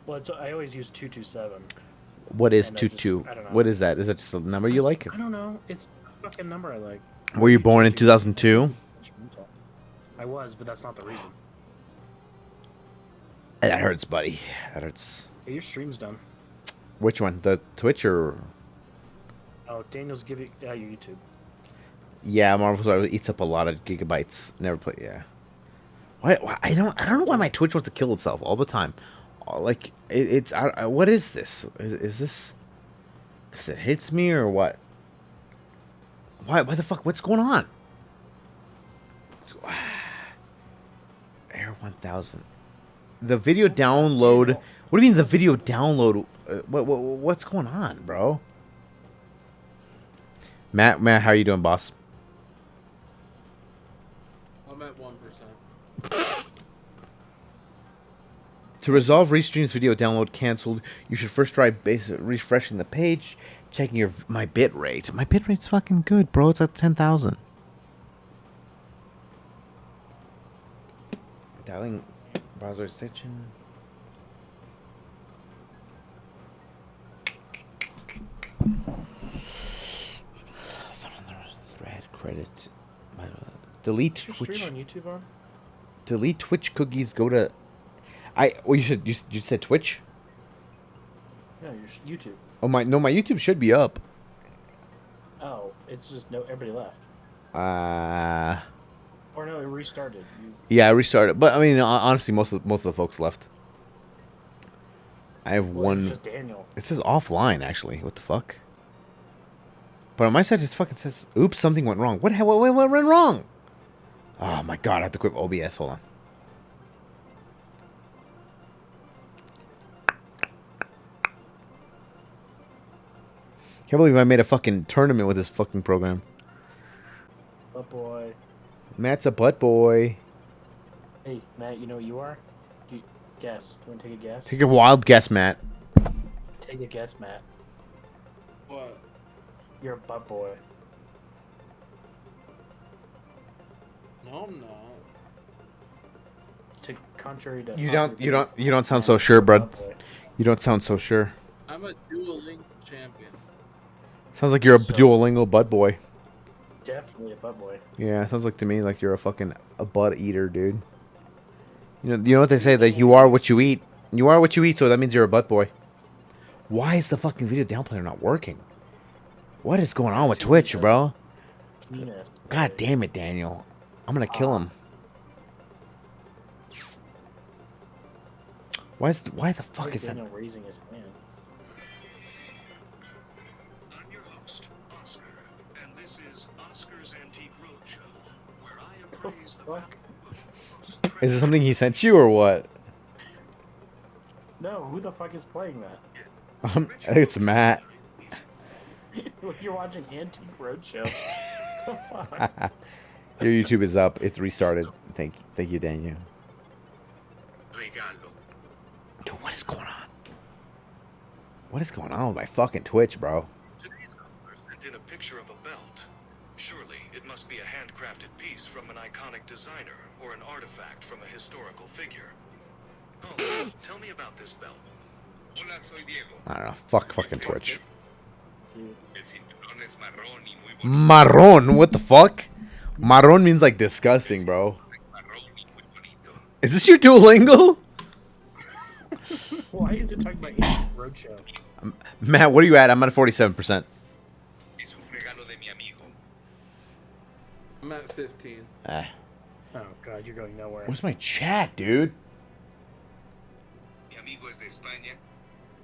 Well, I always use 227, What is and I don't know. What is that? Is that just a number you like? I don't know. It's a fucking number I like. Were What are you you born in judging me? Like, you're 2002? being judgmental. I was, but that's not the reason. That hurts, buddy. That hurts. Hey, your stream's done. Which one? The Twitch or? Oh, Daniel's giving your YouTube. Yeah, Marvel Survivor eats up a lot of gigabytes. Never play. Yeah. Why? I don't know why my Twitch wants to kill itself all the time. Like it's. What is this? Is this? Because it hits me or what? Why the fuck? What's going on? Air 1000. The video download. What do you mean the video download? What's going on, bro? Matt, how are you doing, boss? I'm at 1%. To resolve Restream's video download canceled, you should first try refreshing the page, checking my bit rate. My bit rate's fucking good, bro. It's at 10,000. Dialing browser section. Thread credit. Delete Twitch. Stream on YouTube on? Delete Twitch cookies. Go to. Well, you said Twitch. No, your YouTube. Oh my YouTube should be up. Oh, it's just everybody left. Or no, it restarted. Yeah, I restarted, but I mean, honestly, most of the folks left. I have one. It's just Daniel. It says offline, actually. What the fuck? But on my side, it fucking says, "Oops, something went wrong." What went wrong? Oh my god, I have to quit OBS. Hold on. Can't believe I made a fucking tournament with this fucking program. Butt boy. Matt's a butt boy. Hey, Matt, you know what you are? Guess. Do you want to take a guess? Take a wild guess, Matt. Take a guess, Matt. What? You're a butt boy. No, I'm not. Contrary to You don't sound so sure, bud. You don't sound so sure. I'm a Duolingo champion. Sounds like you're a Duolingo butt boy. Definitely a butt boy. Yeah, sounds like to me like you're a butt eater, dude. You know what they say, that you are what you eat. You are what you eat, so that means you're a butt boy. Why is the fucking video down player not working? What is going on with Twitch, bro? God damn it, Daniel. I'm gonna kill him. Why the fuck is that? Daniel raising his hand? I'm your host, Oscar, and this is Oscar's Antique Roadshow, where I appraise the value of Is it something he sent you or what? No, who the fuck is playing that? I think it's Matt. You're watching Antique Roadshow. The fuck? Your YouTube is up. It's restarted. Thank you, Daniel. Regalo. Dude, what is going on? What is going on with my fucking Twitch, bro? Today's caller sent in a picture of a belt. Surely it must be a handcrafted piece from an iconic designer or an artifact from a historical figure. Oh, tell me about this belt. Hola, soy Diego. I don't know. Fucking Twitch. El cinturón es marrón y muy bonito. Marron? What the fuck? Marron means like disgusting, bro. Is this your Duolingo? Why is it talking about Antique Roadshow? Matt, what are you at? I'm at 47%. Es un regalo de mi amigo. I'm at 15. Oh god, you're going nowhere. Where's my chat, dude? Mi amigo es de España.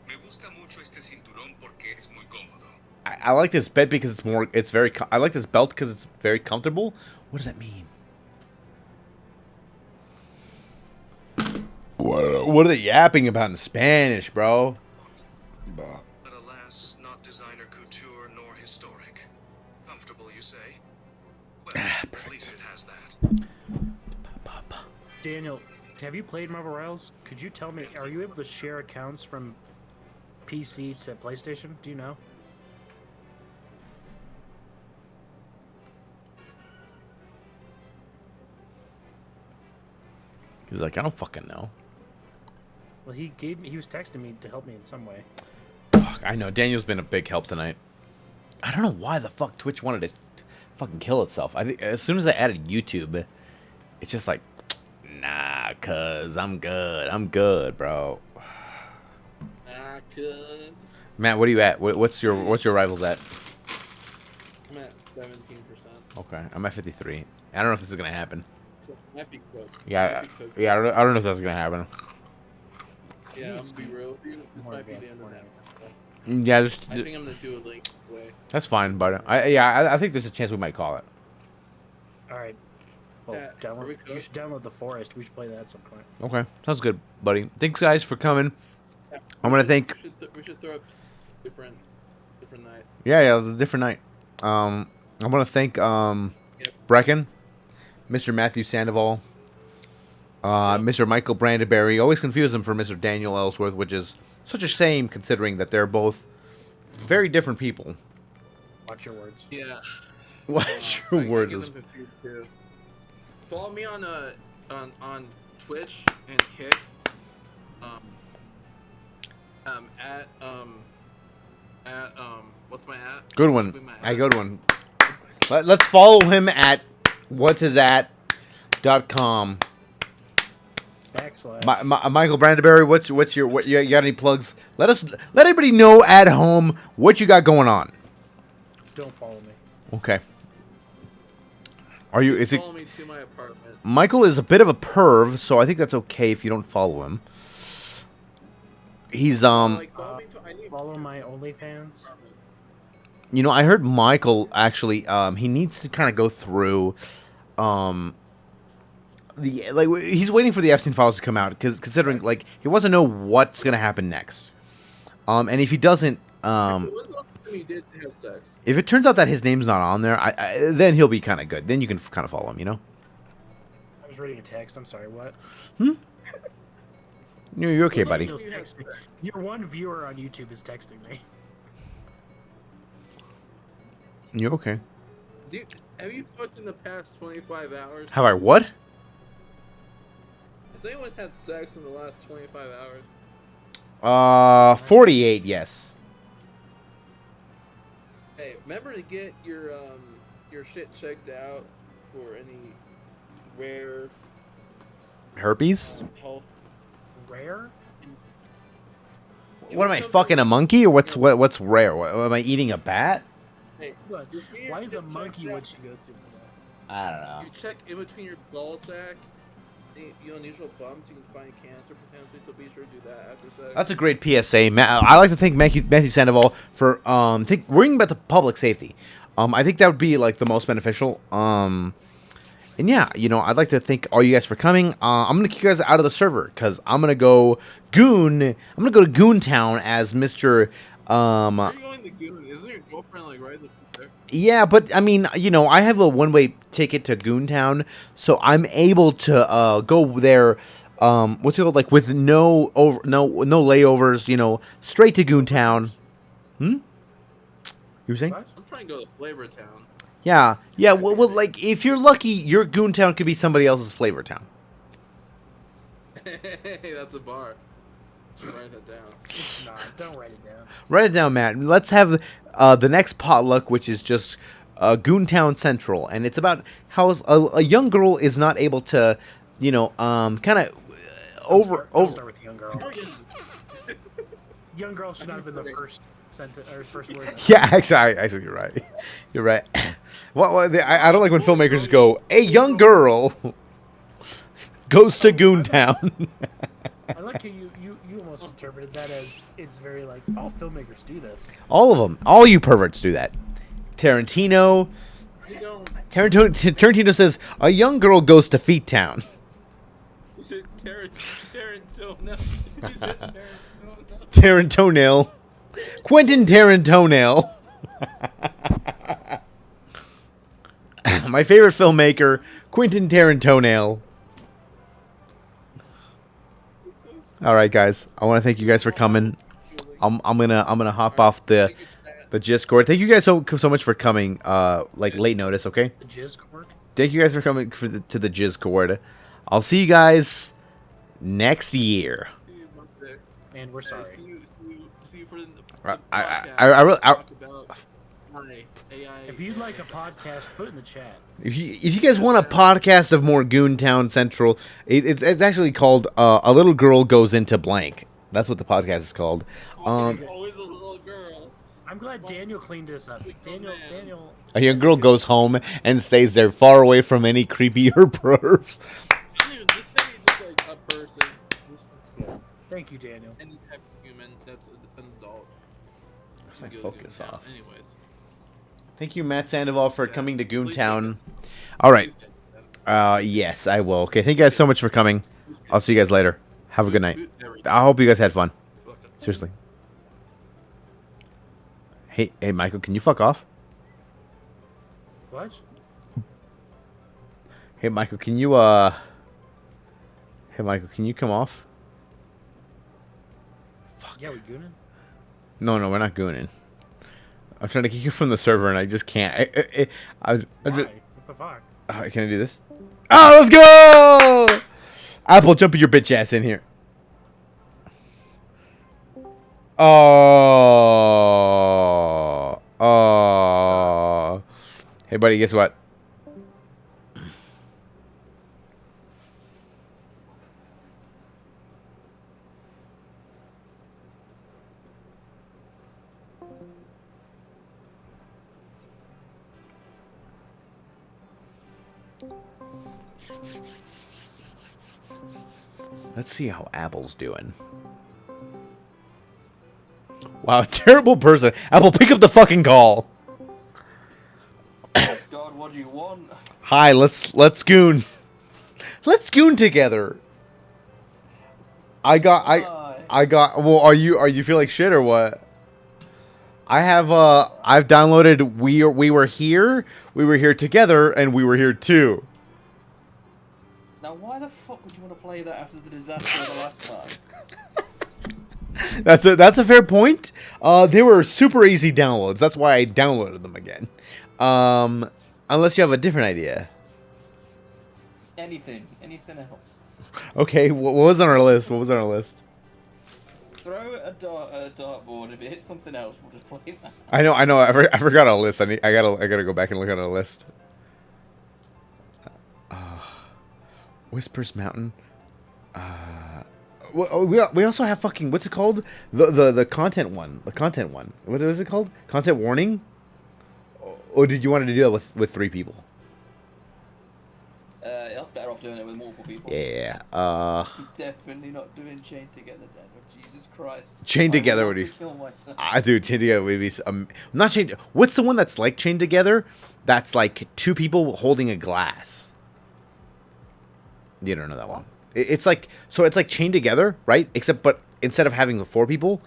Me gusta mucho este cinturón porque es muy cómodo. I like this belt because I like this belt because it's very comfortable. What does that mean? What are they yapping about in Spanish, bro? But alas, not designer couture nor historic. Comfortable, you say? Well, at least it has that. Daniel, have you played Marvel Rivals? Could you tell me, are you able to share accounts from PC to PlayStation? Do you know? He's like, I don't fucking know. Well, he was texting me to help me in some way. Fuck, I know. Daniel's been a big help tonight. I don't know why the fuck Twitch wanted to fucking kill itself. I think as soon as I added YouTube, it's just like, nah, cuz I'm good, bro. Nah, cuz. Matt, what are you at? What's your rivals at? I'm at 17%. Okay, I'm at 53. I don't know if this is gonna happen. So it might be close. Yeah, Might be close. yeah, I don't know if that's gonna happen. Yeah, I'm gonna be real with you. This More might be the advanced end of format. that. Yeah, just, I think I'm gonna do a link way. that's fine, but I think there's a chance we might call it. All right. Well, Yeah, are we you close? should download the Forest. We should play that at some point. Okay, sounds good, buddy. Thanks, guys, for coming. Yeah. I'm gonna thank. We should throw up different night. Yeah, it's a different night. I'm gonna thank Yep. Brecken, Mr. Matthew Sandoval, Mr. Michael Brandenberry. Always confuse him for Mr. Daniel Ellsworth, which is such a shame considering that they're both very different people. Watch your words. Yeah. What's I your words? get them confused too. Follow me on Twitch and Kick. What's my at? Good What's one. my I at? good one. Let's follow him at what'shisat.com. Backslash. Michael Brandenberry, what's your you got any plugs? Let everybody know at home what you got going on. Don't follow me. Okay. Are you? Is it? Follow me to my apartment. Michael is a bit of a perv, so I think that's okay if you don't follow him. He's Like, follow me to, I need Follow my OnlyFans. you know, I heard Michael actually he needs to kind of go through he's waiting for the Epstein files to come out because considering like he wants to know what's gonna happen next. And if he doesn't When's the last time you did have sex? if it turns out that his name's not on there, then he'll be kind of good. Then you can kind of follow him, you know. I was reading a text. I'm sorry. What? You're okay, buddy. Neil's texting. Your one viewer on YouTube is texting me. You're okay. Have you fucked in the past 25 hours? Have I what? Has anyone had sex in the last 25 hours? 48, yes. Hey, remember to get your shit checked out for any rare Herpes? health. Rare? What am I fucking a monkey or what's rare? What, am I eating a bat? Hey, Look, just get why is your a shit monkey checked what out. you go through for that? I don't know. You check in between your ball sack, any unusual bumps, you can find cancer potentially. So be sure to do that after sex. That's a great PSA. I like to thank Matthew Sandoval for worrying about the public safety. I think that would be like the most beneficial. And yeah, you know, I'd like to thank all you guys for coming. I'm gonna kick you guys out of the server because I'm gonna go Goon. I'm gonna go to Goontown as Mr. Where are you going to Goon? Isn't your girlfriend like right there? Yeah, but I mean, you know, I have a one-way ticket to Goontown, so I'm able to go there. What's it called? Like with no layovers. You know, straight to Goontown. You were saying? What? I'm trying to go to Flavor Town. Yeah. Well, like if you're lucky, your Goontown could be somebody else's Flavor Town. Hey, that's a bar. Should write that down. Nah, don't write it down. Write it down, Matt. Let's have the next potluck, which is just Goontown Central, and it's about how a young girl is not able to, you know, kind of I'll start with young girl. Young girl should not have been the first sentence or first word. Yeah, actually, you're right. You're right. I don't like when filmmakers go, "A young girl goes to Goontown." I like how you almost interpreted that as it's very like all filmmakers do this. All of them, all you perverts do that. Tarantino says a young girl goes to Feet Town. Is it Tarantino? Is it Tarantino? Tarantonail. Quentin Tarantonail. My favorite filmmaker, Quentin Tarantonail. All right, guys. I want to thank you guys for coming. I'm gonna hop off the Discord. Thank you guys so much for coming. Like late notice, okay? The jizz court. Thank you guys for coming to the Discord. I'll see you guys next year. and we're sorry. See you for the I- podcast. I really- talk about AI. If you'd like a podcast, put it in the chat. If you guys want a podcast of more Goontown Central, it's actually called A Little Girl Goes Into Blank. That's what the podcast is called. Always a little girl. I'm glad Daniel cleaned this up. Daniel. A young girl goes home and stays there, far away from any creepy or pervs. I don't even just say just like a person. Just That's good. Thank you, Daniel. any type of human that's an adult. That's my Good focus Goontown. off. Anyways. Thank you, Matt Sandoval, for Yeah, coming to please Goontown. take us. All right. Please take us. Yes, I will. Okay, thank you guys so much for coming. Please take I'll us. see you guys later. Have a good night. Everything. I hope you guys had fun. Fuck it. Seriously. Hey, Michael, can you fuck off? What? Hey, Michael, can you, Hey, Michael, can you come off? Yeah, we gooning? No, we're not gooning. I'm trying to kick you from the server, and I just can't. I just, Why? What the fuck? can I do this? Oh, let's go! Apple, jump your bitch ass in here. Oh. Hey, buddy, guess what? Let's see how Apple's doing. Wow, terrible person. Apple, pick up the fucking call. God, what do you want? Hi, let's goon. Let's goon together. I got well, are you feel like shit or what? I've downloaded we were here together, and we were here too. Now, why the fuck would you want to play that after the disaster of the last time? That's a fair point. They were super easy downloads. That's why I downloaded them again. Unless you have a different idea. Anything else. Okay, what was on our list? Throw a dartboard. If it hits something else, we'll just play that. I know. I forgot our list. I gotta go back and look at our list. Whispers Mountain. We also have fucking, what's it called? The content one. The content one. What is it called? Content warning? Or did you want to do that with 3 people? I was better off doing it with multiple people. Yeah. I'm definitely not doing chain together then. Oh, Jesus Christ. Chain I Together want would to be. kill myself. Dude, Chain Together would be not Chain. What's the one that's like Chain Together? That's like 2 people holding a glass. You don't know that one. It's like Chain Together, right? But instead of having the 4 people,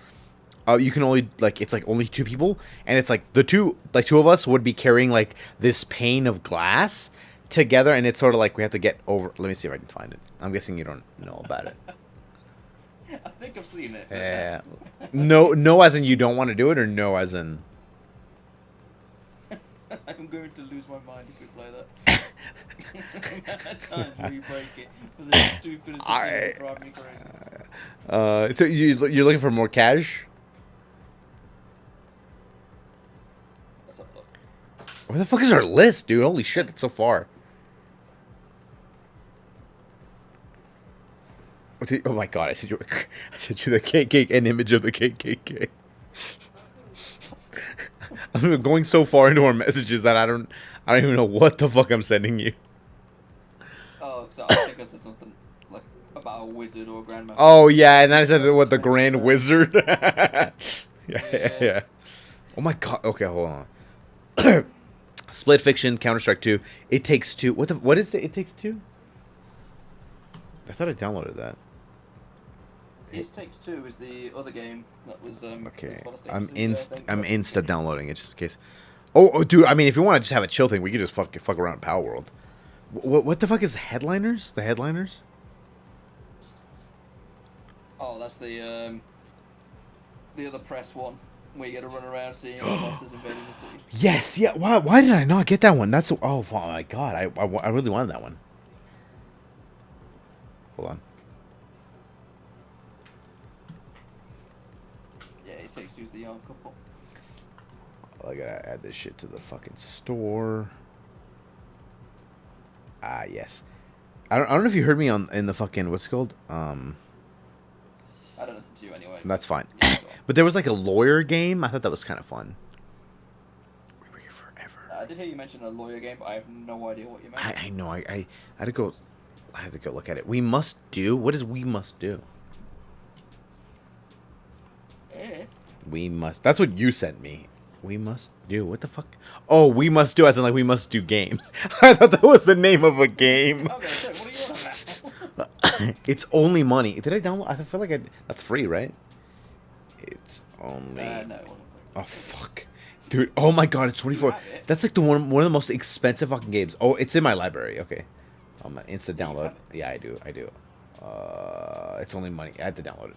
you can only it's like only 2 people, and it's like the two of us would be carrying like this pane of glass together, and it's sort of like we have to get over. Let me see if I can find it. I'm guessing you don't know about it. I think I've seen it. Yeah. No, as in you don't want to do it, or no, as in. I'm going to lose my mind if we play that. Times where you break it for the stupidest thing that drive me crazy. So you're looking for more cash? Let's have a look. Where the fuck is our list, dude? Holy shit, that's so far. Oh my god, I sent you the KKK, an image of the KKK. I'm going so far into our messages that I don't even know what the fuck I'm sending you. Oh, so I think I said something like about a wizard or a grandmaster. Oh yeah, and then I said what, the Grand Wizard. Yeah. Oh my god. Okay, hold on. Split Fiction, Counter-Strike 2. It Takes Two. What is It Takes Two? I thought I downloaded that. It Takes Two is the other game that was Okay, was I'm State of insta downloading it just in case. Oh, dude. I mean, if you want to just have a chill thing, we could just fuck around in Power World. What the fuck is Headliners? The Headliners? Oh, that's the other press one where you got to run around seeing all the bosses invading the city. Yes. Yeah. Why did I not get that one? That's oh my god. I really wanted that one. Hold on. It Takes Two's the young couple. I gotta add this shit to the fucking store. Ah, yes. I don't know if you heard me in the fucking what's it called. I don't listen to you anyway. That's fine. Yeah, so. But there was like a lawyer game. I thought that was kind of fun. We were here forever. I did hear you mention a lawyer game, but I have no idea what you meant. I know. I had to go. I had to go look at it. We must do. What is we must do? We must. That's what you sent me. We must do. What the fuck? Oh, we must do as in like we must do games. I thought that was the name of a game. Okay, so what are you on about? It's only money. Did I download? I feel like that's free, right? It's only. No, it wasn't free. Oh fuck, dude! Oh my god, it's 24. have it? That's like the one of the most expensive fucking games. Oh, it's in my library. Okay, instant You download. have it? Yeah, I do. It's only money. I had to download it.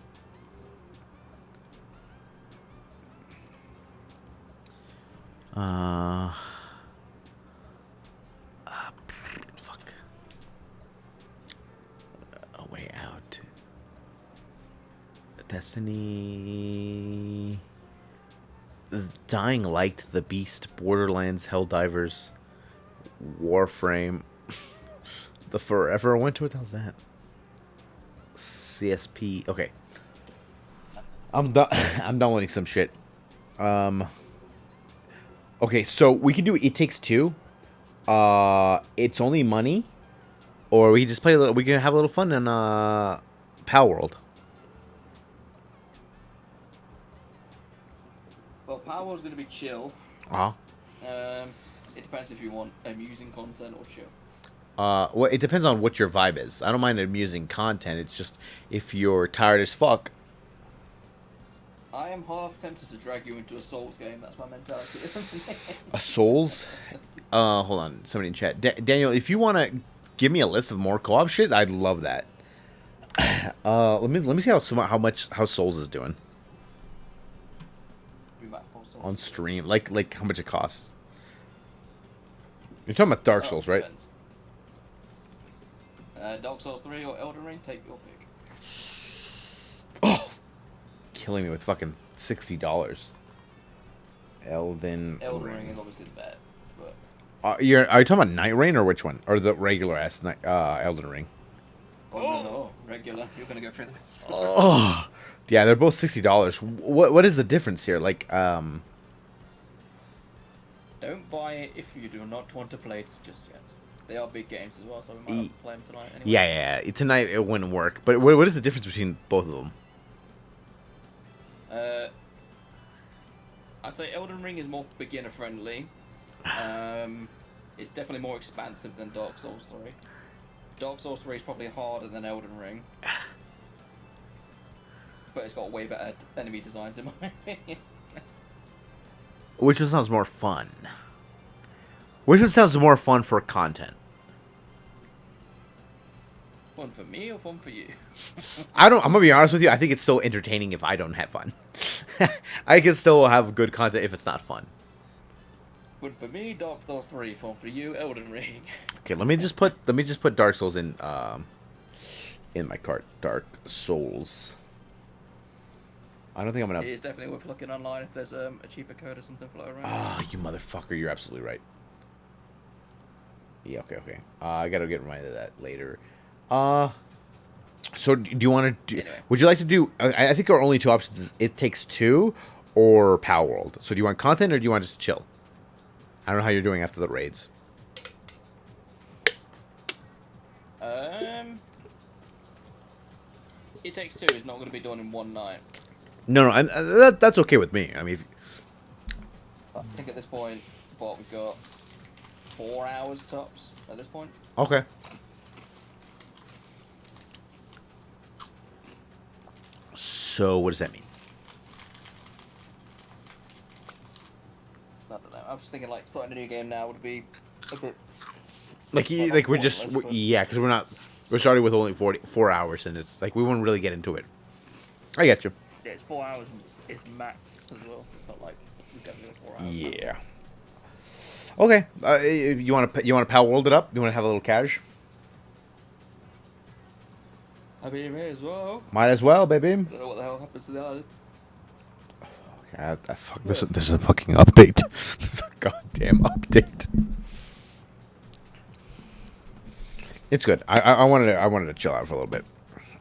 Fuck. A way out. Destiny. Dying Light, The Beast, Borderlands, Helldivers, Warframe, The Forever Winter. What the hell's that? CSP. Okay. I'm downloading some shit. Okay, so we can do It Takes Two. It's only money, or we can just play. We can have a little fun in Pal World. Well, Power is going to be chill. Uh-huh. It depends if you want amusing content or chill. Well, it depends on what your vibe is. I don't mind amusing content. It's just if you're tired as fuck. I am half tempted to drag you into a Souls game. That's my mentality. A Souls? Hold on. Somebody in chat. Daniel, if you want to give me a list of more co-op shit, I'd love that. Let me see how Souls is doing We might pull Souls. on stream. Like how much it costs. You're talking about Dark Oh, Souls, right? depends. Dark Souls 3 or Elden Ring, take your pick. Oh, killing me with fucking $60. Elden Ring is obviously the best, but Are you talking about Night Rain or which one? Or the regular ass Elden Ring? no, regular. You're gonna go through the rest. Oh, yeah, they're both $60. What is the difference here? Like, Don't buy it if you do not want to play it just yet. They are big games as well, so we might have to play them tonight anyway. yeah. Tonight it wouldn't work. But what is the difference between both of them? I'd say Elden Ring is more beginner friendly. It's definitely more expansive than Dark Souls 3. Dark Souls 3 is probably harder than Elden Ring. But it's got way better enemy designs in my opinion. Which one sounds more fun? Which one sounds more fun for content? Fun for me or fun for you? I'm gonna be honest with you. I think it's still entertaining if I don't have fun. I can still have good content if it's not fun. Fun for me, Dark Souls 3. Fun for you, Elden Ring. Okay, let me just put Dark Souls in my cart. Dark Souls. I don't think I'm gonna. It is definitely worth looking online if there's a cheaper code or something floating around. Ah, you motherfucker! You're absolutely right. Yeah. Okay. I gotta get reminded of that later. So do you want to do? Anyway. Would you like to do? I think our only two options is It Takes Two or Pal World. So do you want content or do you want to just chill? I don't know how you're doing after the raids. It Takes Two is not going to be done in one night. No, and that's okay with me. I mean, I think at this point, what we've got 4 hours tops at this point. okay. So what does that mean? I don't know. I was thinking like starting a new game now would be a bit. Like we're just pointless, but- yeah, because we're starting with only 4 hours, and it's like we won't really get into it. I get you. Yeah, it's 4 hours. It's max as well. It's not like we've got to do 4 hours. Yeah. Okay. You want to Pal World it up? You want to have a little cash? I mean, may as well. Might as well, baby. I don't know what the hell happens to the island. Fuck, there's a fucking update. There's a goddamn update. It's good. I wanted to chill out for a little bit.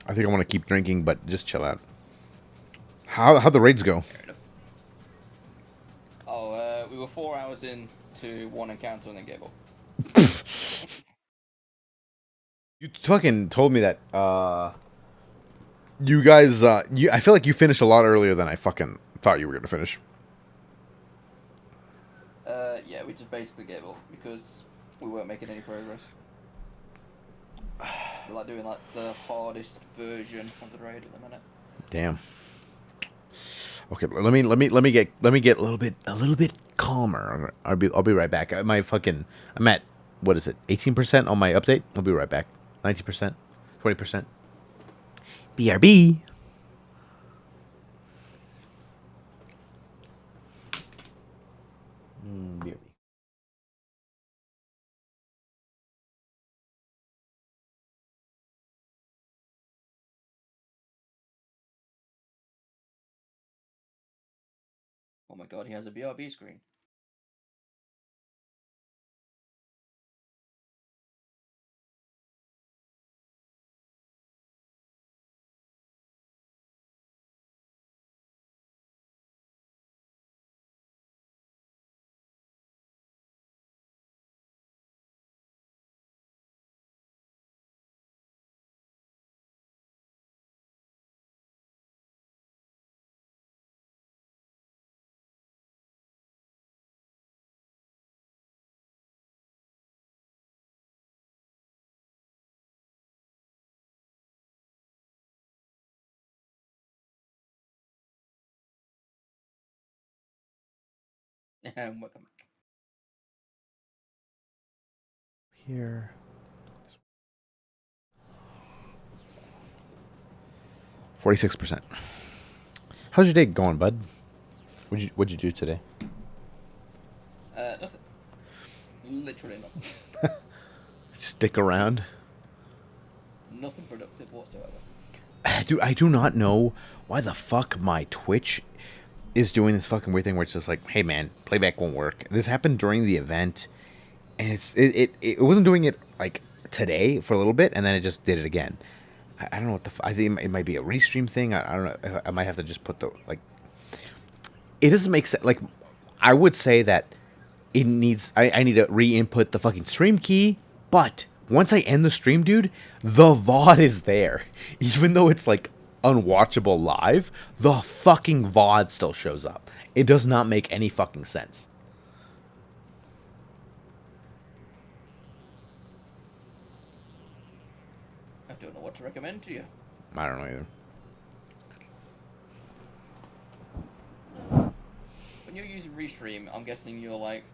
I think I want to keep drinking, but just chill out. How'd the raids go? Fair enough. Oh, we were 4 hours in to one encounter and then gave up. You fucking told me that. You guys. I feel like you finished a lot earlier than I fucking thought you were gonna finish. Yeah, we just basically gave up because we weren't making any progress. We're like doing like the hardest version of the raid at the minute. Damn. Okay, let me get a little bit calmer. I'll be right back. I'm at, what is it? 18% on my update. I'll be right back. 90%, 20%. BRB. BRB. Oh my god, he has a BRB screen. And welcome back. Here. 46%. How's your day going, bud? What'd you do today? Nothing. Literally nothing. Stick around. Nothing productive whatsoever. Dude, I do not know why the fuck my Twitch is doing this fucking weird thing where it's just like, hey man, playback won't work. This happened during the event, and it wasn't doing it like today for a little bit, and then it just did it again. I don't know what the I think it might be a restream thing. I don't know. I might have to just put the like. It doesn't make sense. Like, I would say that it needs. I need to re-input the fucking stream key, but once I end the stream, dude, the VOD is there, even though it's like unwatchable live. The fucking VOD still shows up. It does not make any fucking sense. I don't know what to recommend to you. I don't know either. When you're using Restream, I'm guessing you're like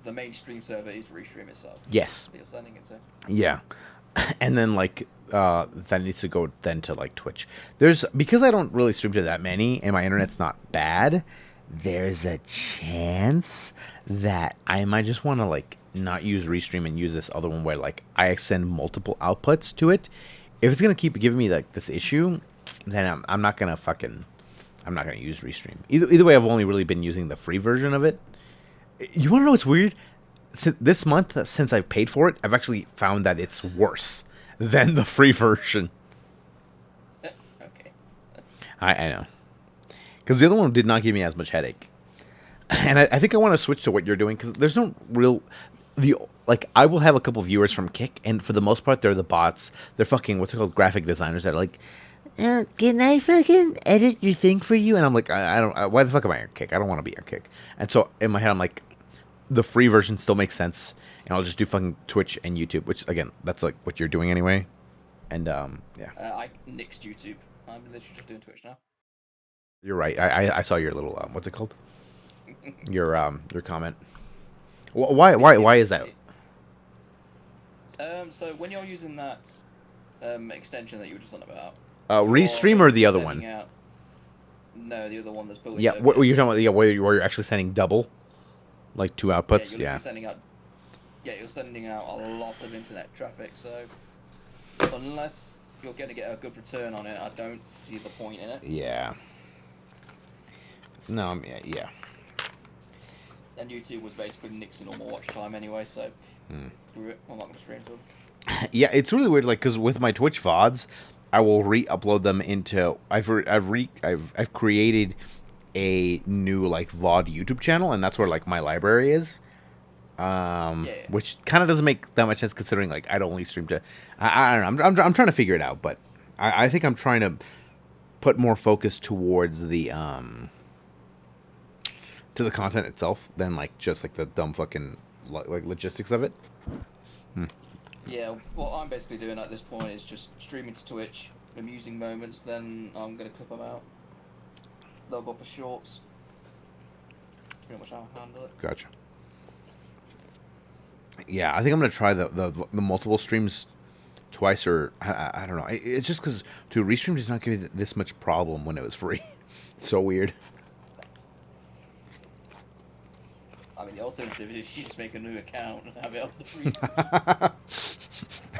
the mainstream server is Restream itself. Yes. That you're sending it to. Yeah. And then like that needs to go then to like Twitch. There's because I don't really stream to that many and my internet's not bad, there's a chance that I might just want to like not use Restream and use this other one where like I send multiple outputs to it. If it's gonna keep giving me like this issue, then I'm not gonna use Restream. Either way, I've only really been using the free version of it. You want to know what's weird? This month, since I've paid for it, I've actually found that it's worse than the free version. Okay. I know. Because the other one did not give me as much headache. And I think I want to switch to what you're doing, because there's no real... I will have a couple viewers from Kick, and for the most part, they're the bots. They're fucking, what's it called, graphic designers that are like, can I fucking edit your thing for you? And I'm like, I don't... why the fuck am I on Kick? I don't want to be on Kick. And so, in my head, I'm like, the free version still makes sense, and I'll just do fucking Twitch and YouTube, which, again, that's like what you're doing anyway. And, yeah. I nixed YouTube. I'm literally just doing Twitch now. You're right. I saw your little, what's it called? Your comment. Why is that? So when you're using that extension that you were just on about, Restream or the other one? No, the other one that's built. Yeah, what you're talking about? Yeah, where you're actually sending double, like two outputs. Yeah, you're sending out a lot of internet traffic. So unless you're going to get a good return on it, I don't see the point in it. Yeah. No, I mean, yeah. And YouTube was basically nixing all my watch time anyway, so screw it. I'm not gonna stream to them. Yeah, it's really weird. Like, because with my Twitch VODs, I will re-upload them into. I've created a new like VOD YouTube channel, and that's where like my library is. Yeah. Which kind of doesn't make that much sense considering like I'd only stream to. I don't know. I'm trying to figure it out, but I think I'm trying to put more focus towards the to the content itself than like just like the dumb fucking like logistics of it. Yeah, what I'm basically doing at this point is just streaming to Twitch, amusing moments, then I'm gonna clip them out. Load up as shorts. Pretty much how I handle it. Gotcha. Yeah, I think I'm gonna try the multiple streams twice, or I don't know. It's just because restream did not give me this much problem when it was free. It's so weird. I mean, the alternative is you just make a new account and have it on the free.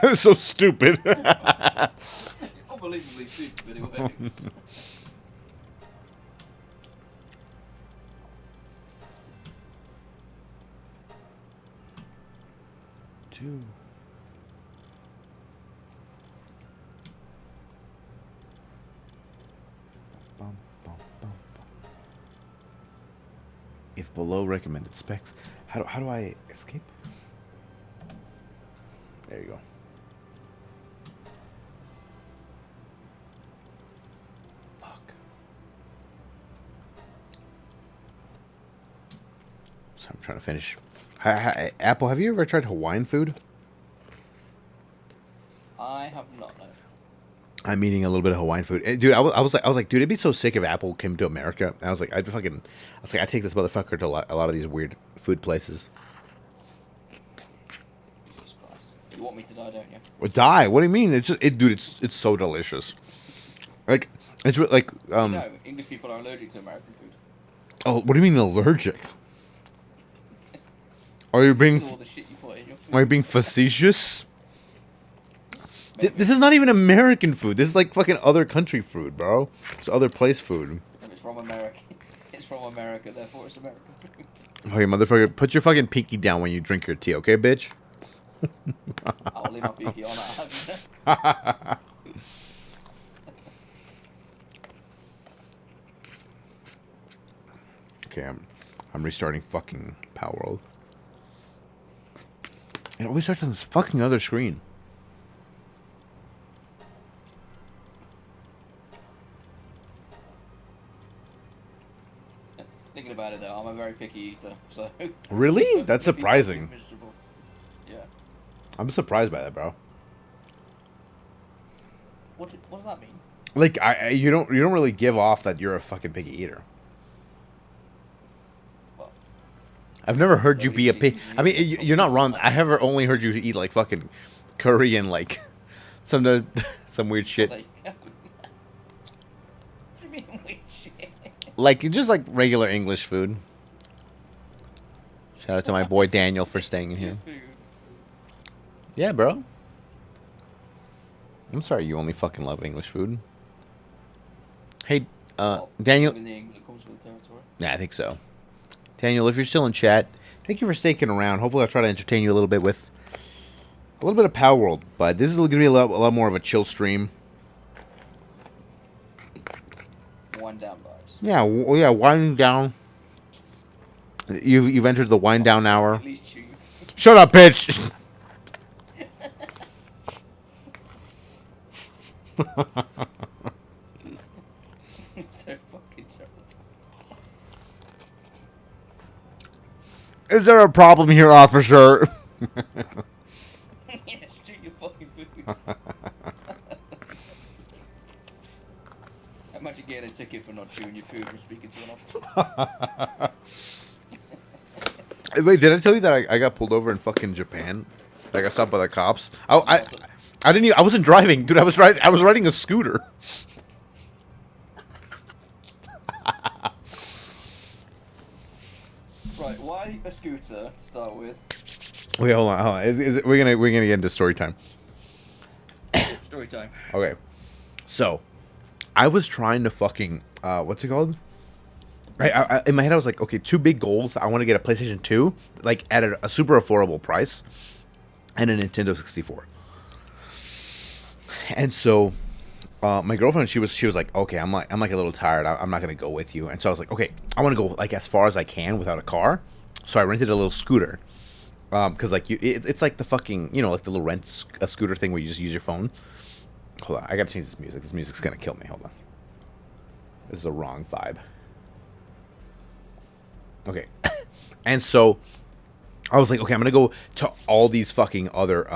That is so stupid. Unbelievably stupid, but it works. Two. Bum, bum, bum, bum. If below recommended specs, how do I escape? There you go. Fuck. So I'm trying to finish. Apple, have you ever tried Hawaiian food? I have not, no. I'm eating a little bit of Hawaiian food, dude. I was like, dude, it'd be so sick if Apple came to America. I was like, I take this motherfucker to a lot of these weird food places. Jesus Christ. You want me to die, don't you? Well, die? What do you mean? It's just, dude. It's so delicious. Like, it's like No, English people are allergic to American food. Oh, what do you mean allergic? Are you being All the shit you put in your food. Are you being facetious? This is not even American food. This is like fucking other country food, bro. It's other place food. If it's from America. It's from America, therefore it's American food. Okay, motherfucker, put your fucking pinky down when you drink your tea, okay, bitch? I'll leave my pinky on. I have Okay, I'm restarting fucking Power World. It always starts on this fucking other screen. Thinking about it though, I'm a very picky eater, so. Really? That's If you surprising. make me miserable- Yeah. I'm surprised by that, bro. What does that mean? Like, you don't really give off that you're a fucking picky eater. Well, I've never heard you Nobody be a eats picky. meat I mean, from you're not people wrong. like I have only heard you eat like fucking curry and like some weird shit. there you go. What do you mean weird shit? Like just like regular English food. Shout out to my boy Daniel for staying in here. Food. Yeah, bro. I'm sorry you only fucking love English food. Hey, Well, Daniel. in the English that comes with the territory. Yeah, I think so. Daniel, if you're still in chat, thank you for sticking around. Hopefully I'll try to entertain you a little bit with a little bit of Power World. But this is going to be a lot more of a chill stream. Wind down vibes. Yeah, yeah, winding down. You've entered the wind down hour. At least you. Shut up, bitch! So fucking terrible. Is there a problem here, officer? Yes, chew your fucking food. Imagine getting a ticket for not chewing your food and speaking to an officer. Wait, did I tell you that I got pulled over in fucking Japan? Like I got stopped by the cops. I didn't even, I wasn't driving, dude. I was riding a scooter. Right, why a scooter to start with? Okay, hold on. We're gonna get into story time. Story time. Okay, so I was trying to fucking what's it called? In my head I was like, okay, two big goals. I want to get a PlayStation 2, like at a super affordable price, and a Nintendo 64. And so, my girlfriend, she was like, okay, I'm like a little tired. I'm not gonna go with you. And so I was like, okay, I want to go like as far as I can without a car. So I rented a little scooter, because like it's like the fucking, you know, like the little a scooter thing where you just use your phone. Hold on, I gotta change this music. This music's gonna kill me. Hold on. This is the wrong vibe. Okay. And so I was like, okay, I'm gonna go to all these fucking other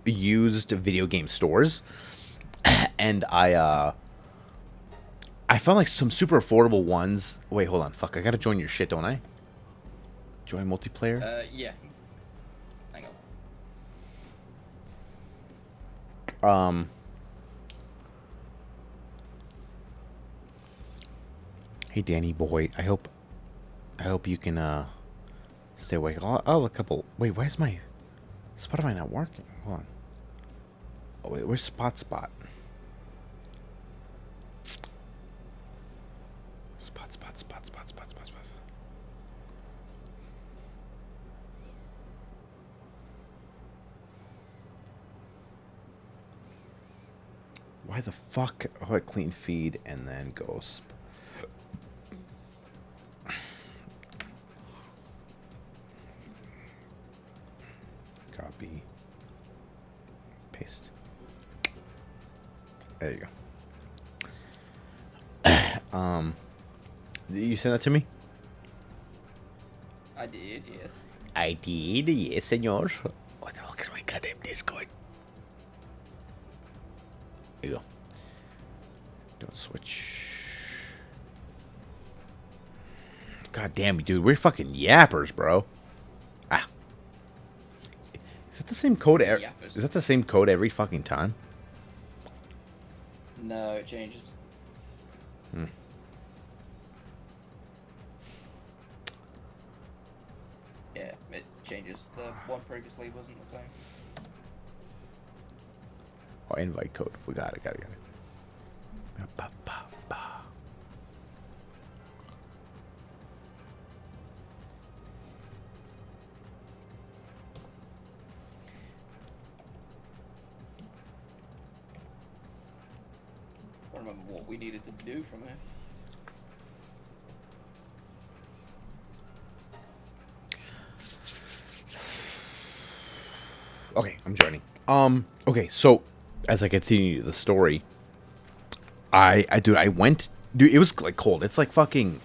used video game stores, and I found like some super affordable ones. Wait, hold on, fuck, I gotta join your shit, don't I? Join multiplayer. Yeah. Hang on. Hey Danny boy, I hope you can stay awake. I'll a couple. Wait, why is my Spotify not working? Hold on. Oh wait, where's Spot? Spot. Why the fuck? Oh, I clean feed and then go. Copy. Paste. There you go. Did you send that to me? I did, yes. I did, yes, senor. What the fuck is my goddamn Discord? There you go. Don't switch. God damn, dude, we're fucking yappers, bro. Ah. Is that the same code? Is that the same code every fucking time? No, it changes. Yeah, it changes. The one previously wasn't the same. Oh, invite code. We got it. Ba, ba, ba. I don't remember what we needed to do from here. Okay, I'm joining. Okay, so as I continue the story, I went, dude, it was like cold. It's like fucking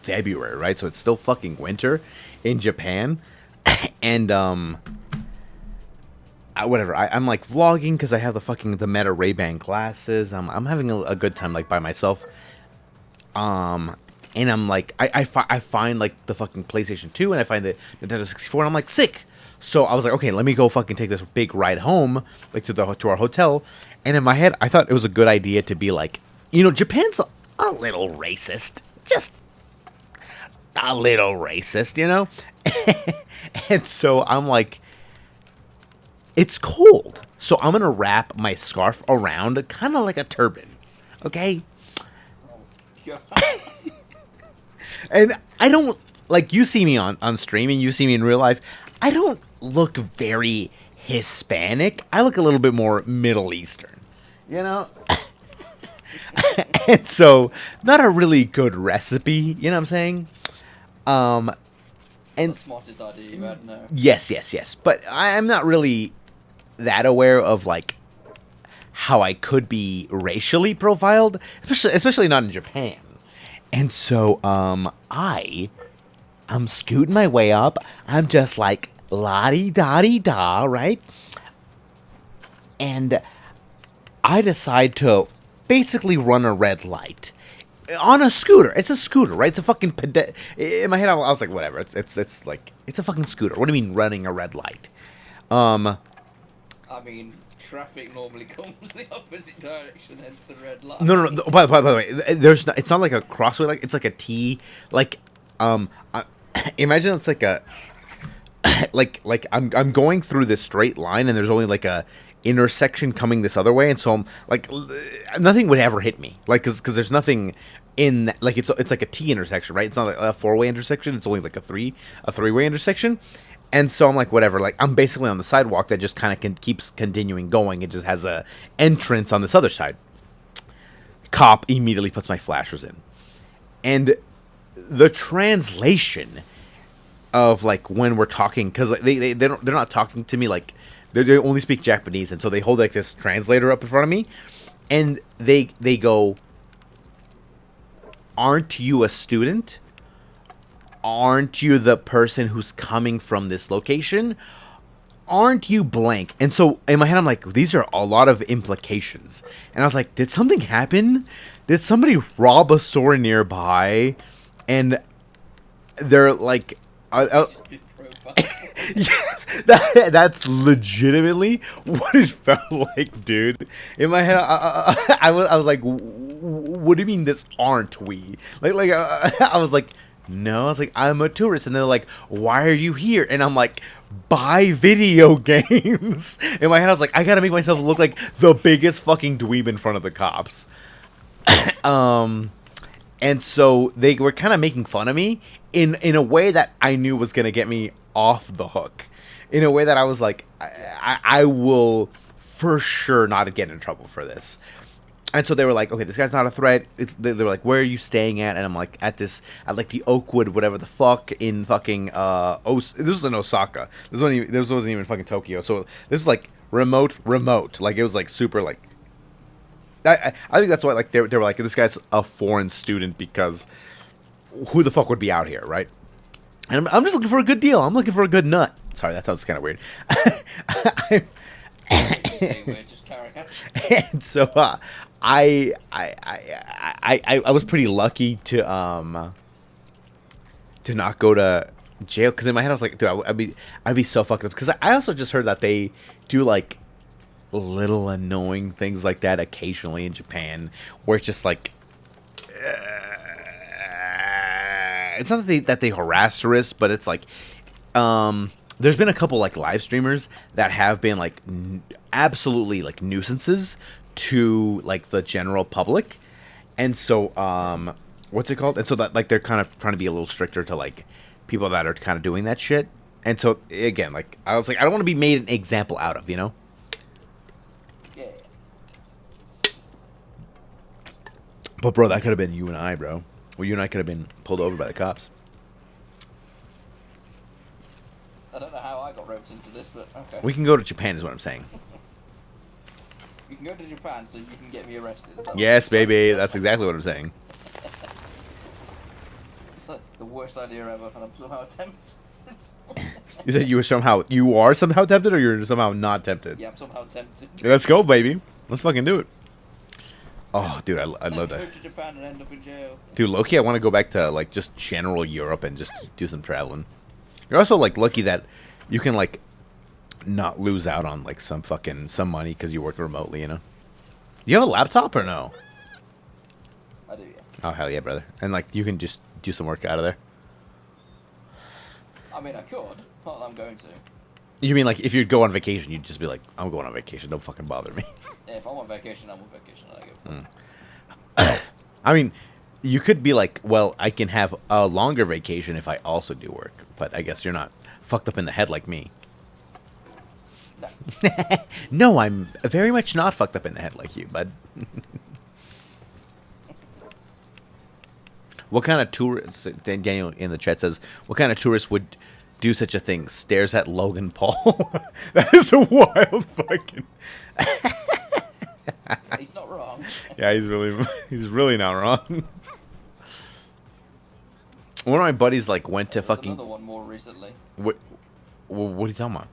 February, right? So it's still fucking winter in Japan, and whatever. I'm like vlogging because I have the Meta Ray-Ban glasses. I'm having a good time like by myself. And I'm like I find like the fucking PlayStation 2 and I find the Nintendo 64 and I'm like sick. So I was like, okay, let me go fucking take this big ride home, like to our hotel. And in my head, I thought it was a good idea to be like, you know, Japan's a little racist, just a little racist, you know. And so I'm like, it's cold, so I'm gonna wrap my scarf around, kind of like a turban, okay? God. And I don't, like, you see me on stream and you see me in real life, I don't look very Hispanic. I look a little bit more Middle Eastern, you know? And so, not a really good recipe, you know what I'm saying? And The smartest idea you had, no. Yes. But I'm not really that aware of, like, how I could be racially profiled, especially not in Japan. And so, I'm scooting my way up. I'm just like, la-di-da-di-da, right? And I decide to basically run a red light on a scooter. It's a scooter, right? It's a fucking in my head, I was like, whatever. It's like, it's a fucking scooter. What do you mean running a red light? I mean, traffic normally comes the opposite direction, hence the red light. No. By the way, it's not like a crossway. Like it's like a T. Like, imagine it's like a, like I'm going through this straight line, and there's only like a intersection coming this other way, and so I'm like, nothing would ever hit me, like, because there's nothing in that, like, it's like a T intersection, right? It's not like a 4-way intersection. It's only like a three-way intersection. And so I'm like, whatever. Like, I'm basically on the sidewalk that just kind of keeps continuing going. It just has a entrance on this other side. Cop immediately puts my flashers in, and the translation of like when we're talking, because they're not talking to me, like they only speak Japanese, and so they hold like this translator up in front of me, and they go, "Aren't you a student? Aren't you the person who's coming from this location? Aren't you blank?" And so in my head, I'm like, these are a lot of implications. And I was like, did something happen? Did somebody rob a store nearby? And they're like, yes, that's legitimately what it felt like, dude. In my head, I was like, what do you mean this aren't we? I was like, no, I was like, I'm a tourist. And they're like, why are you here? And I'm like, buy video games. In my head, I was like, I gotta make myself look like the biggest fucking dweeb in front of the cops. And so they were kind of making fun of me in a way that I knew was gonna get me off the hook. In a way that I was like, I will for sure not get in trouble for this. And so they were like, okay, this guy's not a threat. They were like, where are you staying at? And I'm like, at like the Oakwood, whatever the fuck, in fucking, this was in Osaka. This wasn't even fucking Tokyo. So this is like remote. Like, it was like super, like, I think that's why, like, they were like, this guy's a foreign student, because who the fuck would be out here, right? And I'm just looking for a good deal. I'm looking for a good nut. Sorry, that sounds kind of weird. Just carry on. And so I was pretty lucky to not go to jail, because in my head I was like, dude, I'd be so fucked up, because I also just heard that they do like little annoying things like that occasionally in Japan, where it's just like, it's not that they harass tourists, but it's like, there's been a couple like live streamers that have been like absolutely like nuisances to like the general public, and so what's it called? And so that, like, they're kind of trying to be a little stricter to like people that are kind of doing that shit. And so again, like, I was like, I don't want to be made an example out of, you know? Yeah. But bro, that could have been you and I, bro. Well, you and I could have been pulled over by the cops. I don't know how I got roped into this, but okay. We can go to Japan, is what I'm saying. You can go to Japan so you can get me arrested. Is that Yes, baby. That's exactly what I'm saying. It's like the worst idea ever, and I'm somehow tempted. You said you are somehow tempted, or you're somehow not tempted? Yeah, I'm somehow tempted. Let's go, baby. Let's fucking do it. Oh, dude, I love that. Let's go to Japan and end up in jail. Dude, low-key, I want to go back to, like, just general Europe and just do some traveling. You're also, like, lucky that you can, like, not lose out on, like, some money because you work remotely, you know? You have a laptop or no? I do, yeah. Oh, hell yeah, brother. And, like, you can just do some work out of there. I mean, I could. Not that I'm going to. You mean, like, if you'd go on vacation, you'd just be like, I'm going on vacation. Don't fucking bother me. Yeah, if I'm on vacation, I'm on vacation. I don't give a fuck. I mean, you could be like, well, I can have a longer vacation if I also do work. But I guess you're not fucked up in the head like me. No. No, I'm very much not fucked up in the head like you, bud. What kind of tourist, Daniel in the chat says, what kind of tourist would do such a thing? Stares at Logan Paul? That is a wild fucking... He's not wrong. Yeah, he's really not wrong. One of my buddies, like, went to There's fucking... another one more recently. What are you talking about?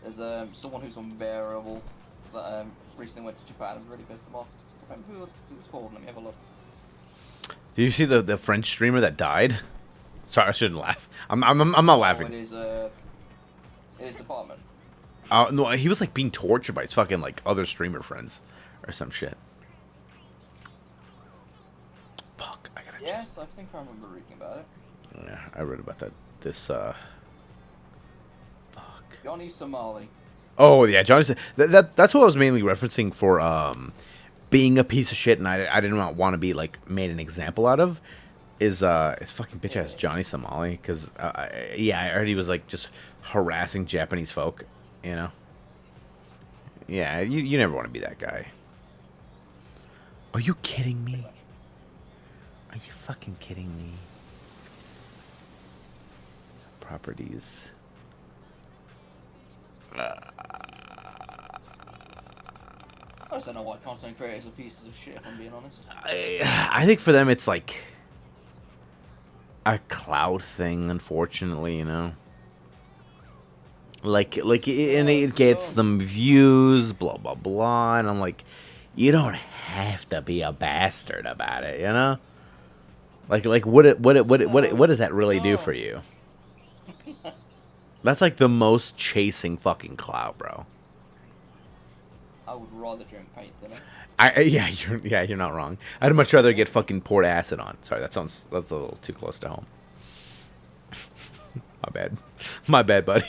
There's someone who's unbearable that recently went to Japan and really pissed them off. I remember who it was called. Let me have a look. Did you see the French streamer that died? Sorry, I shouldn't laugh. I'm not laughing. Oh, it is Department. No, he was like being tortured by his fucking like other streamer friends or some shit. Fuck, I gotta. Yes, I think I remember reading about it. Yeah, I read about that. Fuck. Johnny Somali. Oh yeah, Johnny. That's what I was mainly referencing for being a piece of shit, and I didn't want to be like made an example out of. Is fucking bitch ass Johnny Somali? Because yeah, I heard he was like just harassing Japanese folk. You know. Yeah, you never want to be that guy. Are you kidding me? Are you fucking kidding me? Properties. I just don't know why content creators are pieces of shit, if I'm being honest. I think for them it's like a cloud thing, unfortunately, you know. And it gets them views, blah blah blah, and I'm like, you don't have to be a bastard about it, you know. Like what does that really do for you? That's like the most chasing fucking cloud, bro. I would rather drink paint than it. You're not wrong. I'd much rather get fucking poured acid on. Sorry, that's a little too close to home. My bad, buddy.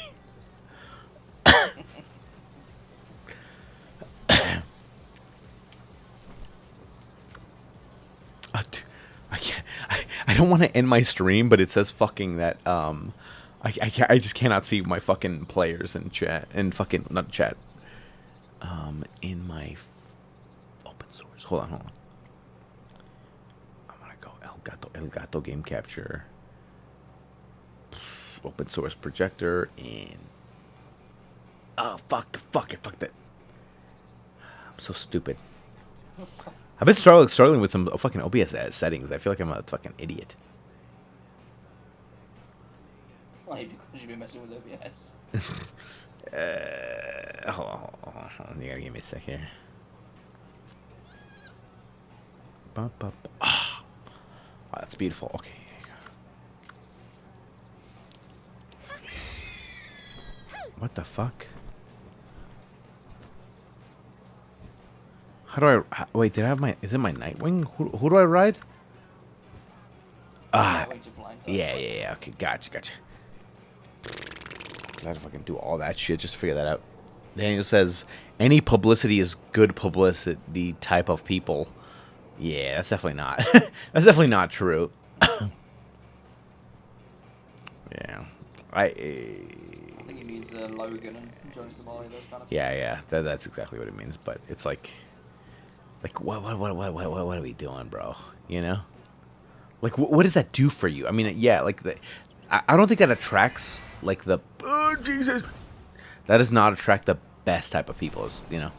I don't want to end my stream, but it says fucking that I just cannot see my fucking players in chat and fucking not chat. In my open source. Hold on. I'm gonna go El Gato game capture. Open source projector and fuck that. I'm so stupid. I've been struggling with some fucking OBS settings. I feel like I'm a fucking idiot. Why? Because you've been messing with OBS. Hold on. You gotta give me a sec here. Oh, that's beautiful. Okay. What the fuck? How do I... Wait, did I have my... Is it my Nightwing? Who do I ride? Yeah. Okay, gotcha. Gotta fucking do all that shit just to figure that out. Daniel says, any publicity is good publicity type of people. Yeah, that's definitely not. That's definitely not true. Yeah. I think he means Logan and Johnny Somali, those kind of Yeah. That's exactly what it means. But it's like what are we doing, bro? You know? Like, what does that do for you? I mean, yeah, like I don't think that attracts like the oh Jesus. That does not attract the best type of people, you know.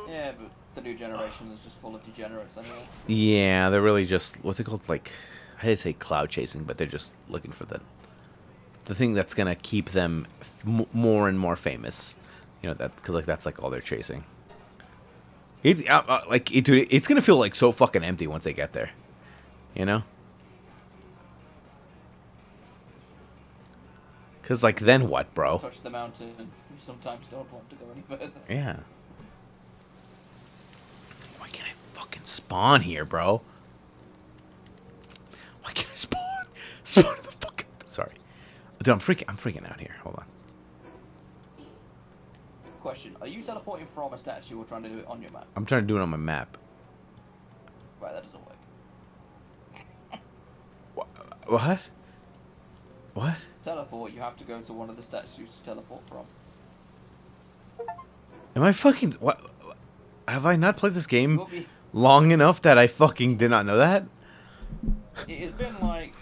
Yeah, but the new generation is just full of degenerates anyway. Yeah, they're really just what's it called? Like, I hate to say cloud chasing, but they're just looking for the thing that's gonna keep them more and more famous. You know that because like that's like all they're chasing. Dude, it's gonna feel like so fucking empty once they get there. You know. Cause like then what, bro? Touch the mountain. You sometimes don't want to go any further. Yeah. Why can't I fucking spawn here, bro? Why can't I spawn? Spawn in the fucking. Sorry, dude. I'm freaking out here. Hold on. Question: are you teleporting from a statue or trying to do it on your map? I'm trying to do it on my map. Right, that doesn't work. What? What? Teleport, you have to go to one of the statues to teleport from. Am I fucking what? Have I not played this game Will be- long enough that I fucking did not know that? It's been like,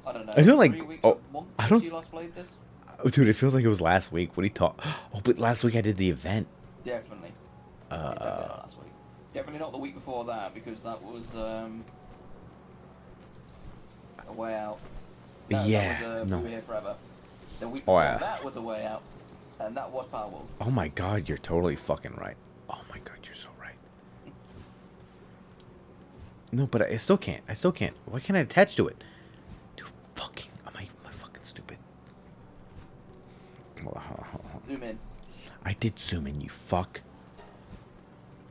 I don't know, I don't like- 3 weeks, oh, a month I since don't- you last played this? Oh, dude, it feels like it was last week. What do you talk? Oh, but last week I did the event. Definitely. Definitely not last week. Definitely not the week before that, because that was a way out. Yeah, That was, no. We Were Here Forever. The week Oh, before yeah. that was a way out, and that was Power World. Oh my god, you're totally fucking right. Oh my god, you're so right. No, but I still can't. Why can't I attach to it? Dude, fucking, am I fucking stupid? Hold on. Zoom in. I did zoom in, you fuck.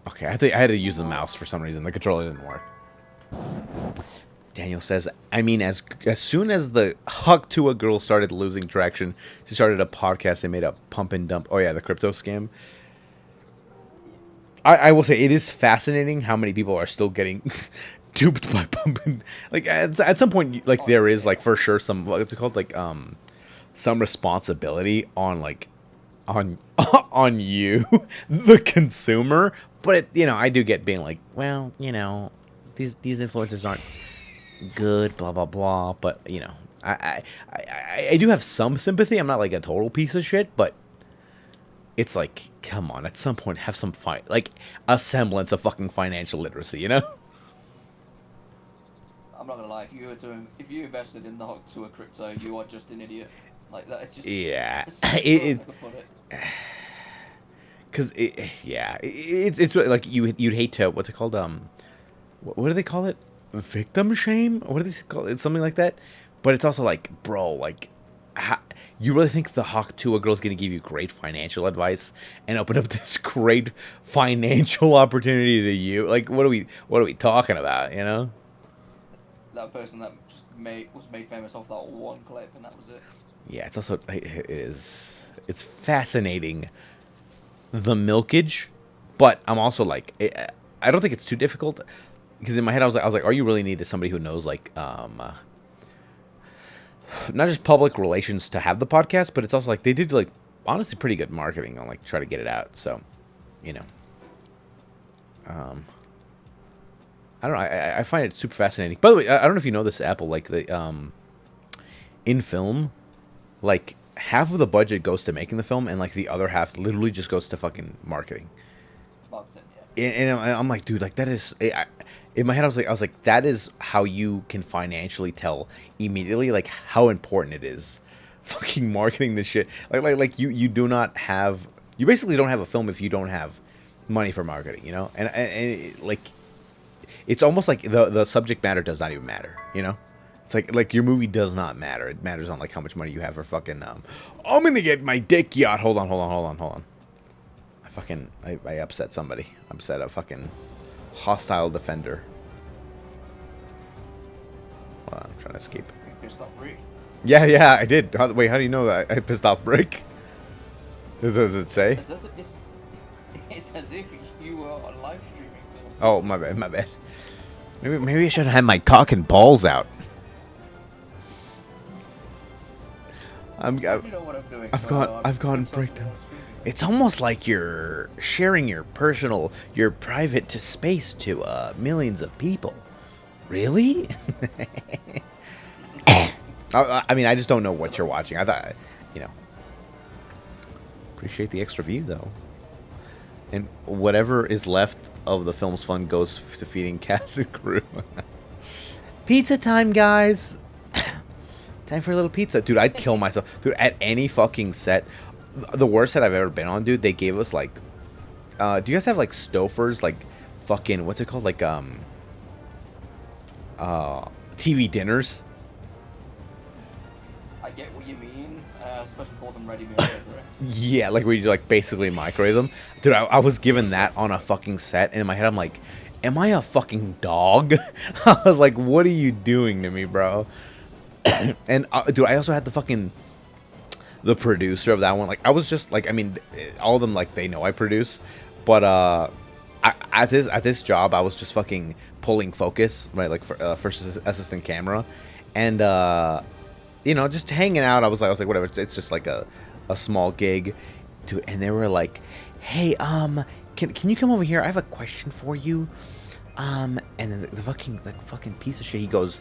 Okay, I had to use the mouse for some reason. The controller didn't work. Daniel says, I mean, as soon as the Hawk Tuah girl started losing traction, she started a podcast. They made a pump and dump. Oh yeah, the crypto scam. I will say it is fascinating how many people are still getting duped by pump and, like at some point, like there is like for sure some, what's it called, like some responsibility on like on you, the consumer. But you know, I do get being like, well, you know, these influencers aren't good, blah blah blah. But you know, I do have some sympathy. I'm not like a total piece of shit, but it's like, come on, at some point have some like a semblance of fucking financial literacy, you know? I'm not gonna lie. If you invested in the Hawk Tuah crypto, you are just an idiot. Like that. It's just Yeah, it's because it's really, like you'd hate to, what's it called, what do they call it, victim shame, what do they call it, something like that. But it's also like, bro, like you really think the Hawk Tuah girl's gonna give you great financial advice and open up this great financial opportunity to you? Like, what are we talking about, you know? That person that just was made famous off that one clip, and that was it. Yeah, it's also, it's fascinating, the milkage, but I'm also like, I don't think it's too difficult, because in my head I was like, are you really needed somebody who knows like not just public relations to have the podcast, but it's also like they did like honestly pretty good marketing on like try to get it out. So, you know, I don't know. I find it super fascinating. By the way, I don't know if you know this, Apple, like the in film, like half of the budget goes to making the film, and like the other half literally just goes to fucking marketing. Yeah. And I'm like, dude, like that is. In my head, I was like, that is how you can financially tell immediately, like how important it is, fucking marketing this shit. Like you do not have, you basically don't have a film if you don't have money for marketing, you know. And it, like, it's almost like the subject matter does not even matter, you know. It's like your movie does not matter. It matters on like how much money you have for fucking. I'm gonna get my dick yacht. Hold on. I upset somebody. I upset a fucking hostile defender. Hold on, I'm trying to escape. You pissed off Rick. Yeah, I did. Wait, how do you know that I pissed off Brick? Does it say? It's as if you were live streaming. Oh, my bad. Maybe I should have my cock and balls out. You know what I'm doing. I've gone breakdown. It's almost like you're sharing your private to space to millions of people. Really? I mean, I just don't know what you're watching. I thought, you know. Appreciate the extra view, though. And whatever is left of the film's fund goes to feeding cast and crew. Pizza time, guys. Time for a little pizza. Dude, I'd kill myself. Dude, at any fucking set. The worst set I've ever been on, dude, they gave us, like... do you guys have, like, Stouffer's, like, fucking... What's it called? Like, TV dinners? I get what you mean. Especially for them ready meals, right? Yeah, like, where you, like, basically microwave them. Dude, I was given that on a fucking set, and in my head, I'm like, am I a fucking dog? I was like, what are you doing to me, bro? And, dude, I also had the producer of that one. Like, I was just like, I mean, all of them, like, they know I produce, but at this job, I was just fucking pulling focus, right? Like, for first assistant camera, and you know, just hanging out. I was like, whatever. It's just like a small gig, dude. And they were like, hey, can you come over here? I have a question for you. And then the fucking piece of shit, he goes,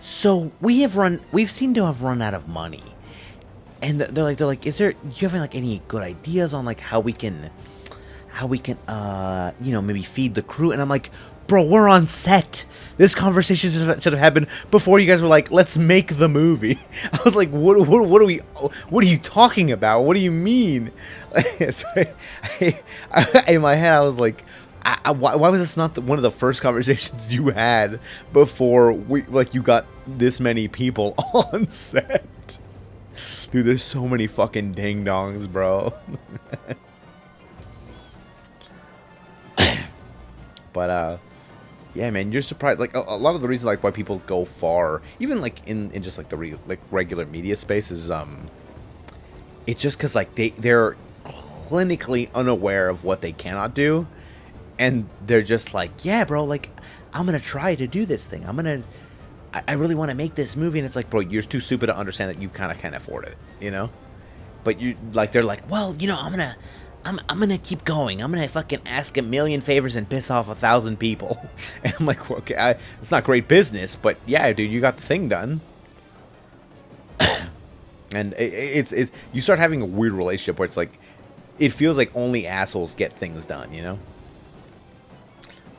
so we've seemed to have run out of money. And they're like, do you have like any good ideas on like how we can, you know, maybe feed the crew? And I'm like, bro, we're on set. This conversation should have happened before you guys were like, let's make the movie. I was like, what are you talking about? What do you mean? In my head, I was like, why was this not one of the first conversations you had before you got this many people on set? Dude, there's so many fucking ding-dongs, bro. But, Yeah, man, you're surprised. Like a lot of the reasons like why people go far, even like in just like the regular media space is it's just because like they're clinically unaware of what they cannot do, and they're just like, yeah, bro, like I'm gonna try to do this thing. I really want to make this movie, and it's like, bro, you're too stupid to understand that you kind of can't afford it, you know? But you like they're like, well, you know, I'm gonna keep going. I'm gonna fucking ask a million favors and piss off 1,000 people. And I'm like, well, okay, it's not great business, but yeah, dude, you got the thing done. And it's you start having a weird relationship where it's like, it feels like only assholes get things done, you know?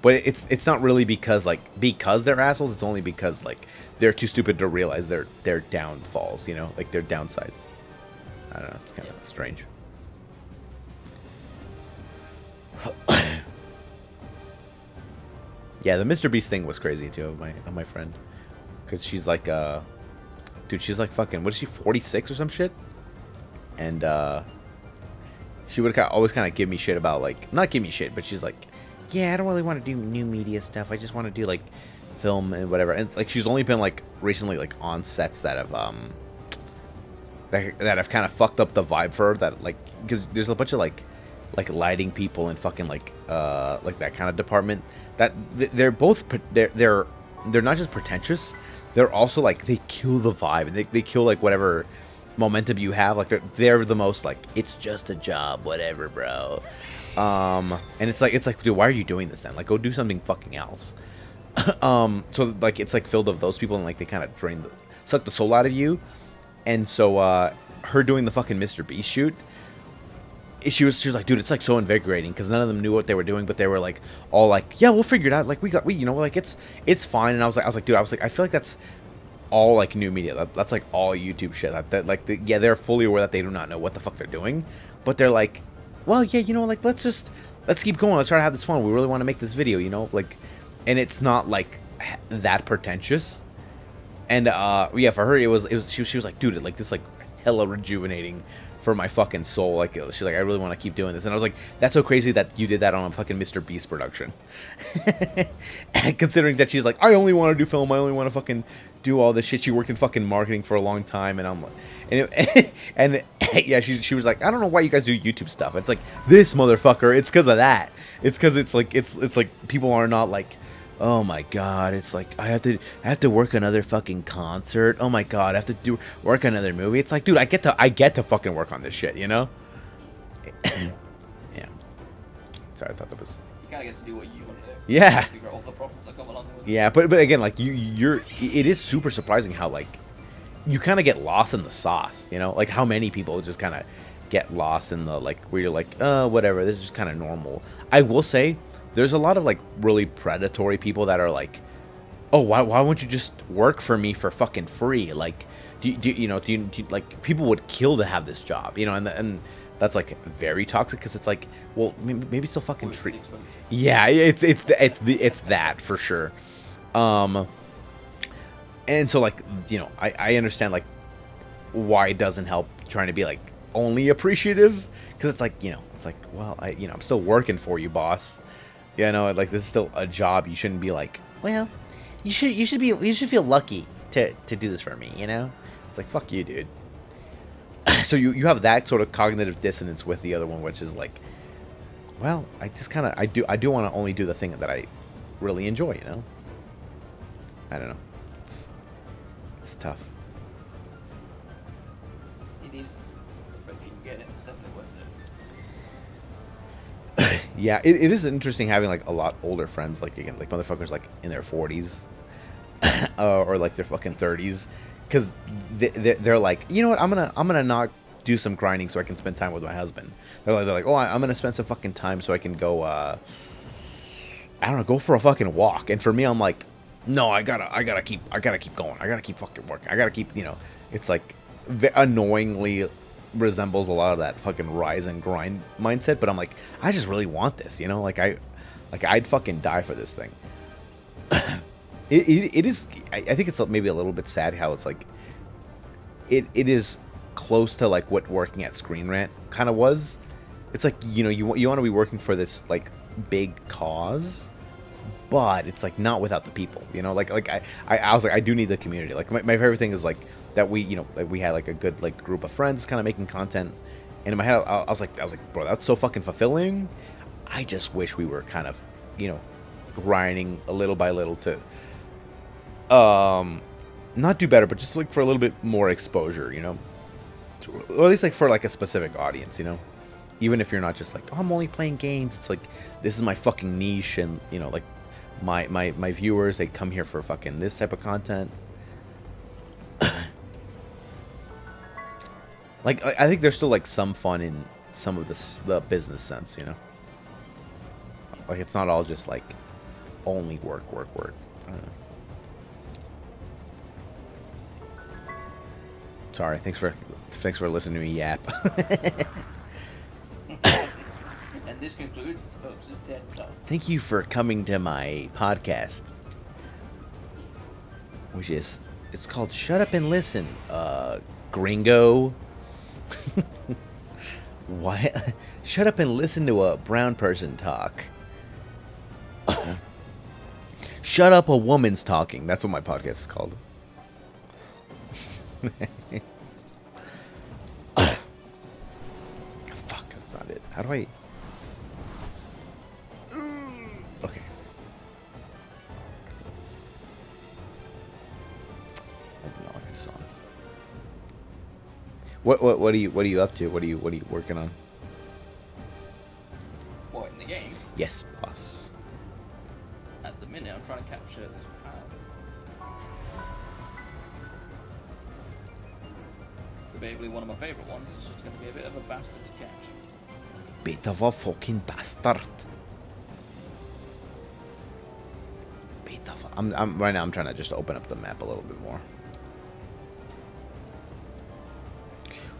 But it's not really because they're assholes. It's only because like they're too stupid to realize their downfalls, you know, like their downsides. I don't know. It's kind of strange. Yeah, the Mr. Beast thing was crazy too of my friend, because she's like dude, she's like fucking, what is she, 46 or some shit? And she would always kind of give me shit about like, not give me shit, but she's like, yeah, I don't really want to do new media stuff. I just want to do like film and whatever. And like she's only been like recently like on sets that have that have kind of fucked up the vibe for her, that like, because there's a bunch of like lighting people and fucking like that kind of department that they're both they're not just pretentious, they're also like, they kill the vibe, and they kill like whatever momentum you have. Like they're the most like, it's just a job, whatever, bro. And it's like, dude, why are you doing this then? Like, go do something fucking else. So like it's like filled of those people, and like they kind of suck the soul out of you. And so her doing the fucking Mr. Beast shoot, she was like, dude, it's like so invigorating, because none of them knew what they were doing, but they were like all like, yeah, we'll figure it out, like we you know, like it's fine. And I was like, dude, I feel like that's all like new media. That's like all YouTube shit. That like yeah, they're fully aware that they do not know what the fuck they're doing, but they're like, well, yeah, you know, like let's keep going. Let's try to have this fun. We really want to make this video, you know, like, and it's not like that pretentious. And yeah, for her it was she was like, dude, like this like hella rejuvenating for my fucking soul. Like she's like, I really want to keep doing this. And I was like, that's so crazy that you did that on a fucking Mr. Beast production. Considering that she's like, I only want to do film, I only want to fucking do all this shit. She worked in fucking marketing for a long time, and I'm like, and yeah, she was like, I don't know why you guys do YouTube stuff. It's like, this motherfucker, it's because of that. It's because it's like people are not like, oh my god, it's like I have to work another fucking concert. Oh my god, I have to work another movie. It's like, dude, I get to fucking work on this shit, you know? Yeah. Sorry, I thought that was. You kind of get to do what you want to do. Yeah. Figure out all the problems that come along with it. Yeah, but again, like it is super surprising how like you kind of get lost in the sauce, you know? Like how many people just kind of get lost in the like, where you're like, whatever, this is just kind of normal. I will say, there's a lot of like really predatory people that are like, oh, why won't you just work for me for fucking free? Like, do you like, people would kill to have this job, you know? And that's like very toxic, because it's like, well, maybe still fucking treat. Yeah, it's that for sure. And so like, you know, I understand like why it doesn't help trying to be like only appreciative, because it's like, you know, it's like, well, I'm still working for you, boss. Yeah, no, like this is still a job. You shouldn't be like, well, you should feel lucky to do this for me, you know? It's like, fuck you, dude. So you have that sort of cognitive dissonance with the other one, which is like, well, I just kind of I do want to only do the thing that I really enjoy, you know? I don't know. It's tough. It is, but if you can get it, it's definitely worth it. Yeah, it is interesting having like a lot older friends, like again, like motherfuckers like in their 40s or like their fucking 30s, because they're like, you know what, I'm gonna not do some grinding so I can spend time with my husband. They're like, oh, I'm gonna spend some fucking time so I can go I don't know, go for a fucking walk. And for me, I'm like, no, I gotta keep going. I gotta keep fucking working. I gotta keep, you know, it's like annoyingly resembles a lot of that fucking rise and grind mindset, but I'm like, I just really want this, you know? Like I'd fucking die for this thing. It is, I think it's maybe a little bit sad how it's like it is close to like what working at Screen Rant kind of was. It's like, you know, you want to be working for this like big cause, but it's like not without the people, you know. Like I was like, I do need the community. Like my favorite thing is like that we, you know, like we had like a good like group of friends kind of making content, and in my head I was like, bro, that's so fucking fulfilling. I just wish we were kind of, you know, grinding a little by little to not do better, but just like for a little bit more exposure, you know, or at least like for like a specific audience, you know. Even if you're not just like, oh, I'm only playing games, it's like, this is my fucking niche, and, you know, like, my viewers, they come here for fucking this type of content. Like, I think there's still, like, some fun in some of the business sense, you know? Like, it's not all just, like, only work. I don't know. Sorry, thanks for listening to me yap. And this concludes Oaks' TED Talk. Thank you for coming to my podcast, which is, it's called Shut Up and Listen, gringo. What? Shut up and listen to a brown person talk. Shut up, a woman's talking. That's what my podcast is called. Fuck, that's not it. How do I... Okay. I do not like this song. What are you up to? What are you working on? What, in the game? Yes, boss. At the minute, I'm trying to capture this power. Probably one of my favourite ones. It's just going to be a bit of a bastard to catch. Bit of a fucking bastard. I'm right now. I'm trying to just open up the map a little bit more.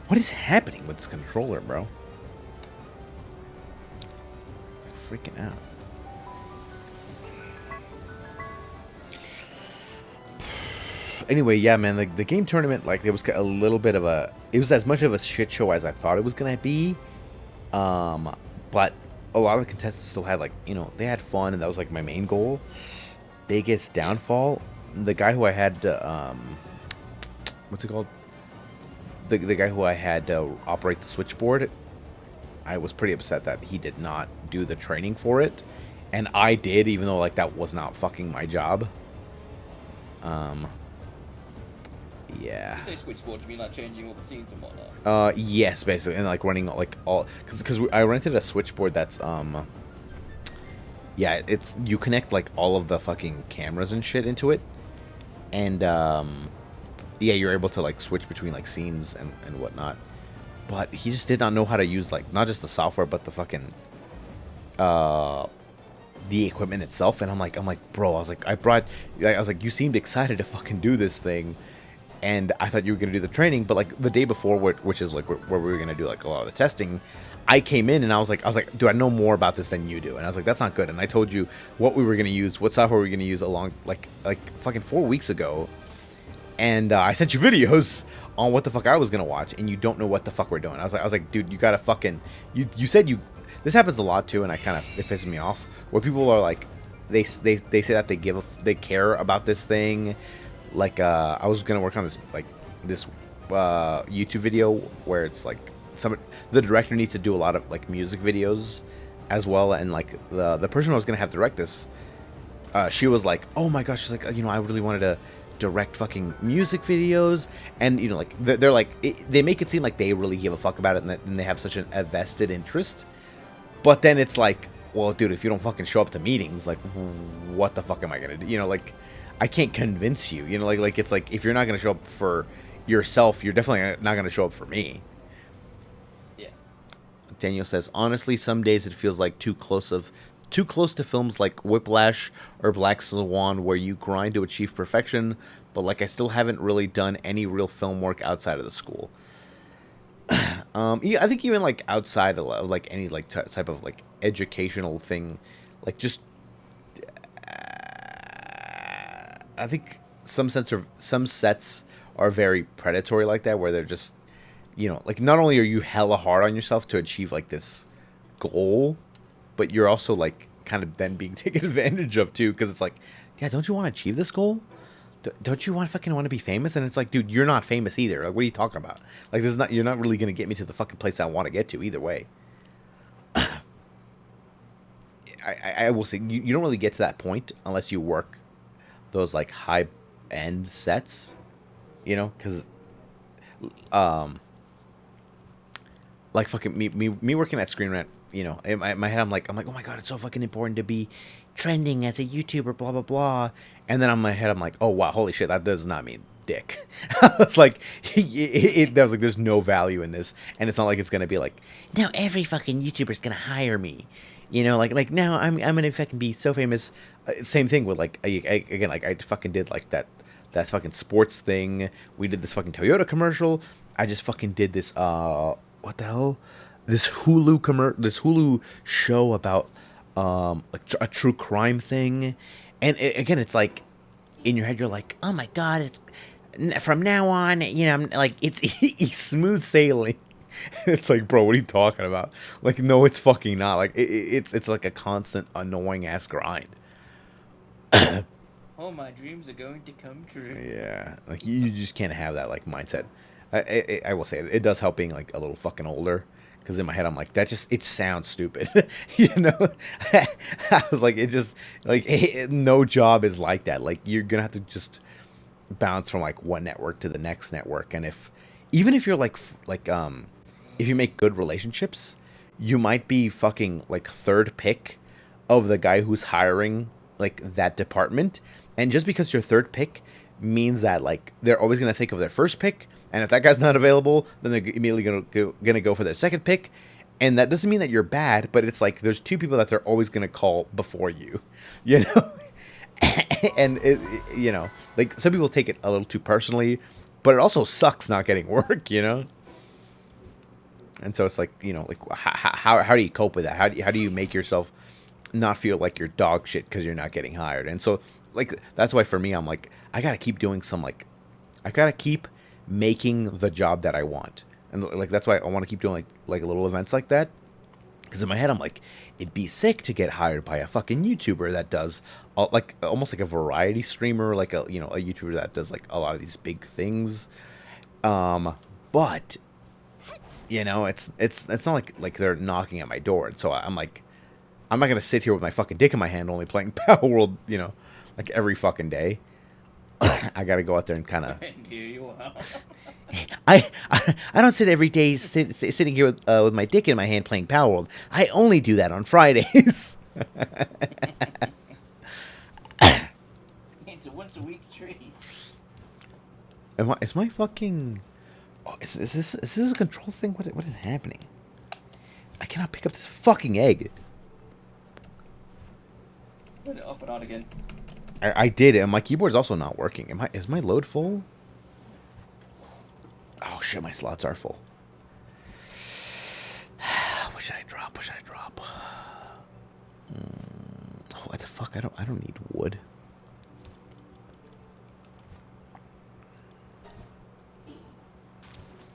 What is happening with this controller, bro? It's freaking out. Anyway, yeah, man. The game tournament, like, it was a little bit of a. It was as much of a shit show as I thought it was gonna be. But a lot of the contestants still had, like, you know, they had fun, and that was like my main goal. Biggest downfall, the guy who I had what's it called, the guy who I had to operate the switchboard, I was pretty upset that he did not do the training for it, and I did, even though, like, that was not fucking my job. Yeah. You say switchboard, do you mean like changing all the scenes and whatnot? Yes, basically, and like running like all, because I rented a switchboard that's yeah, it's, you connect like all of the fucking cameras and shit into it, and yeah, you're able to like switch between like scenes and whatnot. But he just did not know how to use, like, not just the software but the fucking the equipment itself. And I'm like, bro, I was like, you seemed excited to fucking do this thing, and I thought you were gonna do the training, but like the day before, which is like where we were gonna do like a lot of the testing, I came in and I was like, dude, I know more about this than you do. And I was like, that's not good. And I told you what we were gonna use, what software we were gonna use along like fucking 4 weeks ago, and I sent you videos on what the fuck I was gonna watch, and you don't know what the fuck we're doing. I was like, dude, you gotta fucking, you said you. This happens a lot too, and it pisses me off, where people are like, they say that they care about this thing. Like, I was gonna work on this YouTube video where it's like the director needs to do a lot of like music videos as well, and like the person who was gonna have direct this, she was like, oh my gosh, she's like, you know, I really wanted to direct fucking music videos, and you know, like they're like, they make it seem like they really give a fuck about it, and they have such a vested interest. But then it's like, well, dude, if you don't fucking show up to meetings, like, what the fuck am I gonna do? You know, like, I can't convince you. You know, like it's like, if you're not gonna show up for yourself, you're definitely not gonna show up for me. Yeah. Daniel says, honestly, some days it feels like too close to films like Whiplash or Black Swan, where you grind to achieve perfection, but like I still haven't really done any real film work outside of the school. Yeah, I think even like outside of like any like type of like educational thing, like just I think some sets are very predatory like that, where they're just, you know, like, not only are you hella hard on yourself to achieve like this goal, but you're also like kind of then being taken advantage of too, because it's like, yeah, don't you want to achieve this goal? Don't you want to be famous? And it's like, dude, you're not famous either. Like, what are you talking about? Like, this is not, you're not really gonna get me to the fucking place I want to get to either way. I will say you don't really get to that point unless you work those like high end sets, you know, because like fucking me working at Screen Rant, you know, in my head I'm like, oh my god, it's so fucking important to be trending as a YouTuber, blah blah blah. And then on my head I'm like, oh wow, holy shit, that does not mean dick. It's like that was like, there's no value in this, and it's not like it's gonna be like, now every fucking YouTuber's gonna hire me, you know, like now I'm gonna fucking be so famous. Same thing with like again, like I fucking did like that fucking sports thing. We did this fucking Toyota commercial. I just fucking did this what the hell, this Hulu show about a true crime thing. And again, it's like in your head you're like, oh my god, it's from now on, you know, I'm like, it's smooth sailing. It's like, bro, what are you talking about? Like, no, it's fucking not. Like, it's like a constant annoying ass grind. Oh, my dreams are going to come true. Yeah, like you just can't have that like mindset. I will say it does help being like a little fucking older, because in my head I'm like, it sounds stupid. You know, I was like, it just like no job is like that. Like, you're gonna have to just bounce from like one network to the next network, and even if you're like if you make good relationships, you might be fucking like third pick of the guy who's hiring like that department. And just because you're third pick means that like they're always going to think of their first pick, and if that guy's not available, then they're immediately going to go for their second pick. And that doesn't mean that you're bad, but it's like there's two people that they're always going to call before you, you know? And you know, like some people take it a little too personally, but it also sucks not getting work, you know? And so it's like, you know, like how do you cope with that? How do you make yourself not feel like you're dog shit because you're not getting hired? And so like that's why for me I'm like, I gotta keep doing some like, I gotta keep making the job that I want. And like that's why I want to keep doing like little events like that, because in my head I'm like, it'd be sick to get hired by a fucking YouTuber that does like almost like a variety streamer, like a, you know, a YouTuber that does like a lot of these big things. But you know, it's not like they're knocking at my door. And so I'm like, I'm not gonna sit here with my fucking dick in my hand only playing Power World, you know, like every fucking day. I gotta go out there and kind of. I don't sit every day sitting here with my dick in my hand playing Power World. I only do that on Fridays. It's a once a week treat. Is my fucking? Oh, is this a control thing? What is happening? I cannot pick up this fucking egg. Put it up and on again. I did, and my keyboard's also not working. Is my load full? Oh shit, my slots are full. What should I drop? What the fuck? I don't need wood.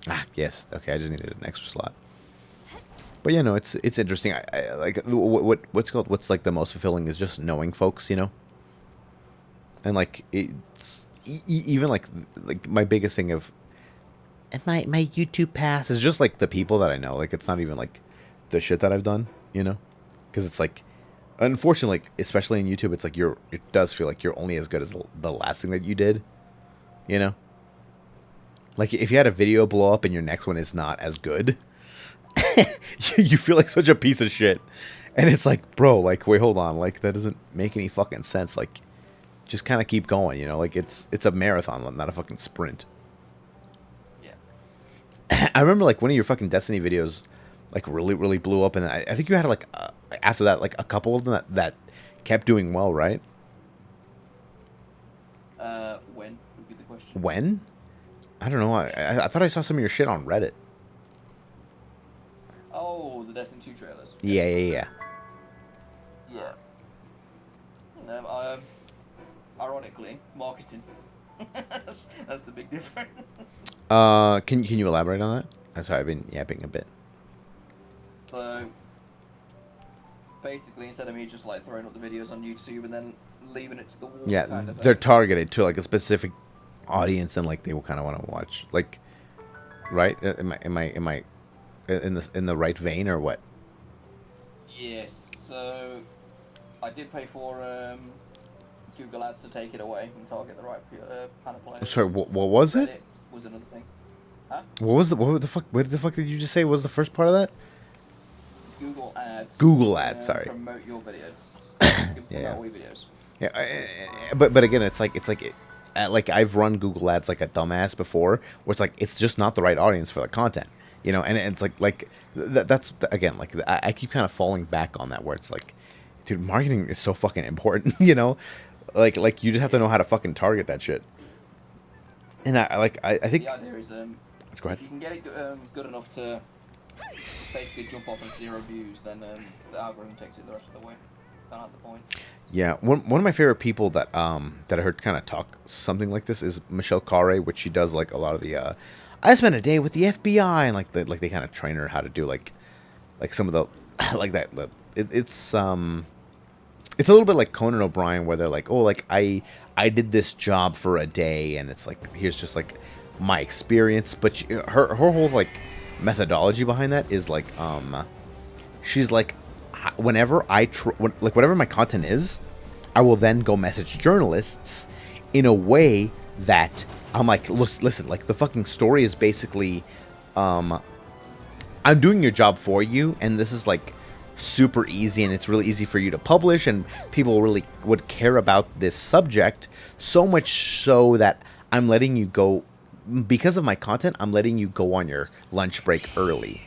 Ah, yes. Okay, I just needed an extra slot. But yeah, no, it's interesting. I like what's like the most fulfilling is just knowing folks, you know. And like it's even like my biggest thing of my YouTube pass is just like the people that I know. Like it's not even like the shit that I've done, you know, because it's like, unfortunately, like, especially in YouTube, it's like it does feel like you're only as good as the last thing that you did, you know. Like if you had a video blow up and your next one is not as good, you feel like such a piece of shit. And it's like, bro, like wait, hold on, like that doesn't make any fucking sense. Like just kind of keep going, you know, like it's a marathon, not a fucking sprint. Yeah. I remember like one of your fucking Destiny videos like really blew up, and I think you had like after that like a couple of them that kept doing well, right? When would be the question? When? I don't know. I thought I saw some of your shit on Reddit. Oh, the Destiny 2 trailers. Yeah. Yeah. Ironically, marketing. That's the big difference. Can you elaborate on that? That's why I've been yapping a bit. So, basically, instead of me just like throwing up the videos on YouTube and then leaving it to the wall. Yeah, kind of they're thing. targeted to like a specific audience, and like they will kind of want to watch. Like, right? Am I in the right vein or what? Yes. So I did pay for Google Ads to take it away and target the right kind of players. Sorry, what was it? Reddit was another thing. What the fuck? What the fuck did you just say was the first part of that? Google Ads. Google Ads, sorry. Promote your videos. Yeah. Promote your videos. Yeah, but again, it's like I've run Google Ads like a dumbass before, where it's like it's just not the right audience for the content, you know. And it's like that's again like I keep kind of falling back on that, where it's like, dude, marketing is so fucking important, you know. Like you just have to know how to fucking target that shit. And I think The idea is go ahead. if you can get it good enough to basically jump off at 0 views, then the algorithm takes it the rest of the way. Kind of the point. Yeah, one of my favorite people that I heard kind of talk something like this is Michelle Carre, which she does like a lot of the I spent a day with the FBI, and like they kind of train her how to do like some of the like that. It's a little bit like Conan O'Brien, where they're like, oh, like I did this job for a day, and it's like here's just like my experience. But her whole like methodology behind that is like she's like, whenever whatever my content is, I will then go message journalists in a way that I'm like, listen, like the fucking story is basically, I'm doing your job for you, and this is like super easy, and it's really easy for you to publish, and people really would care about this subject, so much so that I'm letting you go, because of my content, I'm letting you go on your lunch break early.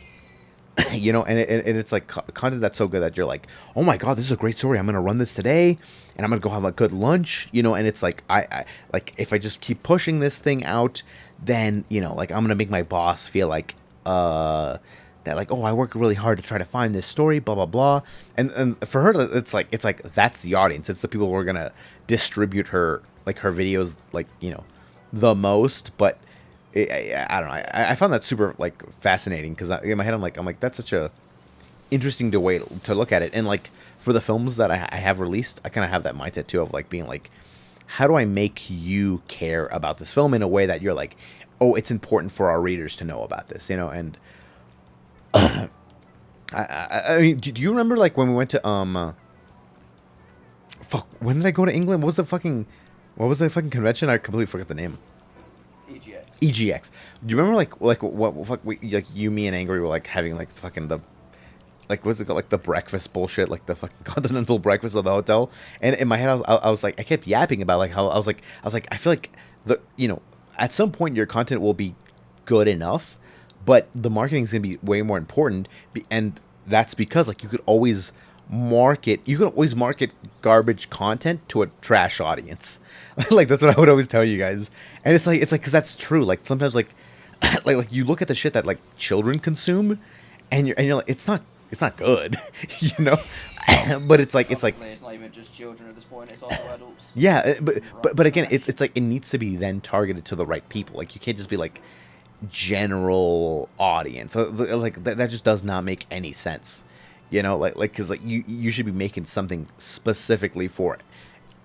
You know, and it's like content that's so good that you're like, oh my god, this is a great story. I'm gonna run this today, and I'm gonna go have a good lunch. You know, and it's like I like if I just keep pushing this thing out, then you know, like I'm gonna make my boss feel like that like, oh, I work really hard to try to find this story, blah blah blah. And for her, it's like that's the audience. It's the people who are gonna distribute her videos like, you know, the most, but. I don't know. I found that super like fascinating, because in my head I'm like that's such a interesting way to look at it. And like for the films that I have released, I kind of have that mindset too of like being like, how do I make you care about this film in a way that you're like, oh, it's important for our readers to know about this, you know? And I mean, do you remember like when we went to when did I go to England? What was the fucking convention? I completely forgot the name. EGX. Do you remember like what fuck like you, me, and Angry were like having like fucking the like what's it called, like the breakfast bullshit, like the fucking continental breakfast of the hotel? And in my head I was like, I kept yapping about like how I was like I feel like you know, at some point your content will be good enough, but the marketing is gonna be way more important, and that's because like you could always market garbage content to a trash audience. Like that's what I would always tell you guys. And it's like because that's true. Like sometimes like like you look at the shit that like children consume, and you're like, it's not good. You know. But it's like it's not even just children at this point, it's also adults. Yeah, but again, it's like it needs to be then targeted to the right people. Like you can't just be like general audience. Like that just does not make any sense. You know, like because like you should be making something specifically for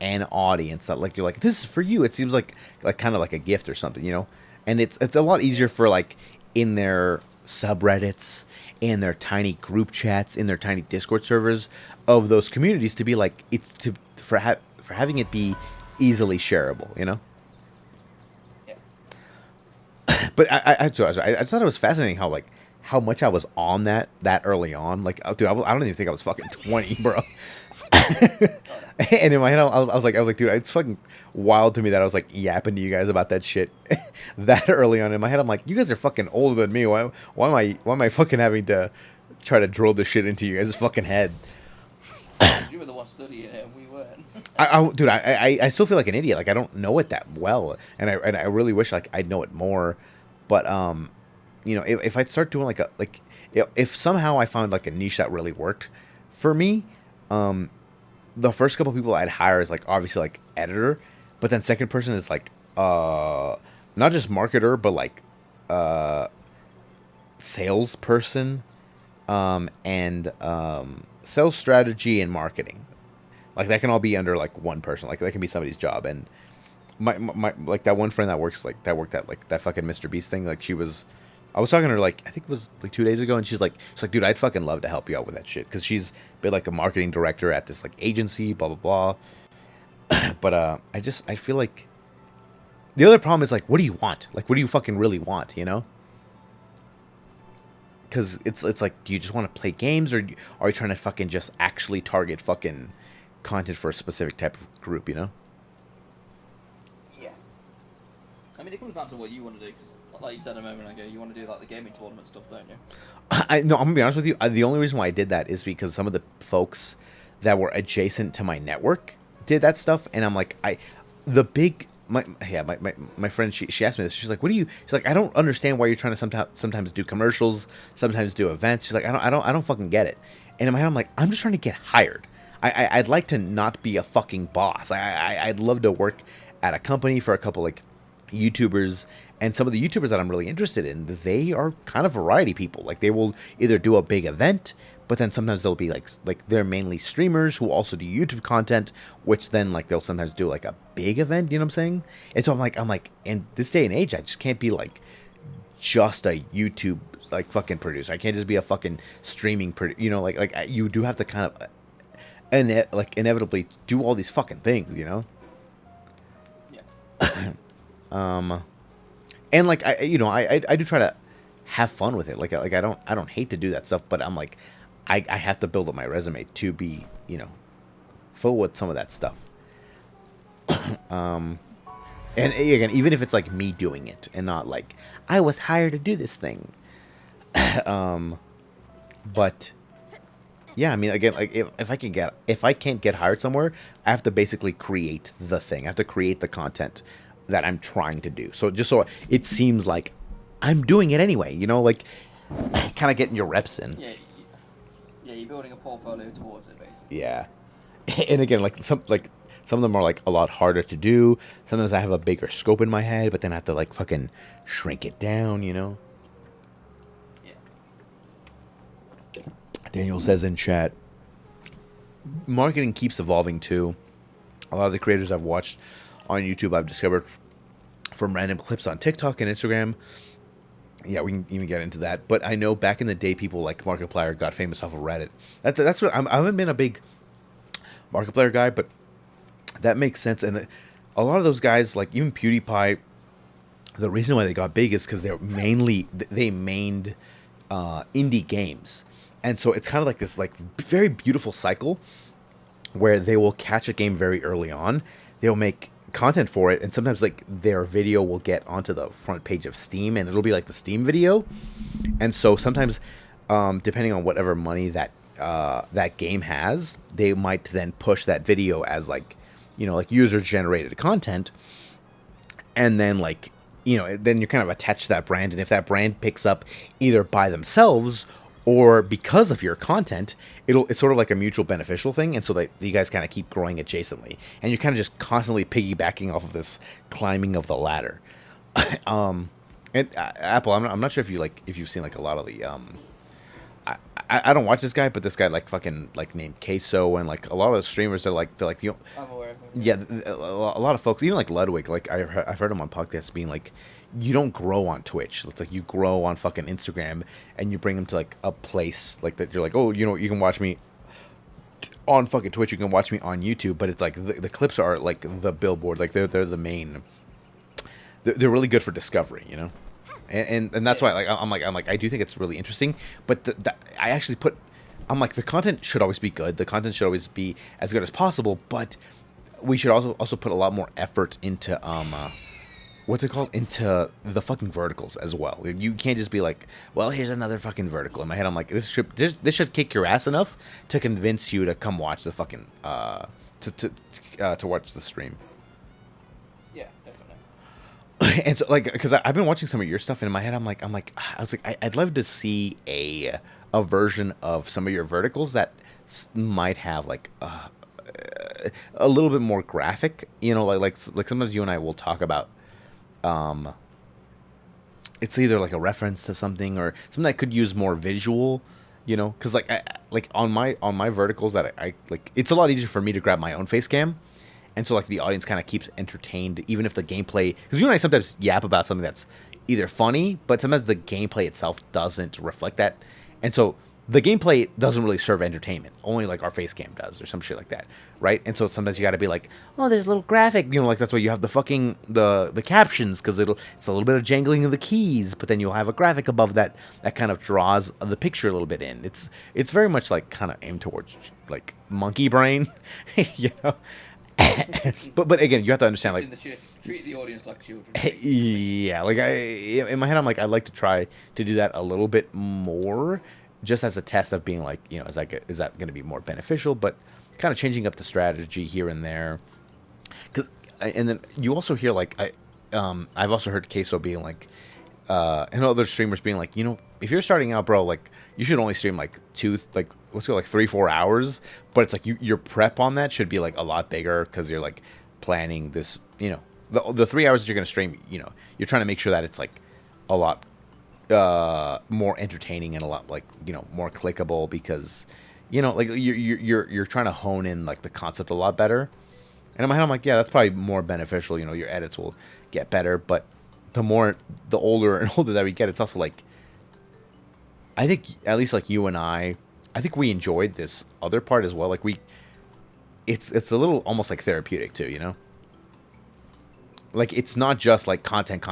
an audience that like you're like, this is for you. It seems like kind of like a gift or something, you know. And it's a lot easier for like in their subreddits, in their tiny group chats, in their tiny Discord servers of those communities to be like for having it be easily shareable, you know. Yeah. But I thought it was fascinating how much I was on that early on. Like, dude, I don't even think I was fucking 20, bro. And in my head, I was like, dude, it's fucking wild to me that I was like yapping to you guys about that shit that early on. In my head, I'm like, you guys are fucking older than me. Why am I fucking having to try to drill this shit into you guys' fucking head? You were the one studying it, and we weren't. Dude, I still feel like an idiot. Like I don't know it that well, and I really wish like I'd know it more. But you know, if I'd start doing if somehow I found like a niche that really worked for me, the first couple people I'd hire is like obviously like editor, but then second person is like not just marketer, but like salesperson, and sales strategy and marketing. Like that can all be under like one person. Like that can be somebody's job. And my like that one friend that worked at like that fucking Mr. Beast thing. Like I was talking to her like I think it was like 2 days ago, and she's like, dude, I'd fucking love to help you out with that shit because she's been like a marketing director at this like agency, blah blah blah. But I feel like the other problem is like, what do you want? Like, what do you fucking really want? You know? Because it's like, do you just want to play games, or are you trying to fucking just actually target fucking content for a specific type of group? You know? Yeah. I mean, it comes down to what you want to do, because, like you said a moment ago, you want to do like the gaming tournament stuff, don't you? No, I'm gonna be honest with you. The only reason why I did that is because some of the folks that were adjacent to my network did that stuff, and I'm like, my friend, she asked me this. She's like, she's like, I don't understand why you're trying to sometimes do commercials, sometimes do events. She's like, I don't fucking get it. And in my head, I'm like, I'm just trying to get hired. I'd like to not be a fucking boss. I'd love to work at a company for a couple like YouTubers, and some of the YouTubers that I'm really interested in, they are kind of variety people. Like they will either do a big event, but then sometimes they'll be like they're mainly streamers who also do YouTube content, which then like they'll sometimes do like a big event. You know what I'm saying? And so I'm like, in this day and age, I just can't be like just a YouTube like fucking producer. I can't just be a fucking streaming you know, you do have to kind of inevitably do all these fucking things, you know? Yeah. And like I do try to have fun with it. Like I don't hate to do that stuff, but I'm like, I have to build up my resume to be, you know, full with some of that stuff. And again, even if it's like me doing it and not like I was hired to do this thing. But yeah, I mean, again, like if I can't get hired somewhere, I have to basically create the thing. I have to create the content that I'm trying to do. So just so it seems like I'm doing it anyway, you know, like kind of getting your reps in. Yeah, you're building a portfolio towards it, basically. Yeah. And again, like some of them are like a lot harder to do. Sometimes I have a bigger scope in my head, but then I have to like fucking shrink it down, you know? Yeah. Daniel says in chat, marketing keeps evolving too. A lot of the creators I've watched on YouTube, I've discovered from random clips on TikTok and Instagram. Yeah, we can even get into that. But I know back in the day, people like Markiplier got famous off of Reddit. That's what I haven't been a big Markiplier guy, but that makes sense. And a lot of those guys, like even PewDiePie, the reason why they got big is because they mained indie games, and so it's kind of like this like very beautiful cycle where they will catch a game very early on, they'll make content for it, and sometimes like their video will get onto the front page of Steam, and it'll be like the Steam video. And so sometimes, depending on whatever money that that game has, they might then push that video as like, you know, like user generated content, and then like, you know, then you're kind of attached to that brand, and if that brand picks up either by themselves or because of your content, it's sort of like a mutual beneficial thing, and so that you guys kind of keep growing adjacently, and you're kind of just constantly piggybacking off of this climbing of the ladder. And Apple, I'm not sure if you've seen like a lot of the I don't watch this guy, but this guy like fucking like named Queso, and like a lot of the streamers are like you know, I'm aware of him. yeah, a lot of folks, even like Ludwig, like I've heard him on podcasts being like, you don't grow on Twitch. It's like you grow on fucking Instagram, and you bring them to like a place like that. You're like, oh, you know, you can watch me on fucking Twitch. You can watch me on YouTube, but it's like the clips are like the billboard. Like they're the main. They're really good for discovery, you know, and that's why like I'm like I do think it's really interesting. But I actually I'm like, the content should always be good. The content should always be as good as possible, but we should also put a lot more effort into what's it called? Into the fucking verticals as well. You can't just be like, well, here's another fucking vertical. In my head, I'm like, this should kick your ass enough to convince you to come watch the fucking to watch the stream. Yeah, definitely. And so like, because I've been watching some of your stuff, and in my head, I'd love to see a version of some of your verticals that might have like a little bit more graphic. You know, like sometimes you and I will talk about. It's either like a reference to something or something that could use more visual You know, because like on my verticals that I like, it's a lot easier for me to grab my own face cam, and so like the audience kind of keeps entertained, even if the gameplay. Because you and I sometimes yap about something that's either funny, but sometimes the gameplay itself doesn't reflect that, and so the gameplay doesn't really serve entertainment. Only like our face cam does, or some shit like that, right? And so sometimes you got to be like, oh, there's a little graphic, you know, like that's why you have the fucking the captions, because it's a little bit of jangling of the keys, but then you'll have a graphic above that kind of draws the picture a little bit in. It's very much like kind of aimed towards like monkey brain, you know. but again, you have to understand, like, treat the audience like children. yeah, like in my head, I'm like, I'd like to try to do that a little bit more, just as a test of being like, you know, is that going to be more beneficial? But kind of changing up the strategy here and there, and then you also hear like I've also heard Queso being like, and other streamers being like, you know, if you're starting out, bro, like you should only stream like 3-4 hours, but it's like your prep on that should be like a lot bigger, because you're like planning this, you know, the 3 hours that you're gonna stream, you know, you're trying to make sure that it's like a lot more entertaining and a lot, like, you know, more clickable, because, you know, like you're trying to hone in like the concept a lot better. And in my head, I'm like, yeah, that's probably more beneficial. You know, your edits will get better, but the older and older that we get, it's also like, I think at least like you and I think we enjoyed this other part as well. Like it's a little almost like therapeutic too, you know? Like, it's not just like content.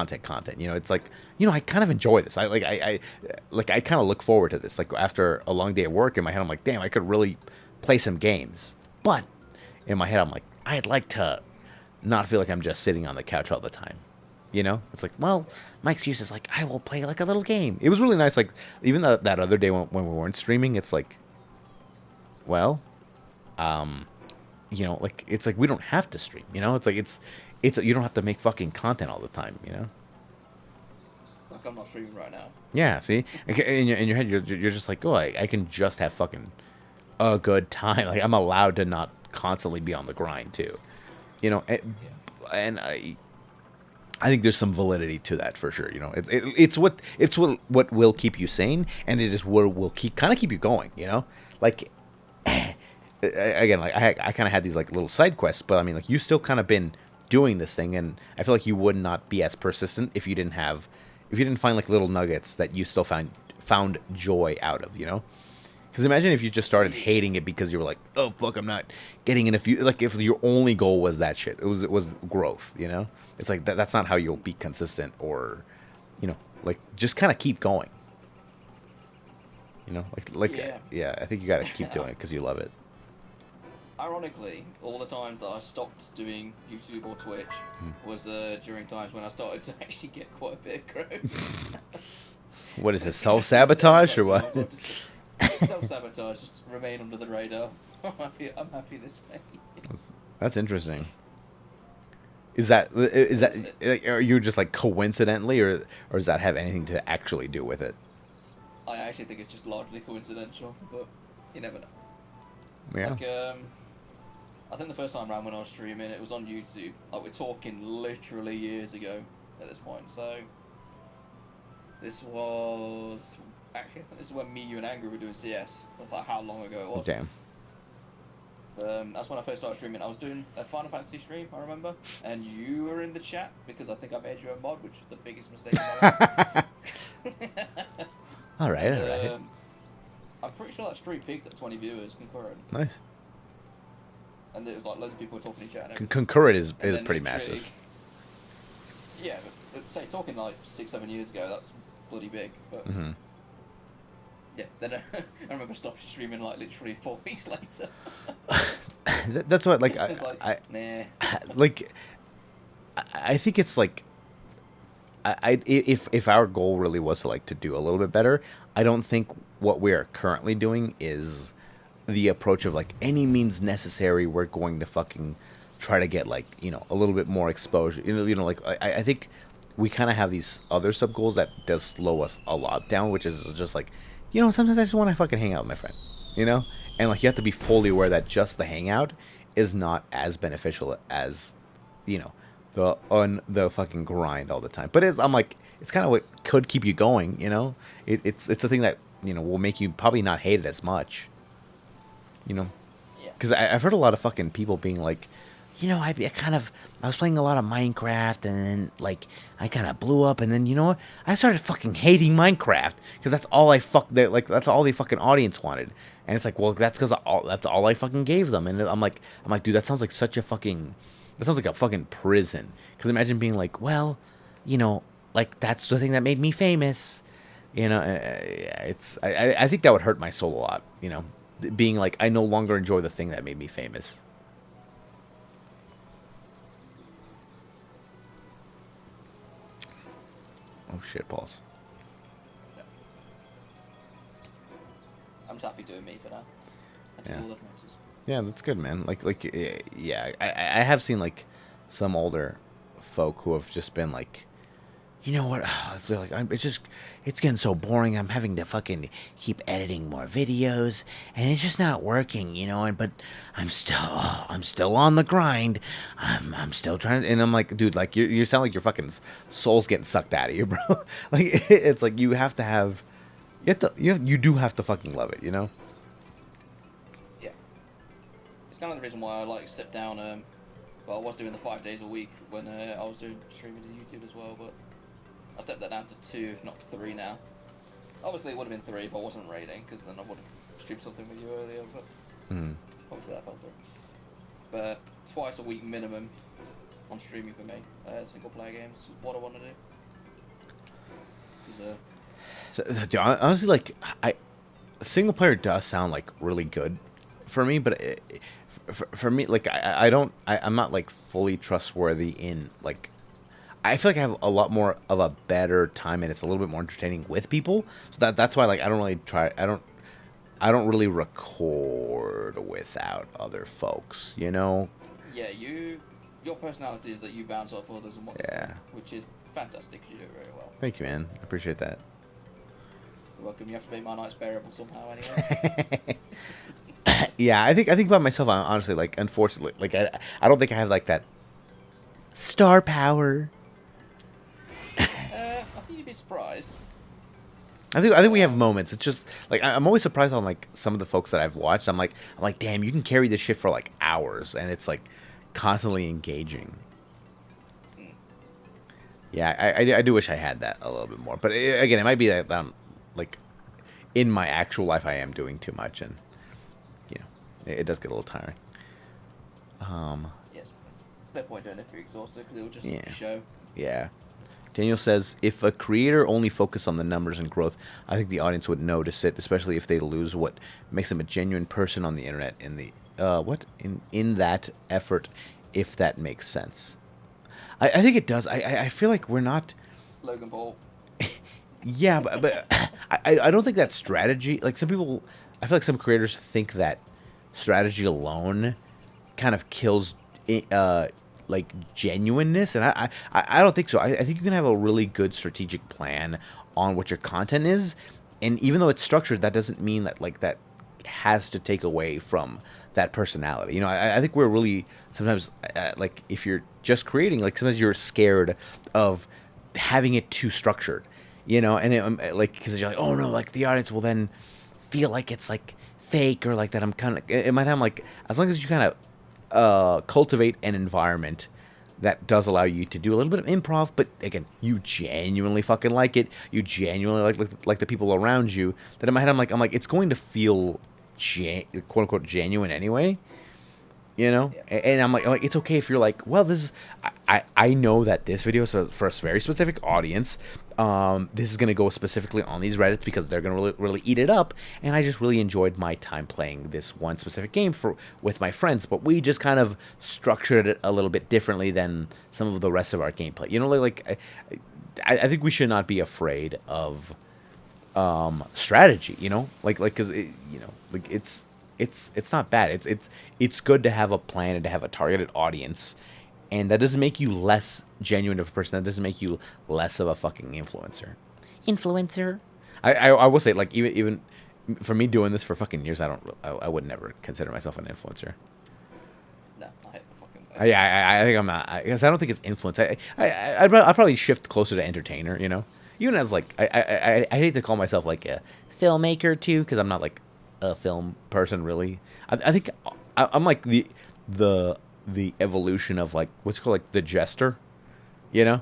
You know, it's like, you know, I kind of enjoy this. I kind of look forward to this. Like, after a long day at work, in my head, I'm like, damn, I could really play some games. But in my head, I'm like, I'd like to not feel like I'm just sitting on the couch all the time. You know, it's like, well, my excuse is like, I will play like a little game. It was really nice. Like, even that other day when we weren't streaming, it's like, well, you know, like, it's like we don't have to stream. You know, it's like it's you don't have to make fucking content all the time. You know. Like, I'm not streaming right now. Yeah. See, in your head, you're just like, oh, I can just have fucking a good time. Like, I'm allowed to not constantly be on the grind too. You know, and I think there's some validity to that for sure. You know, it's what will keep you sane, and it is what will keep you going. You know, like again, like I kind of had these like little side quests, but I mean, like, you still kind of been doing this thing, and I feel like you would not be as persistent if you didn't find like little nuggets that you still found joy out of. You know. Because imagine if you just started hating it because you were like, oh fuck, I'm not getting in a few. Like, if your only goal was that shit, it was growth. You know. It's like that's not how you'll be consistent, or, you know, like, just kind of keep going. You know, yeah, I think you got to keep doing it because you love it. Ironically, all the times that I stopped doing YouTube or Twitch was during times when I started to actually get quite a bit of growth. What is it, self-sabotage or what? Self-sabotage, just remain under the radar. I'm happy this way. That's interesting. Is that like, are you just like coincidentally, or does that have anything to actually do with it? I actually think it's just largely coincidental, but you never know. Yeah. Like, I think the first time around when I was streaming, it was on YouTube. Like, we're talking literally years ago at this point. So this was actually, I think this is when me, you, and Angry were doing CS. That's like how long ago it was. Damn. That's when I first started streaming. I was doing a Final Fantasy stream, I remember, and you were in the chat because I think I made you a mod, which was the biggest mistake of my life. all right. I'm pretty sure that stream peaked at 20 viewers concurrent. Nice. And it was like loads of people were talking to chat. Concurrent is pretty massive. Yeah, but say talking like 6-7 years ago, that's bloody big. But yeah, then I remember stopping streaming like literally 4 weeks later. That's what, like, nah. Like, I think it's like, if our goal really was to like to do a little bit better, I don't think what we're currently doing is the approach of like, any means necessary, we're going to fucking try to get, like, you know, a little bit more exposure. You know, like, I think we kind of have these other sub goals that does slow us a lot down, which is just like, you know, sometimes I just want to fucking hang out with my friend, you know? And like, you have to be fully aware that just the hangout is not as beneficial as, you know, the fucking grind all the time. But I'm like, it's kind of what could keep you going, you know? It's a thing that you know, will make you probably not hate it as much. You know, Yeah. because I've heard a lot of fucking people being like, you know, I was playing a lot of Minecraft, and then like I kind of blew up, and then you know what? I started fucking hating Minecraft because that's all that's all the fucking audience wanted, and it's like, well, that's because that's all I fucking gave them, and I'm like, dude, that sounds like that sounds like a fucking prison. Because imagine being like, well, you know, like that's the thing that made me famous, you know. I think that would hurt my soul a lot, you know, being like I no longer enjoy the thing that made me famous. Oh shit, balls. I'm just happy doing me for now. That's Yeah. all that matters. Yeah, that's good, man. Yeah, I have seen like some older folk who have just been like, you know what? They're like, it's getting so boring. I'm having to fucking keep editing more videos, and it's just not working, you know. But I'm still on the grind. I'm still trying to, and I'm like, dude, like you sound like your fucking soul's getting sucked out of you, bro. Like it's like you have to have, you do have to fucking love it, you know. Yeah. It's kind of the reason why I like step down. Well, I was doing the 5 days a week when I was doing streaming to YouTube as well, but I stepped that down to 2, if not 3 now. Obviously, it would have been 3 if I wasn't raiding, because then I would have streamed something with you earlier, but obviously that fell through. But twice a week minimum on streaming for me, single player games is what I want to do. Dude, honestly, like single player does sound like really good for me, but for me, like I'm not like fully trustworthy in like. I feel like I have a lot more of a better time, and it's a little bit more entertaining with people. So that's why like I don't really record without other folks, you know. Yeah, your personality is that you bounce off others and whatnot, Yeah. which is fantastic. You do it very well. Thank you, man. I appreciate that. You're welcome. You have to make my nights bearable somehow, anyway. Yeah, I think by myself, honestly, like unfortunately, like I don't think I have like that star power. I think you'd be surprised. I think we have moments. It's just like I'm always surprised on like some of the folks that I've watched. I'm like, damn, you can carry this shit for like hours, and it's like constantly engaging. Yeah, I do wish I had that a little bit more, but again, it might be that I'm like in my actual life I am doing too much, and you know, it does get a little tiring. Yes. No point doing it if you're exhausted, because it'll just Yeah. show. Yeah. Daniel says, if a creator only focused on the numbers and growth, I think the audience would notice it, especially if they lose what makes them a genuine person on the internet in the in that effort, if that makes sense. I think it does. I feel like we're not. Logan Paul. Yeah, but I don't think that strategy. Like some people, I feel like some creators think that strategy alone kind of kills like genuineness, and I don't think so. I think you can have a really good strategic plan on what your content is, and even though it's structured, that doesn't mean that like that has to take away from that personality. You know, I think we're really sometimes like if you're just creating, like sometimes you're scared of having it too structured. You know, and it, like because you're like, oh no, like the audience will then feel like it's like fake or like that. I'm kind of it might have like as long as you kind of cultivate an environment that does allow you to do a little bit of improv, but again, you genuinely fucking like it. You genuinely like the people around you. That in my head, I'm like, it's going to feel quote unquote genuine anyway. You know, Yeah. and I'm like, it's okay if you're like, well, this is, I know that this video is for a very specific audience. This is gonna go specifically on these Reddits because they're gonna really eat it up, and I just really enjoyed my time playing this one specific game with my friends. But we just kind of structured it a little bit differently than some of the rest of our gameplay. You know, like I think we should not be afraid of strategy. You know, like because you know, like it's not bad. It's good to have a plan and to have a targeted audience, and that doesn't make you less genuine of a person. That doesn't make you less of a fucking influencer. I will say, like even for me doing this for fucking years, I would never consider myself an influencer. No, I hate the fucking word. Yeah, I think I'm not. Because I don't think it's influence. I'd probably shift closer to entertainer. You know, even as like I hate to call myself like a filmmaker too, because I'm not like a film person really. I think I'm like the evolution of like what's it called, like the jester, you know?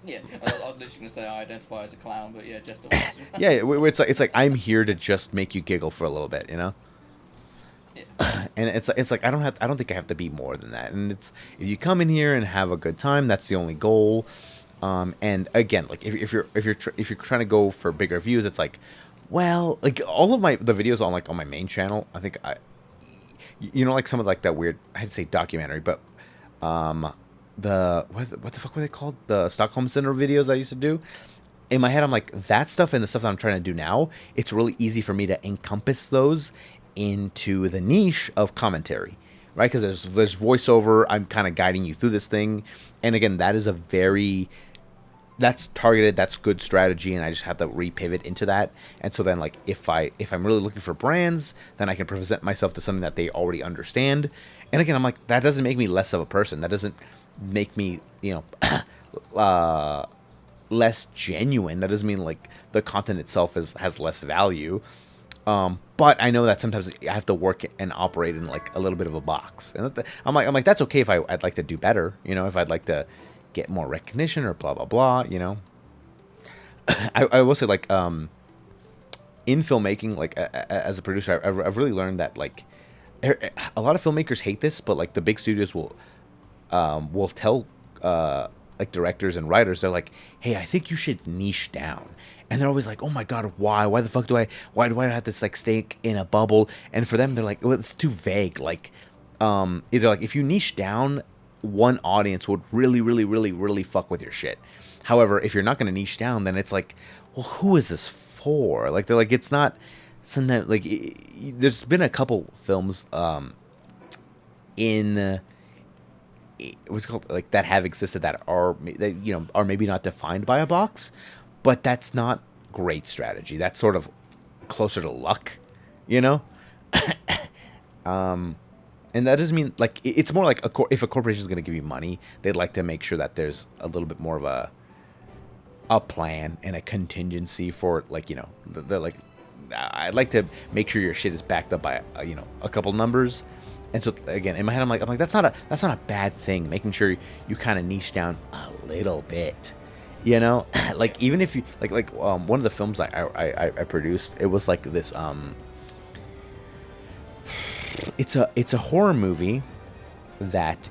Yeah, I was literally gonna say I identify as a clown, but yeah, just a monster. Yeah, where it's like I'm here to just make you giggle for a little bit, you know? Yeah. And it's like I don't think I have to be more than that. And it's if you come in here and have a good time, that's the only goal. And again, like if you're trying to go for bigger views, it's like, well, like all of the videos on like on my main channel, I think you know, like some of like that weird, I'd say documentary, but the what the fuck were they called? The Stockholm Syndrome videos I used to do. In my head, I'm like, that stuff and the stuff that I'm trying to do now, it's really easy for me to encompass those into the niche of commentary, right? Because there's voiceover. I'm kind of guiding you through this thing, and again, that is that's targeted. That's good strategy, and I just have to repivot into that. And so then, like, if I'm really looking for brands, then I can present myself to something that they already understand. And again, I'm like, that doesn't make me less of a person. That doesn't make me, you know, less genuine. That doesn't mean like the content itself has less value. But I know that sometimes I have to work and operate in like a little bit of a box, and I'm like that's okay if I'd like to do better, you know, if I'd like to get more recognition or blah blah blah, you know. I will say like in filmmaking, like as a producer, I've really learned that like a lot of filmmakers hate this, but like the big studios will tell like directors and writers, they're like, hey, I think you should niche down. And they're always like, oh my god, why the fuck why do I have to like stay in a bubble? And for them, they're like, well, it's too vague. Like either like if you niche down, one audience would really fuck with your shit. However, if you're not going to niche down, then it's like, well, who is this for? Like they're like, it's not sometimes like there's been a couple films in what's it called, like that have existed that are you know are maybe not defined by a box, but that's not great strategy. That's sort of closer to luck, you know. And that doesn't mean like it's more like if a corporation is going to give you money, they'd like to make sure that there's a little bit more of a plan and a contingency for, like, you know, they're like, I'd like to make sure your shit is backed up by you know, a couple numbers. And so again, in my head, I'm like that's not a bad thing. Making sure you kind of niche down a little bit, you know. Like even if you like one of the films I produced, it was like this it's a horror movie that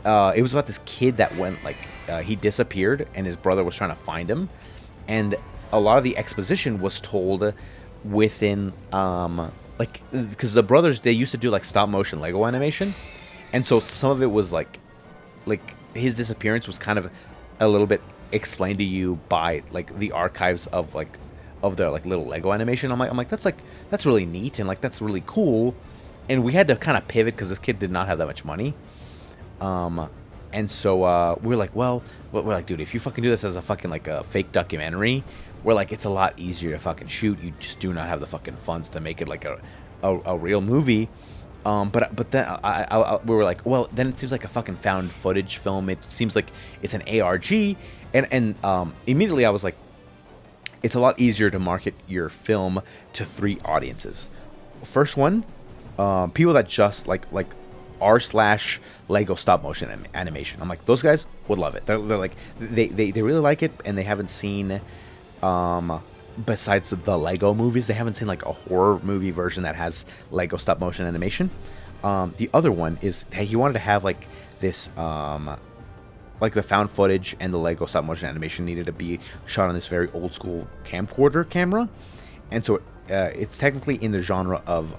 it was about this kid that went like he disappeared and his brother was trying to find him, and a lot of the exposition was told within like, because the brothers, they used to do like stop motion Lego animation, and so some of it was like his disappearance was kind of a little bit explained to you by like the archives of their like little Lego animation. I'm like that's really neat, and like that's really cool. And we had to kind of pivot because this kid did not have that much money. And so we were like, well, we're like, dude, if you fucking do this as a fucking like a fake documentary, we're like, it's a lot easier to fucking shoot. You just do not have the fucking funds to make it like a real movie. But then we were like, well, then it seems like a fucking found footage film. It seems like it's an ARG, and immediately I was like, it's a lot easier to market your film to 3 audiences. First one, people that just like r/Lego stop motion animation. I'm like, those guys would love it. They're like, they really like it, and they haven't seen besides the Lego movies, they haven't seen like a horror movie version that has Lego stop motion animation. The other one is, hey, he wanted to have like this like the found footage and the Lego stop motion animation needed to be shot on this very old school camcorder camera, and so it's technically in the genre of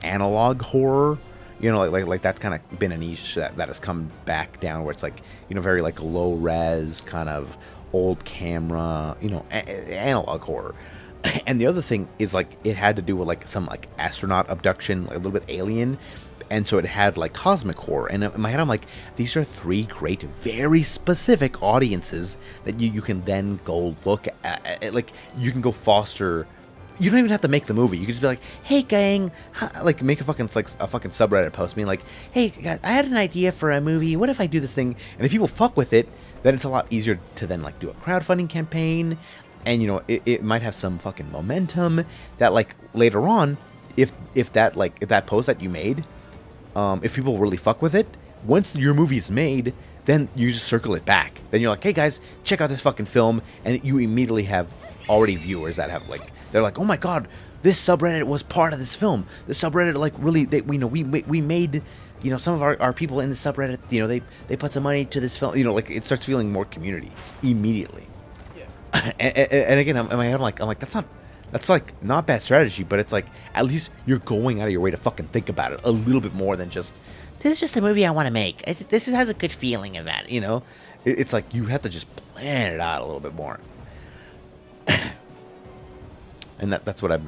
analog horror. You know, like that's kind of been a niche that has come back down, where it's like, you know, very like low res kind of old camera, you know, analog horror. And the other thing is like it had to do with like some like astronaut abduction, like a little bit alien, and so it had like cosmic horror. And in my head, I'm like, these are 3 great, very specific audiences that you can then go look at. Like you can go foster. You don't even have to make the movie. You can just be like, hey gang, like make a fucking subreddit post being like, hey, I had an idea for a movie. What if I do this thing? And if people fuck with it, then it's a lot easier to then like do a crowdfunding campaign and you know it might have some fucking momentum that like later on, if that post that you made, if people really fuck with it, once your movie's made, then you just circle it back. Then you're like, hey guys, check out this fucking film, and you immediately have already viewers that have like, they're like, oh my god, this subreddit was part of this film. The subreddit like really, we made, you know, some of our people in the subreddit, you know, they put some money to this film, you know, like it starts feeling more community immediately. Yeah. And again, I'm like that's like not bad strategy, but it's like at least you're going out of your way to fucking think about it a little bit more than just, this is just a movie I want to make. This has a good feeling about it, you know. It's like you have to just plan it out a little bit more. And that's what I've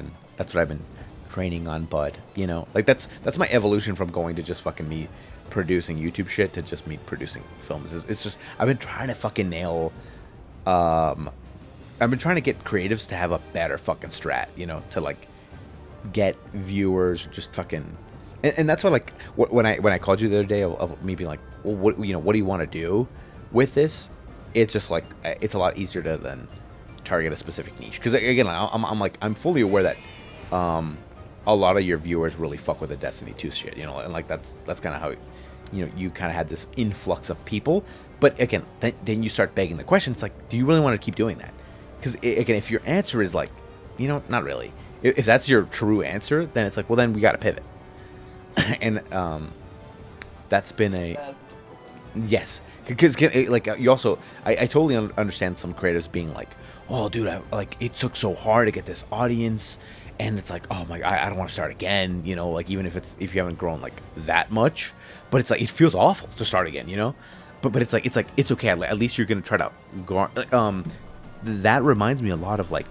been training on, bud. You know, like that's my evolution from going to just fucking me producing YouTube shit to just me producing films. It's just I've been trying to fucking nail. I've been trying to get creatives to have a better fucking strat, you know, to like get viewers just fucking. And that's what like when I called you the other day of me being like, well, what do you want to do with this? It's just like it's a lot easier to then target a specific niche, because again I'm fully aware that a lot of your viewers really fuck with the Destiny 2 shit, you know, and like that's kind of how, you know, you kind of had this influx of people. But again, then you start begging the question. It's like, do you really want to keep doing that? Because again, if your answer is like, you know, not really. If that's your true answer, then it's like, well, then we got to pivot. And that's been a yes, because like you also I totally understand some creators being like, oh dude, like it took so hard to get this audience, and it's like, oh my, I don't want to start again, you know, like even if you haven't grown like that much, but it's like it feels awful to start again, you know, but it's okay, at least you're gonna try to go. That reminds me a lot of like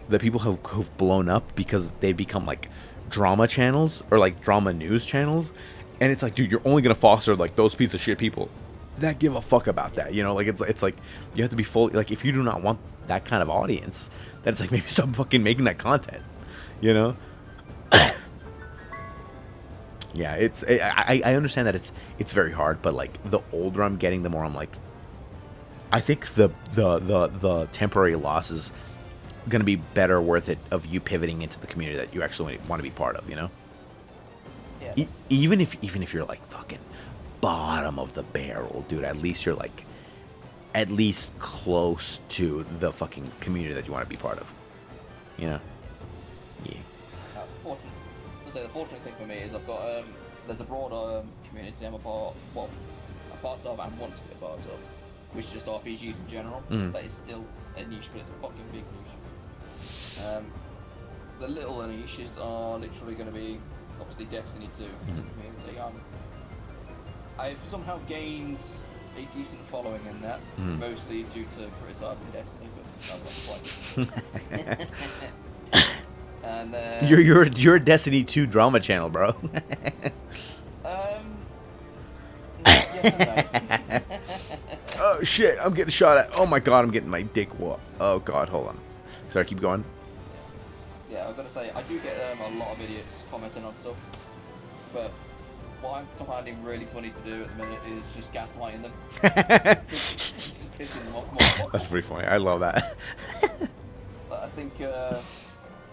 the people who've blown up because they've become like drama channels or like drama news channels, and it's like, dude, you're only gonna foster like those piece of shit people that give a fuck about that, you know, like it's like you have to be fully like, if you do not want that kind of audience, then it's like maybe stop fucking making that content, you know. Yeah, it's I understand that it's very hard, but like the older I'm getting, the more I'm like, I think the temporary loss is gonna be better worth it of you pivoting into the community that you actually want to be part of, you know. Yeah. Even if you're like fucking bottom of the barrel, dude, at least you're like at least close to the fucking community that you want to be part of, you know. Yeah. The fortunate thing for me is I've got there's a broader community I'm a part of and want to be a part of, which is just RPGs in general. That is still a niche, but it's a fucking big niche. The little niches are literally going to be obviously Destiny 2 as a community. I've somehow gained a decent following in that, mostly due to criticizing Destiny, but that's not the point. And then you're a Destiny 2 drama channel, bro. Yes and no. Oh shit, I'm getting shot at. Oh my god, I'm getting my dick whooped. Oh god, hold on. Sorry, keep going. Yeah, I've got to say, I do get a lot of idiots commenting on stuff, but what I'm finding really funny to do at the minute is just gaslighting them. Just pissing them off more. That's pretty funny. I love that. But I think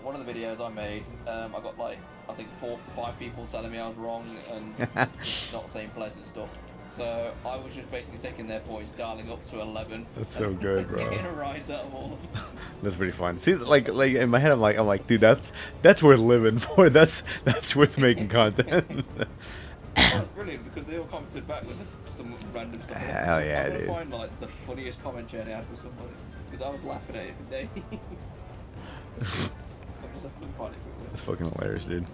one of the videos I made, I got like, I think 4 or 5 people telling me I was wrong and just not saying pleasant stuff. So I was just basically taking their points, dialing up to 11. That's so good, bro. Getting a rise out of all of them. That's pretty fun. See, like in my head, I'm like, dude, that's worth living for. That's worth making content. That's brilliant because they all commented back with some random stuff. Hell yeah, I'm gonna dude. find like the funniest comment Jenny had with somebody because I was laughing at it for days. I'm just having fun quickly. That's fucking hilarious, dude.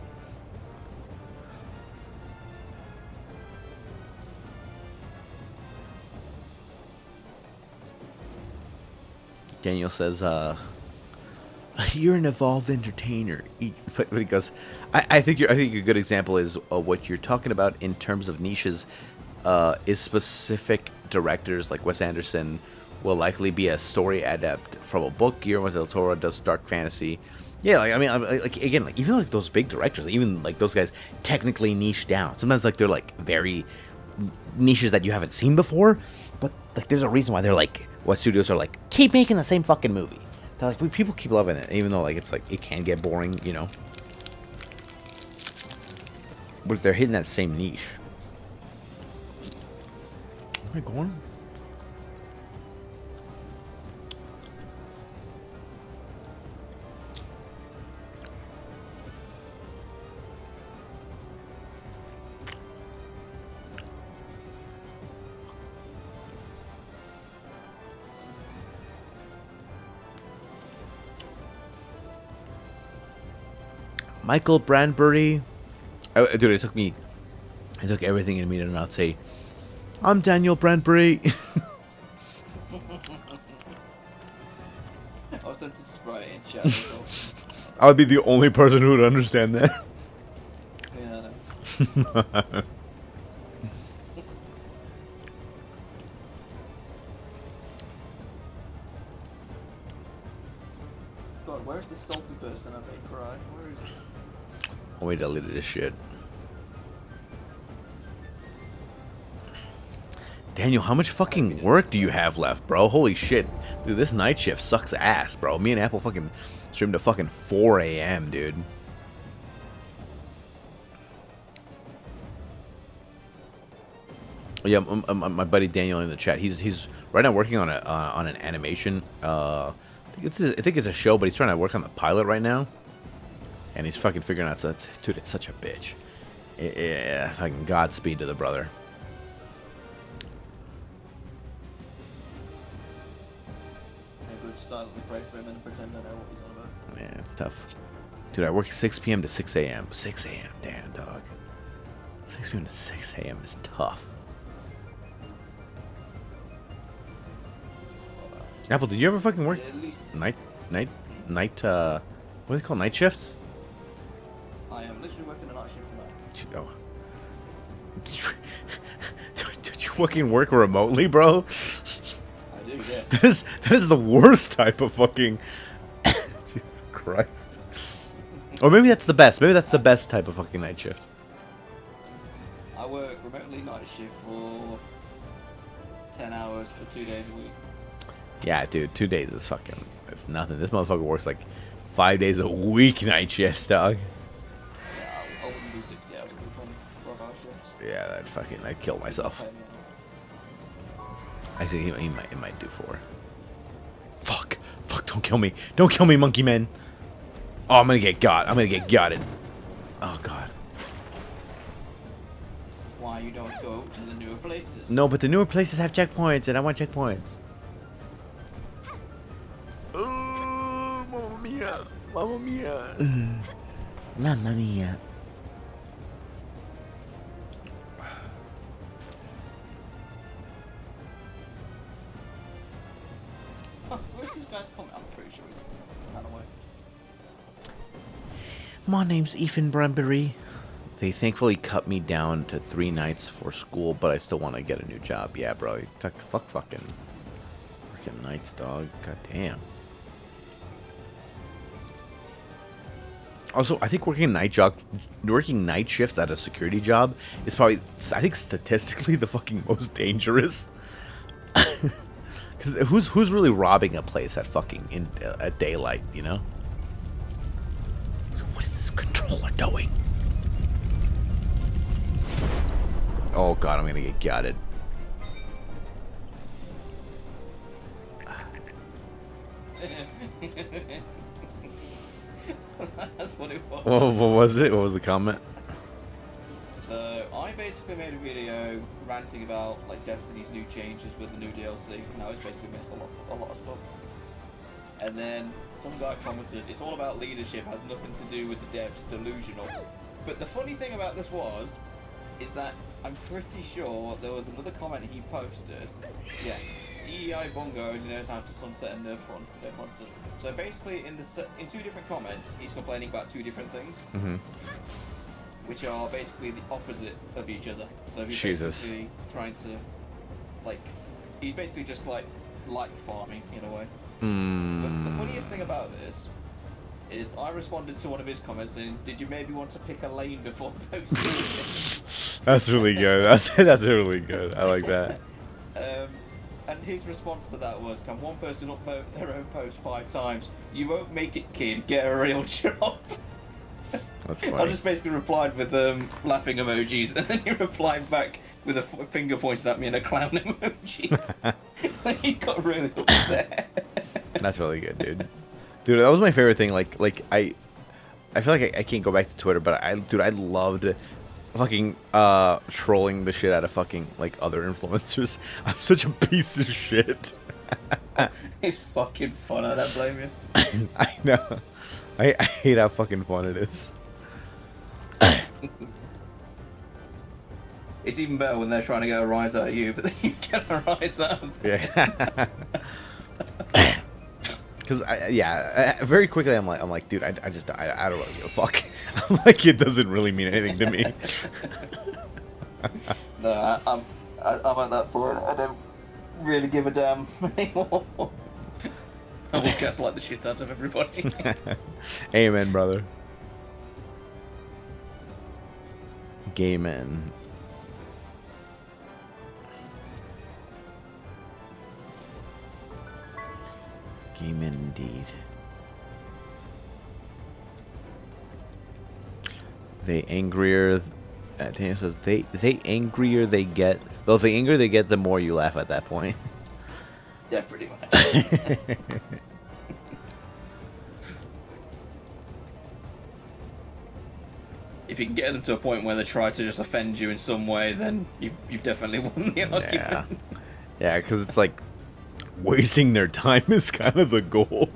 Daniel says, you're an evolved entertainer. But he goes, I think a good example is what you're talking about in terms of niches is specific directors like Wes Anderson will likely be a story adept from a book. Guillermo del Toro does dark fantasy. Yeah, like, I mean, like again, like even like those big directors, even like those guys technically niche down. Sometimes like they're like very niches that you haven't seen before, but like there's a reason why they're like, what studios are like, keep making the same fucking movie. They're like, people keep loving it, even though like it's like it can get boring, you know. But if they're hitting that same niche. Am I going? Michael Branbury. Oh, dude, it took everything in me to not say, I'm Daniel Branbury. I was tempted to just write it in chat as well. I would be the only person who would understand that. Yeah, I know. God, where's this salty person at they cry? Where is it? Oh, we deleted this shit. Daniel, how much fucking work do you have left, bro? Holy shit. Dude, this night shift sucks ass, bro. Me and Apple fucking streamed to fucking 4 a.m., dude. Yeah, my buddy Daniel in the chat. He's right now working on an animation. I think it's a show, but he's trying to work on the pilot right now. And he's fucking figuring out, dude, it's such a bitch. Yeah, fucking Godspeed to the brother. Maybe we just silently pray for him and pretend I know what he's on about. Yeah, it's tough. Dude, I work 6 p.m. to 6 a.m. 6 a.m., damn, dog. 6 p.m. to 6 a.m. is tough. Apple, did you ever fucking work Yeah, at least night, what do they call night shifts? I am literally working a night shift tonight. Oh. Did you fucking work remotely, bro? I do, yes. That is the worst type of fucking... Jesus Christ. Or maybe that's the best. Maybe that's the best type of fucking night shift. I work remotely night shift for 10 hours for 2 days a week. Yeah, dude, 2 days is fucking... It's nothing. This motherfucker works like 5 days a week night shifts, dog. Yeah, I wouldn't do 60 hours a week on 12-hour shifts. Yeah, I'd kill myself. Pay me enough. Actually, he might do 4. Fuck, don't kill me. Don't kill me, monkey man. Oh, I'm gonna get got. I'm gonna get gotted. Oh, God. This is why you don't go to the newer places. No, but the newer places have checkpoints, and I want checkpoints. Oh, Mamma Mia. Mamma Mia. Mamma Mia. Where's this guy's comment? I'm pretty sure he's ran away. My name's Ethan Branbury. They thankfully cut me down to 3 nights for school, but I still want to get a new job. Yeah, bro. Fuck fucking nights, dog. God damn. Also, I think working night shifts at a security job is probably, I think, statistically the fucking most dangerous. Because who's really robbing a place at fucking at daylight, you know? What is this controller doing? Oh God, I'm gonna get gutted. That's what it was. What was it? What was the comment? So I basically made a video ranting about like Destiny's new changes with the new DLC, and I was basically missed a lot of stuff. And then some guy commented, "It's all about leadership, has nothing to do with the devs, delusional." But the funny thing about this is that I'm pretty sure there was another comment he posted. Yeah, DEI Bongo only knows how to sunset and nerf fun. So basically, in 2 different comments, he's complaining about 2 different things, which are basically the opposite of each other. So he's basically trying to, like, he's basically just like farming in a way. But the funniest thing about this is I responded to one of his comments saying, "Did you maybe want to pick a lane before posting it?" That's really good. That's really good. I like that. And his response to that was, "Can one person upvote their own post 5 times? You won't make it, kid. Get a real job." That's I funny. just basically replied with laughing emojis, and then he replied back with a finger pointing at me and a clown emoji. He got really upset. That's really good, dude. Dude, that was my favorite thing. Like I feel like I can't go back to Twitter, but I loved fucking trolling the shit out of fucking like other influencers. I'm such a piece of shit. It's fucking fun. I don't blame you. I know. I hate how fucking fun it is. It's even better when they're trying to get a rise out of you, but then you get a rise out of them. Yeah. Because very quickly I'm like, dude, I don't really give a fuck. I'm like, it doesn't really mean anything to me. No, I'm at that point. I don't really give a damn anymore. I will gaslight the shit out of everybody. Amen, brother. Gay men. Gay men indeed. They angrier. Daniel says they angrier they get. Though the angrier they get, the more you laugh at that point. Yeah, pretty much. If you can get them to a point where they try to just offend you in some way, then you've definitely won the argument. Yeah, yeah, because it's like wasting their time is kind of the goal.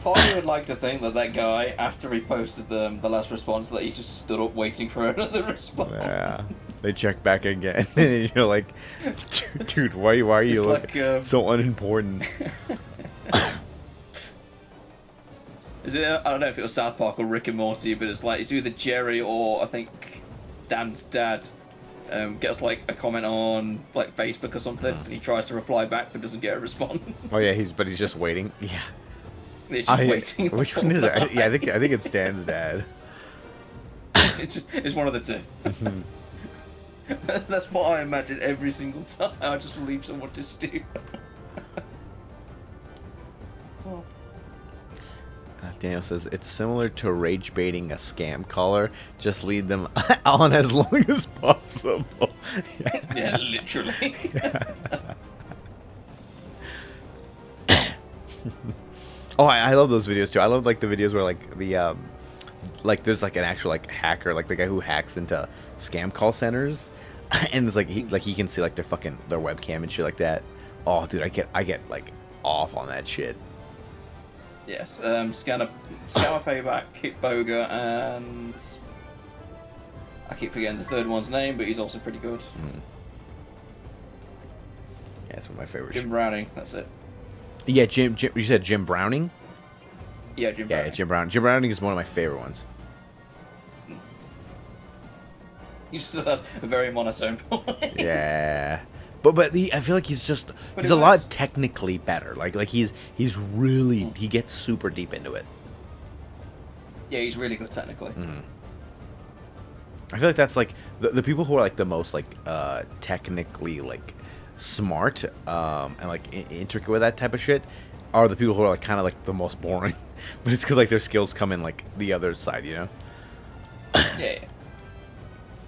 Part of me would like to think that guy, after he posted the last response, that he just stood up waiting for another response. Yeah, they check back again, and you're like, dude, why are you like, so unimportant? Is it? I don't know if it was South Park or Rick and Morty, but it's like it's either Jerry or I think Stan's dad gets like a comment on like Facebook or something, and he tries to reply back but doesn't get a response. Oh yeah, he's just waiting. Yeah. It's just waiting. Which one is it? Yeah, I think it's Stan's dad. It's one of the two. That's what I imagine every single time. I just leave someone to stew. Daniel says it's similar to rage baiting a scam caller. Just lead them on as long as possible. Yeah, literally. Oh, I love those videos too. I love like the videos where like the like there's like an actual like hacker, like the guy who hacks into scam call centers, and it's like he can see like their webcam and shit like that. Oh, dude, I get like off on that shit. Yes, Scammer Payback, Hitboga, and I keep forgetting the third one's name, but he's also pretty good. Yeah, it's one of my favorites. Jim Browning, that's it. Yeah, Jim. You said Jim Browning? Yeah, Jim Browning. Yeah, Jim Browning. Jim Browning is one of my favorite ones. He still has a very monotone voice. Yeah. But I feel like he's a lot technically better. Like he's really he gets super deep into it. Yeah, he's really good technically. I feel like that's like the people who are like the most like technically like smart and like intricate with that type of shit are the people who are like kind of like the most boring. But it's because like their skills come in like the other side, you know? Yeah.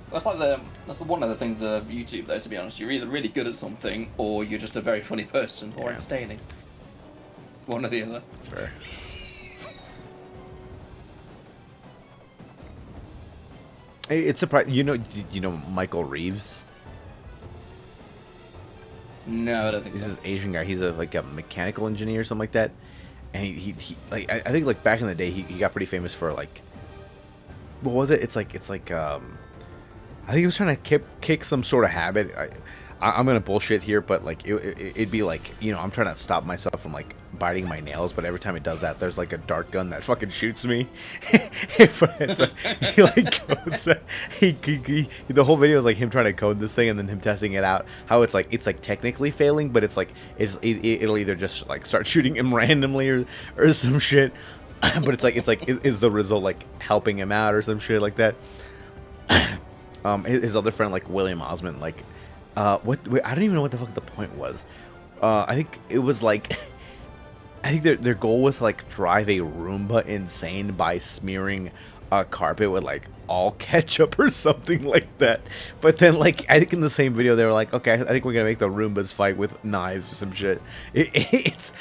That's one of the things of YouTube, though. To be honest, you're either really good at something, or you're just a very funny person, or entertaining. One or the other. That's fair. Hey, it's surprising. You know Michael Reeves? No, I don't think He's so. this Asian guy. He's like a mechanical engineer or something like that. And he like I think like back in the day he got pretty famous for like what was it? It's like I think he was trying to kick some sort of habit. I'm gonna bullshit here, but like it'd be like, you know, I'm trying to stop myself from like biting my nails, but every time it does that, there's like a dart gun that fucking shoots me. It's like, he like codes the whole video is like him trying to code this thing and then him testing it out. How it's like technically failing, but it's like it'll either just like start shooting him randomly or some shit. But it's like is the result like helping him out or some shit like that. His other friend like William Osmond, like wait, I don't even know what the fuck the point was. I think it was like, I think their goal was to like drive a Roomba insane by smearing a carpet with like all ketchup or something like that. But then like I think in the same video they were like, okay, I think we're gonna make the Roombas fight with knives or some shit. It's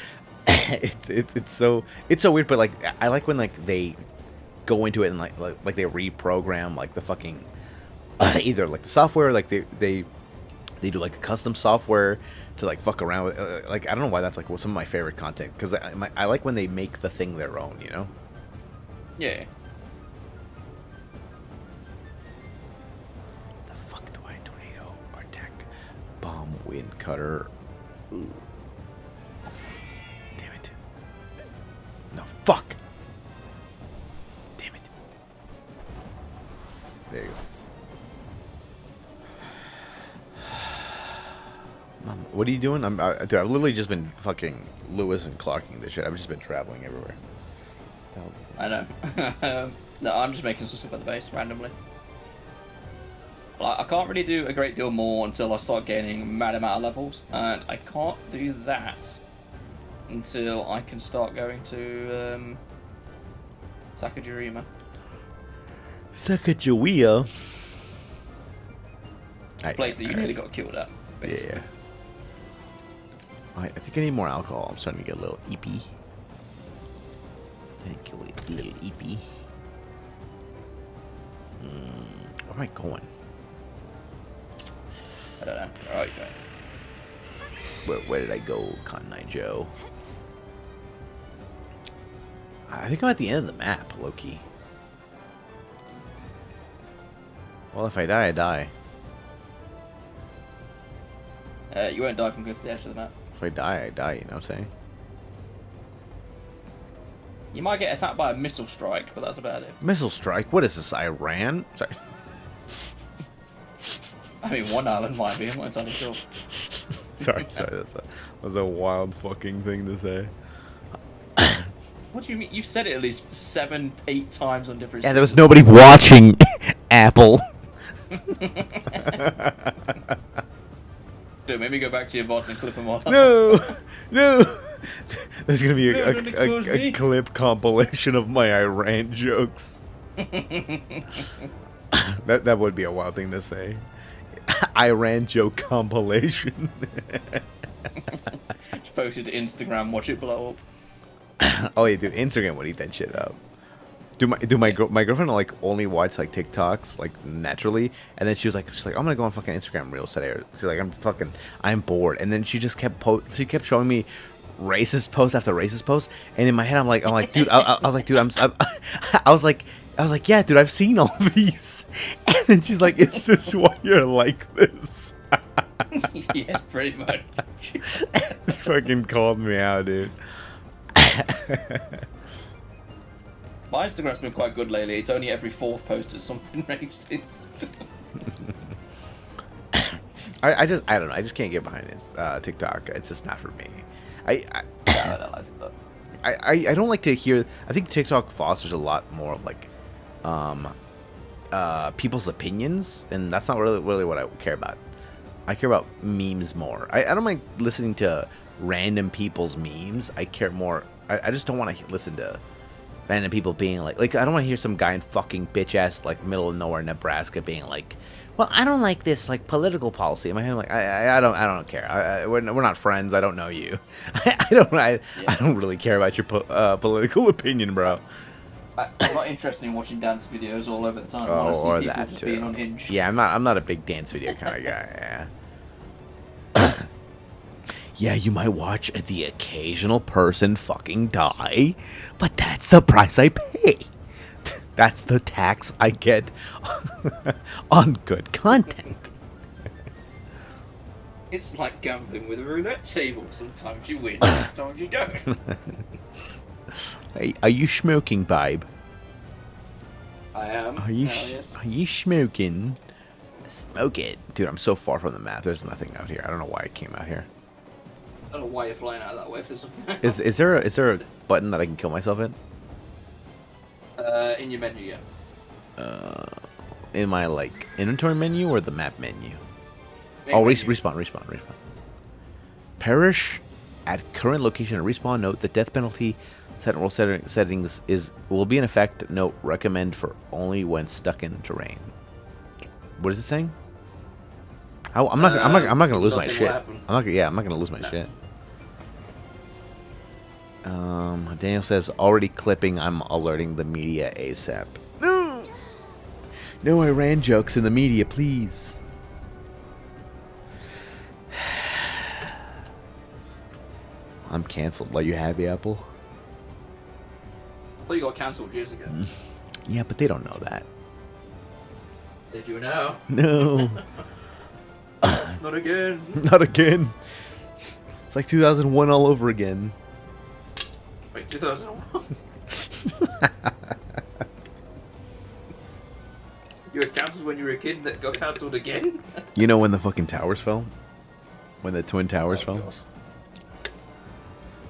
so weird. But like I like when like they go into it and like they reprogram like the fucking either like the software, like they do like a custom software to like fuck around with. Like I don't know why that's like some of my favorite content, because I like when they make the thing their own, you know. Yeah. The fuck do I tornado or attack bomb wind cutter? Ooh. Damn it! No, fuck! Damn it! There you go. Mom, what are you doing? Dude, I've literally just been fucking Lewis and Clarking this shit. I've just been traveling everywhere. I know. No, I'm just making some stuff at the base randomly. Like, I can't really do a great deal more until I start gaining mad amount of levels, and I can't do that until I can start going to Sakajurima. Sacagawea. Place that you nearly got killed at. Basically. Yeah. I think I need more alcohol. I'm starting to get a little eepy. Thank you, a little eepy. Where am I going? I don't know. Alright, Where did I go, Cotton Eye Joe? I think I'm at the end of the map, low-key. Well, if I die, I die. you won't die from going to the edge of the map. If I die, I die, you know what I'm saying? You might get attacked by a missile strike, but that's about it. Missile strike? What is this, Iran? Sorry. I mean, one island might be, I'm not entirely sure. Sorry, that was a wild fucking thing to say. What do you mean? You've said it at least 7, 8 times on different... Yeah, there was nobody watching, Apple. Dude, maybe go back to your bots and clip them all. No! No! There's gonna be No, don't expose a me. clip compilation of my Iran jokes. That would be a wild thing to say. Iran joke compilation. Just post it to Instagram, watch it blow up. Oh yeah, dude, Instagram would eat that shit up. My girlfriend like only watch like TikToks like naturally, and then she's like I'm gonna go on fucking Instagram Reels today. She's like I'm bored, and then she just kept showing me racist post after racist post, and in my head I'm like dude, I was like dude I was like yeah dude, I've seen all these, and then she's like, is this why you're like this? Yeah, pretty much. Fucking called me out, dude. My Instagram's been quite good lately. It's only every 4th post is something racist. I don't know. I just can't get behind it. TikTok. It's just not for me. Yeah, I don't like TikTok. I don't like to hear. I think TikTok fosters a lot more of like, people's opinions, and that's not really what I care about. I care about memes more. I don't mind listening to random people's memes. I care more. I just don't want to listen to random people being like I don't want to hear some guy in fucking bitch ass like middle of nowhere Nebraska being like, well, I don't like this like political policy. In my head, I'm like, I don't care. We're not friends. I don't know you. I don't really care about your political opinion, bro. I'm not interested in watching dance videos all over the time. I Oh, want to see or people that just too. being unhinged. Yeah, I'm not a big dance video kind of guy. Yeah. Yeah, you might watch the occasional person fucking die, but that's the price I pay. That's the tax I get on good content. It's like gambling with a roulette table. Sometimes you win, sometimes you don't. Hey, are you smoking, babe? I am. Are you yes. are you smoking? Smoke it, dude. I'm so far from the map. There's nothing out here. I don't know why I came out here. I don't know why you're flying out that way if there's something. Is there a button that I can kill myself in? In your menu, yeah. In my like inventory menu or the map menu? Oh, respawn. Perish at current location at respawn. Note the death penalty settings will be in effect. Note recommend for only when stuck in terrain. What is it saying? I'm not gonna lose my nothing will shit. happen. I'm not gonna lose my shit. Daniel says already clipping. I'm alerting the media ASAP. No Iran jokes in the media, please. I'm canceled. Are you happy, Apple? I thought you got cancelled years ago. Yeah, but they don't know that. Did you know? No. Not again. Not again. It's like 2001 all over again. Wait, 2001? You were cancelled when you were a kid that got cancelled again? You know when the fucking towers fell? When the Twin Towers fell? God.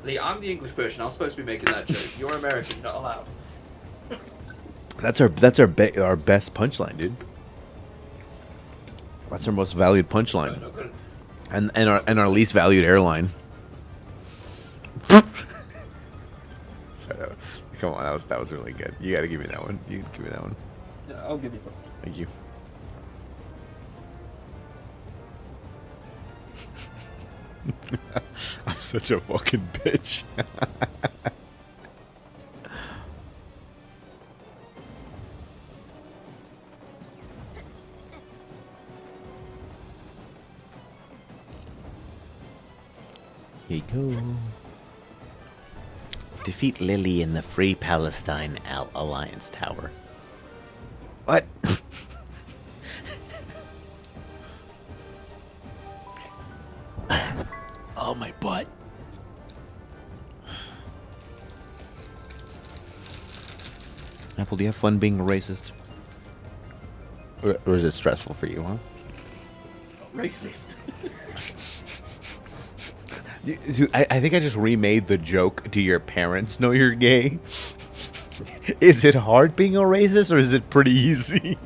Lee, I'm the English person. I'm supposed to be making that joke. You're American, not allowed. That's our best punchline, dude. That's our most valued punchline. No good. And our least valued airline. So, come on, that was really good. You gotta give me that one. You give me that one. Yeah, I'll give you one. Thank you. I'm such a fucking bitch. Here you go. Defeat Lily in the Free Palestine Alliance Tower. What? Oh, my butt. Apple, do you have fun being a racist? Or is it stressful for you, huh? Racist. Dude, I think I just remade the joke. Do your parents know you're gay? Is it hard being a racist, or is it pretty easy?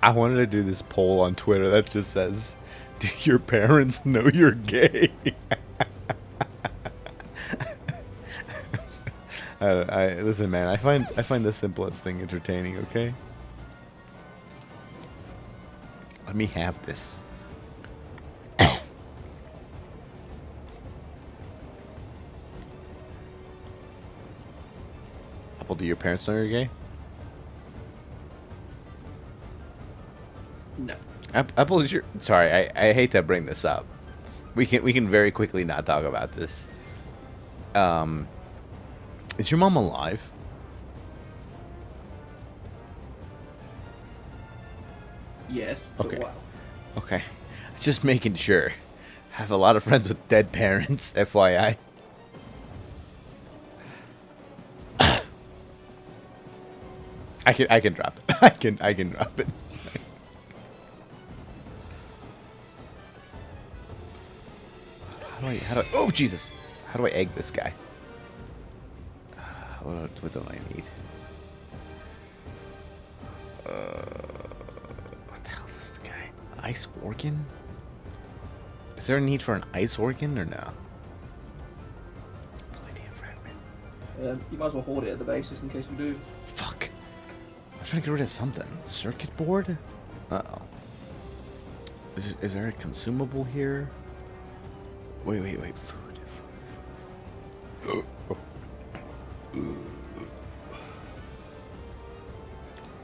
I wanted to do this poll on Twitter that just says, do your parents know you're gay? Listen, man. I find the simplest thing entertaining. Okay, let me have this. Apple, do your parents know you're gay? No. Apple, is your sorry? I hate to bring this up. We can very quickly not talk about this. Is your mom alive? Yes. Okay. Wow. Okay. Just making sure. I have a lot of friends with dead parents, FYI. I can drop it. I can drop it. How do I oh Jesus. How do I egg this guy? What do I need? What the hell is this guy? Ice organ? Is there a need for an ice organ or no? Palladium fragment. You might as well hoard it at the base just in case we do. Fuck. I'm trying to get rid of something. Circuit board? Uh-oh. Is there a consumable here? Wait. Food. What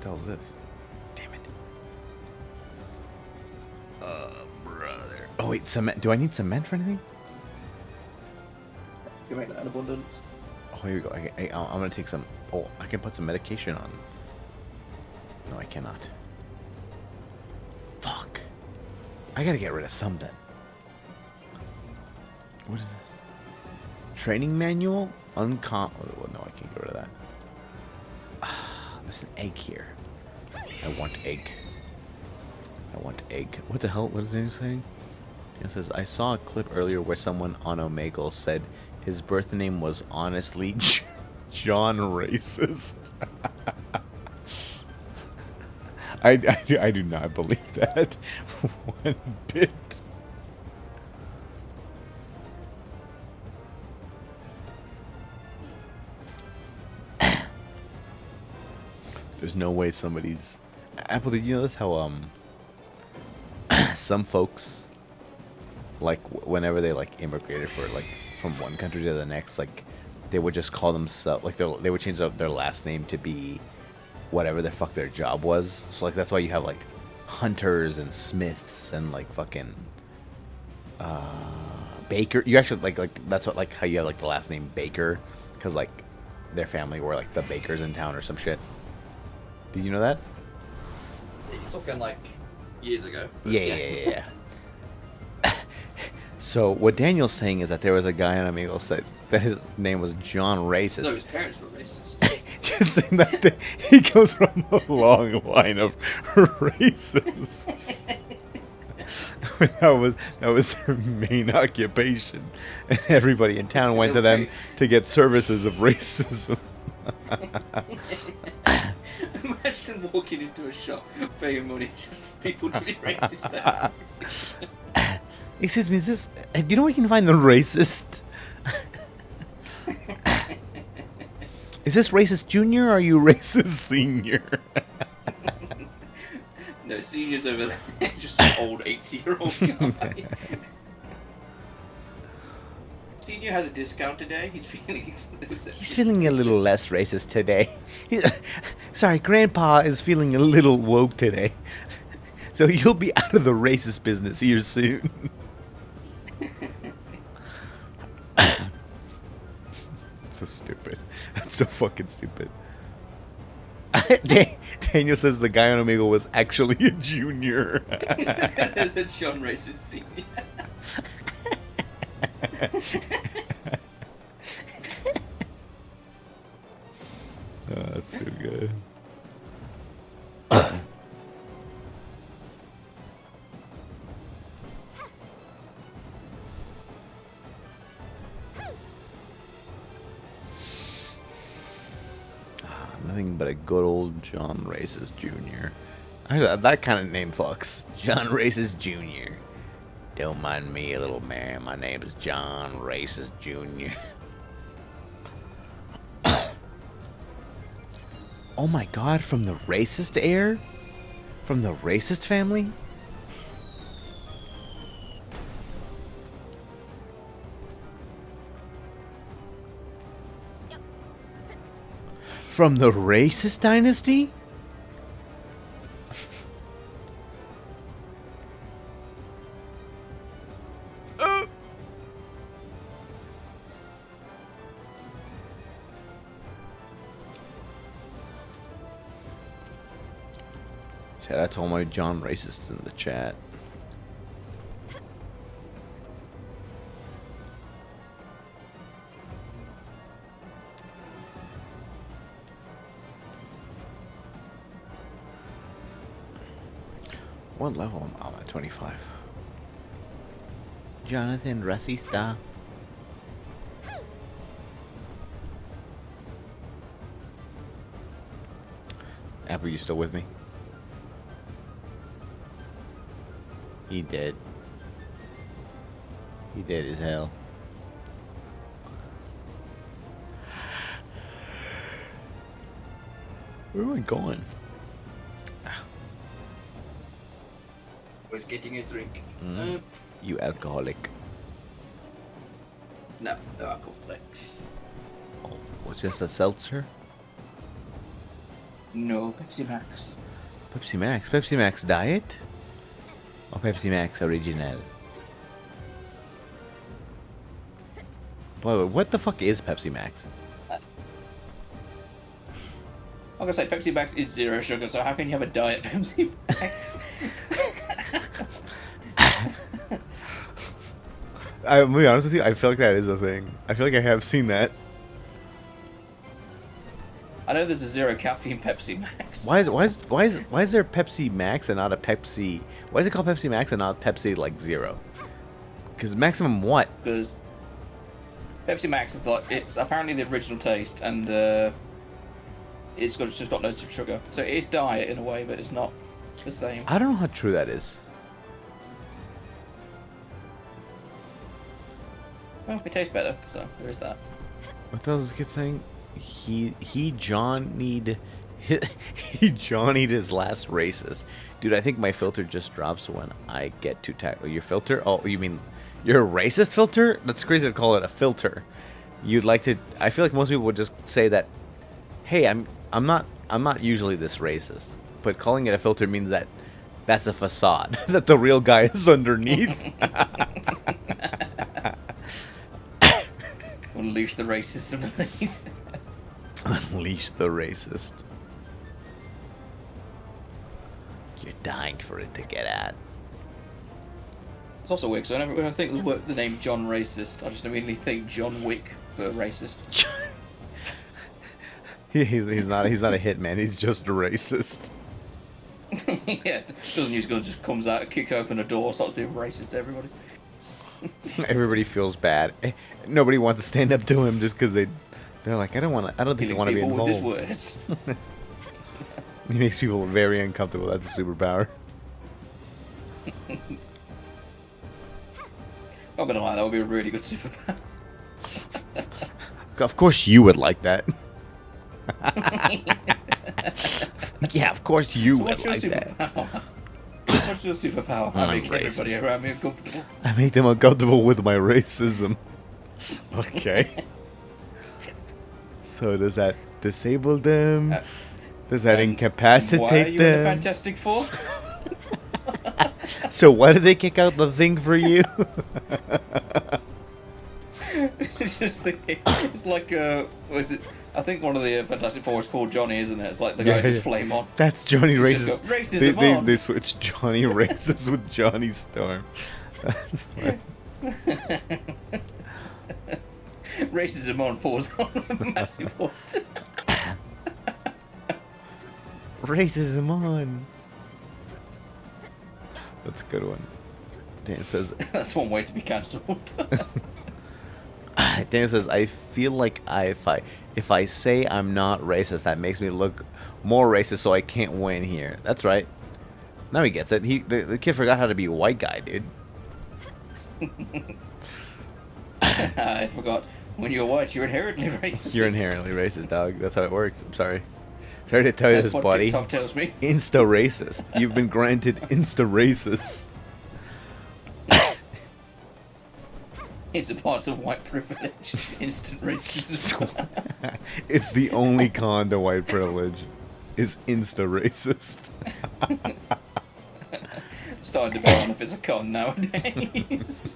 the hell is this? Damn it. Brother. Oh, wait, cement. Do I need cement for anything? You can make that in abundance. Oh, here we go. I'm gonna take some. Oh, I can put some medication on. No, I cannot. Fuck. I gotta get rid of something. What is this? Training manual? Oh, no, I can't get rid of that. There's an egg here. I want egg. What the hell? What is it saying? It says, I saw a clip earlier where someone on Omegle said his birth name was honestly John Racist. I do not believe that one bit. There's no way somebody's... Apple, did you notice how, some folks, like, whenever they, like, immigrated for, like, from one country to the next, like, they would just call themselves, like, they would change up their last name to be whatever the fuck their job was. So, like, that's why you have, like, Hunters and Smiths and, like, fucking, Baker. You actually, like, that's what, like, how you have, like, the last name Baker, because, like, their family were, like, the bakers in town or some shit. Did you know that? You're talking like years ago. Yeah. So what Daniel's saying is that there was a guy on Amigo said that his name was John Racist. No, his parents were racist. Just saying that he comes from a long line of racists. that was their main occupation, and everybody in town went to them to get services of racism. Imagine walking into a shop, paying money, just people doing racist. Excuse me, do you know where you can find the racist? Is this racist junior or are you racist senior? No, senior's over there, just some old 80-year-old guy. Senior has a discount today. He's feeling exclusive. He's feeling a little less racist today. Sorry, Grandpa is feeling a little woke today. So you'll be out of the racist business here soon. So stupid. That's so fucking stupid. Daniel says the guy on Omegle was actually a junior. There's a John Racist senior. Oh, that's so good. Nothing but a good old John Racist Jr. Actually, that kind of name fucks. John Racist Jr. Don't mind me, little man. My name is John Racist Jr. Oh my god, from the racist heir? From the racist family? From the racist dynasty? Shout out to all my John Racists in the chat. What level am I? I'm at 25. Jonathan Racista. Apple, you still with me? He dead. He dead as hell. Where am I going? Was getting a drink. You alcoholic. No alcohol today. Oh, what's just a seltzer? No, Pepsi Max. Pepsi Max. Pepsi Max Diet? Or Pepsi Max Original? Boy, what the fuck is Pepsi Max? I'm gonna say Pepsi Max is 0 sugar, so how can you have a diet Pepsi Max? I'm gonna be honest with you, I feel like that is a thing. I feel like I have seen that. I know there's a 0 caffeine Pepsi Max. Why is there Pepsi Max and not a Pepsi? Why is it called Pepsi Max and not Pepsi like Zero? Because maximum what? Because Pepsi Max is like it's apparently the original taste, and it's just got no sugar. So it is diet in a way, but it's not the same. I don't know how true that is. Well, it tastes better, so there is that. What the hell is this kid saying? He Johnny'd he Johnny'd his last races. Dude, I think my filter just drops when I get too tired. Your filter? Oh, you mean your racist filter? That's crazy to call it a filter. You'd like to I feel like most people would just say that, hey, I'm not usually this racist. But calling it a filter means that that's a facade. That the real guy is underneath. Unleash the racism underneath. Unleash the racist. You're dying for it to get at. It's also weird, because when I think of the name John Racist, I just immediately think John Wick, but racist. he's not a hitman. He's just a racist. Yeah, doesn't use gun, just comes out, kick open a door, starts being racist to everybody. Everybody feels bad. Nobody wants to stand up to him just because they're like, I don't think they want to be Killing people involved. with his words. He makes people very uncomfortable. That's a superpower. Not gonna lie, that would be a really good superpower. Of course you would like that. Yeah, of course you So would what's your like that. superpower? What's your superpower? I I'm make everybody racist. around me uncomfortable. I make them uncomfortable with my racism. Okay. So does that disable them? Does that Why are incapacitate you in the them? Fantastic Four? So why did they kick out the thing for you? It's like what is it? I think one of the Fantastic Four is called Johnny, isn't it? It's like the guy Yeah, just yeah. flame on. That's Johnny Just Racist. go, "Racism on." They switched Johnny Racist with Johnny Storm. That's funny. Racism on, pause on, massive water. Racism on. That's a good one. Dan says. That's one way to be cancelled. Dan says, I feel like if I say I'm not racist, that makes me look more racist, so I can't win here. That's right. Now he gets it. The kid forgot how to be a white guy, dude. I forgot. When you're white, you're inherently racist. You're inherently racist, dog. That's how it works. I'm sorry. Sorry to tell you That's this, what buddy. TikTok tells me. Insta-racist. You've been granted insta-racist. It's a part of white privilege. Instant racism. It's the only con to white privilege. Is insta-racist. Starting to bet on if it's a con nowadays.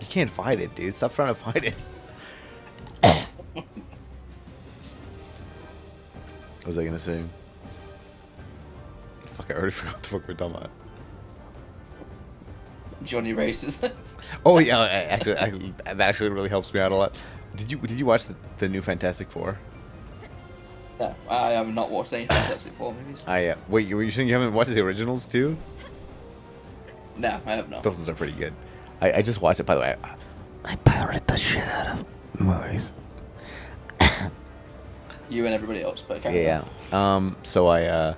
You can't fight it, dude. Stop trying to fight it. What was I gonna say? Fuck, I already forgot what the fuck we're talking about. Johnny racist. Oh yeah, that actually really helps me out a lot. Did you watch the new Fantastic Four? No, I have not watched any Fantastic Four movies. Wait, were you saying you haven't watched the originals too? No, I have not. Those ones are pretty good. I just watched it, by the way. I pirated the shit out of movies. You and everybody else, but okay. Yeah. So I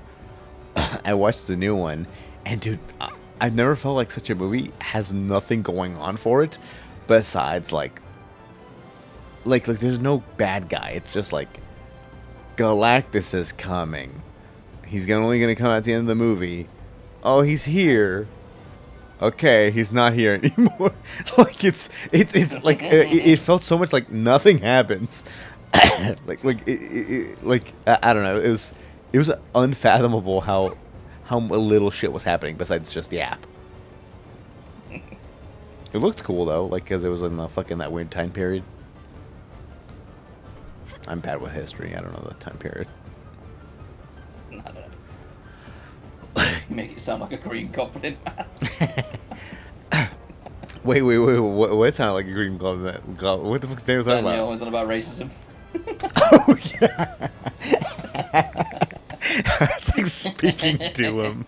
watched the new one, and dude, I've never felt like such a movie has nothing going on for it, besides like there's no bad guy. It's just like Galactus is coming. He's only gonna come at the end of the movie. Oh, he's here. Okay, he's not here anymore. Like it's like it felt so much like nothing happens. I don't know. It was unfathomable how little shit was happening besides just yap. It looked cool though, like because it was in the fucking that weird time period. I'm bad with history. I don't know the time period. I don't know. You make it sound like a Green Goblin. Wait. What sounded like a green glove? What the fuck's Daniel talking Daniel about? was on about racism. Oh yeah. It's like speaking to him.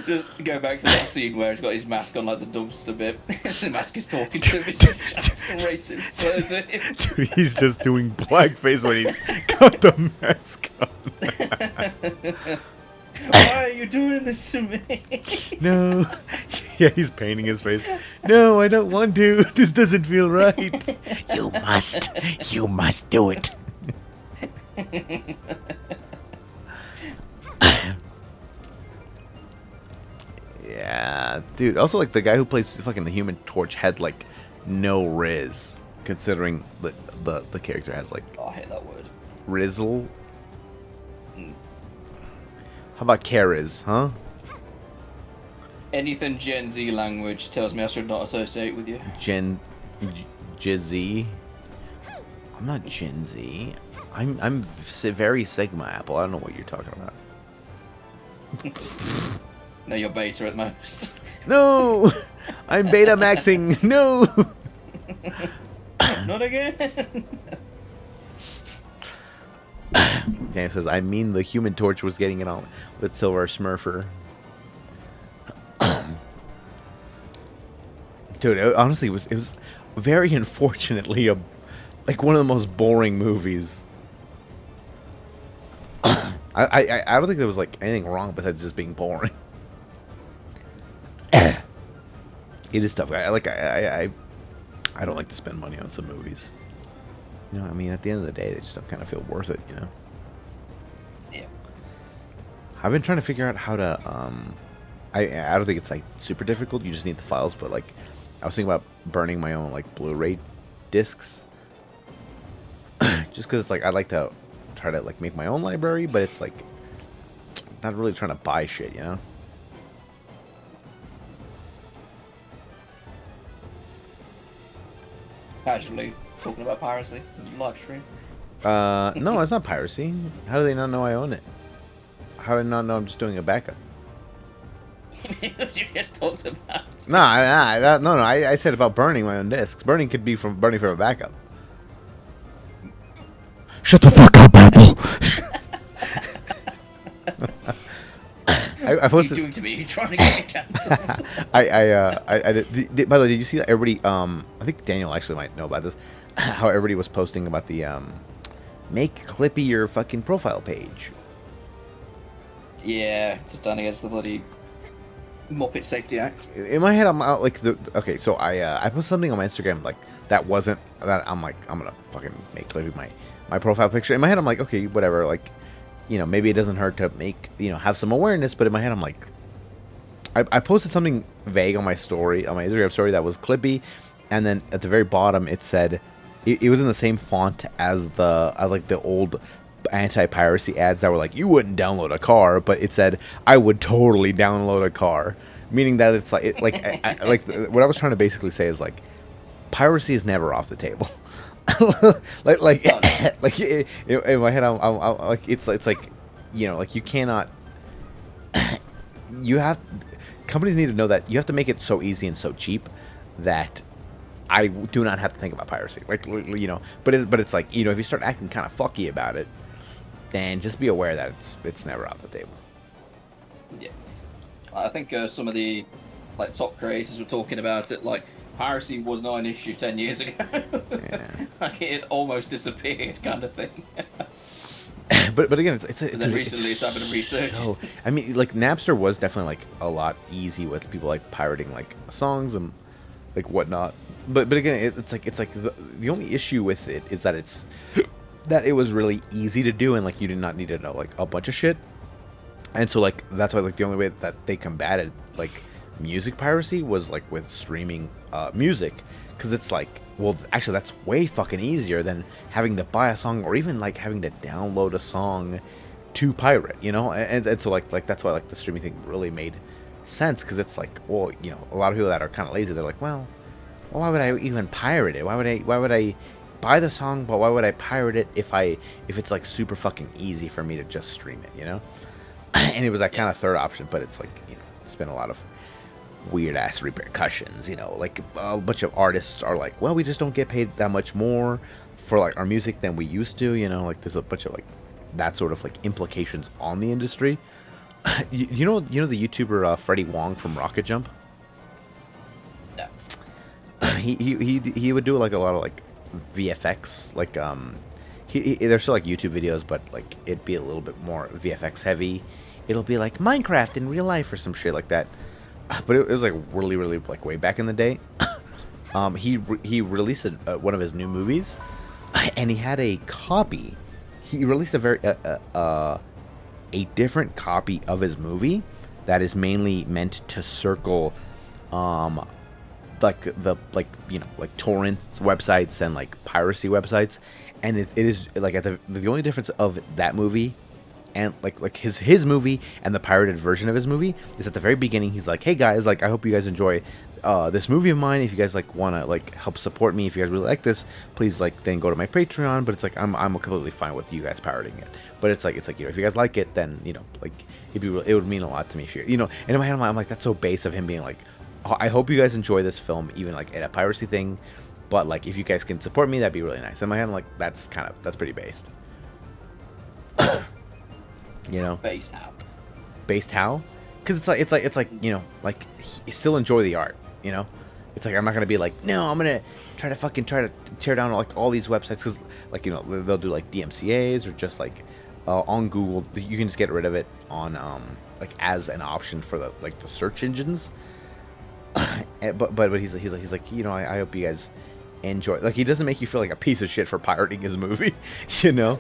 Just go back to that scene where he's got his mask on like the dumpster bit. The mask is talking to him. He's shouting racist slurs at him. Dude, he's just doing blackface when he's got the mask on. Why are you doing this to me? No. Yeah, he's painting his face. No, I don't want to. This doesn't feel right. You must. You must do it. Yeah, dude. Also, like, the guy who plays fucking the Human Torch had, like, no riz, considering the character has, like, Oh, I hate that word. rizzle. How about Kariz, huh? Anything Gen Z language tells me I should not associate with you. Jizzy. I'm not Gen Z. I'm very Sigma Apple. I don't know what you're talking about. No, you're beta at most. No, I'm beta maxing. No. Not again. Dan says, I mean, the Human Torch was getting it on with Silver Smurfer. Dude, honestly, it was very unfortunately like one of the most boring movies. I don't think there was like anything wrong besides just being boring. It is tough. I don't like to spend money on some movies. You know, I mean, at the end of the day, they just don't kind of feel worth it, you know? Yeah. I've been trying to figure out how to, I don't think it's, like, super difficult. You just need the files, but, like, I was thinking about burning my own, like, Blu-ray discs. Just because it's, like, I'd like to try to, like, make my own library, but it's, like, not really trying to buy shit, you know? Casually talking about piracy live stream. No, it's not piracy. How do they not know I own it? How do they not know I'm just doing a backup? You just talked about. No, I said about burning my own discs. Burning could be from burning from a backup. Shut the fuck up, Apple. I What are you posted. doing to me? You're trying to get me cancelled. I did, by the way, did you see that everybody? I think Daniel actually might know about this. How everybody was posting about the make Clippy your fucking profile page. Yeah, it's done against the bloody Muppet Safety Act. In my head, I'm out like okay. So I posted something on my Instagram like that wasn't that. I'm like, I'm gonna fucking make Clippy my profile picture. In my head, I'm like, okay, whatever. Like, you know, maybe it doesn't hurt to make, you know, have some awareness. But in my head, I'm like, I posted something vague on my story, on my Instagram story that was Clippy, and then at the very bottom it said, it was in the same font as like the old anti-piracy ads that were like, you wouldn't download a car, but it said, I would totally download a car, meaning that it's like, what I was trying to basically say is like, piracy is never off the table. like in my head, I'm like, it's like, you know, like you cannot, companies need to know that you have to make it so easy and so cheap that I do not have to think about piracy. Like, you know, but it's like, you know, if you start acting kind of fucky about it, then just be aware that it's never off the table. Yeah, I think some of the like top creators were talking about it. Like, piracy was not an issue 10 years ago. Yeah. Like, it almost disappeared, kind of thing. But again, it's And then recently it's happened to research. so, I mean, like Napster was definitely like a lot easy with people like pirating like songs and like whatnot. But again, it's like the only issue with it is that it was really easy to do and like you did not need to know like a bunch of shit. And so like that's why like the only way that they combated like music piracy was like with streaming music, because it's like, well, actually that's way fucking easier than having to buy a song or even like having to download a song to pirate, you know. And so like that's why like the streaming thing really made sense, because it's like, well, you know, a lot of people that are kind of lazy, they're like, well, why would I even pirate it? Why would I buy the song, but why would I pirate it if it's like super fucking easy for me to just stream it, you know? And it was that kind of third option, but it's like, you know, it's been a lot of weird ass repercussions, you know, like a bunch of artists are like, well, we just don't get paid that much more for like our music than we used to, you know, like there's a bunch of like that sort of like implications on the industry. You know the YouTuber Freddie Wong from Rocket Jump. No. He would do like a lot of like VFX, like there's still like YouTube videos, but like it'd be a little bit more VFX heavy. It'll be like Minecraft in real life or some shit like that. But it was like really like way back in the day. He released one of his new movies, and he had a copy. He released a different copy of his movie that is mainly meant to circle like torrent websites and like piracy websites, and it is like the only difference of that movie and like his movie and the pirated version of his movie is at the very beginning he's like, hey guys, like I hope you guys enjoy this movie of mine. If you guys like want to like help support me, if you guys really like this, please like then go to my Patreon. But it's like I'm completely fine with you guys pirating it. But it's like you know, if you guys like it, then you know, like it would mean a lot to me if you know. And in my head I'm like, that's so base of him being like, oh, I hope you guys enjoy this film, even like at a piracy thing. But like if you guys can support me, that'd be really nice. In my head I'm like, that's pretty based. You know, Based how? Based how? Because it's like you know, like still enjoy the art. You know, it's like I'm not gonna be like, no, I'm gonna try to tear down like all these websites, because like you know they'll do like DMCA's or just like on Google you can just get rid of it on like as an option for the like the search engines. but he's like you know, I hope you guys enjoy. Like he doesn't make you feel like a piece of shit for pirating his movie, you know.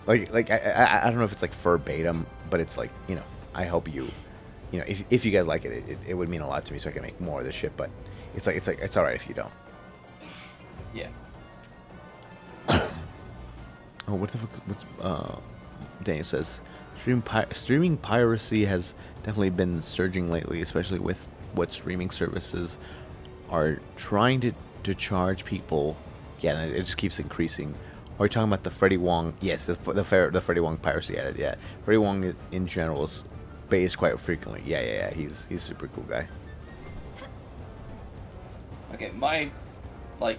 Like I don't know if it's like verbatim, but it's like, you know, I hope you know, if you guys like it, it would mean a lot to me, so I can make more of this shit. But it's like it's all right if you don't. Yeah. Oh, what the fuck? What's Daniel says streaming piracy has definitely been surging lately, especially with what streaming services are trying to charge people. Yeah, it just keeps increasing. Are you talking about the Freddie Wong? Yes, the Freddie Wong piracy edit. Yeah, Freddie Wong in general is based quite frequently. Yeah. He's a super cool guy. Okay, my like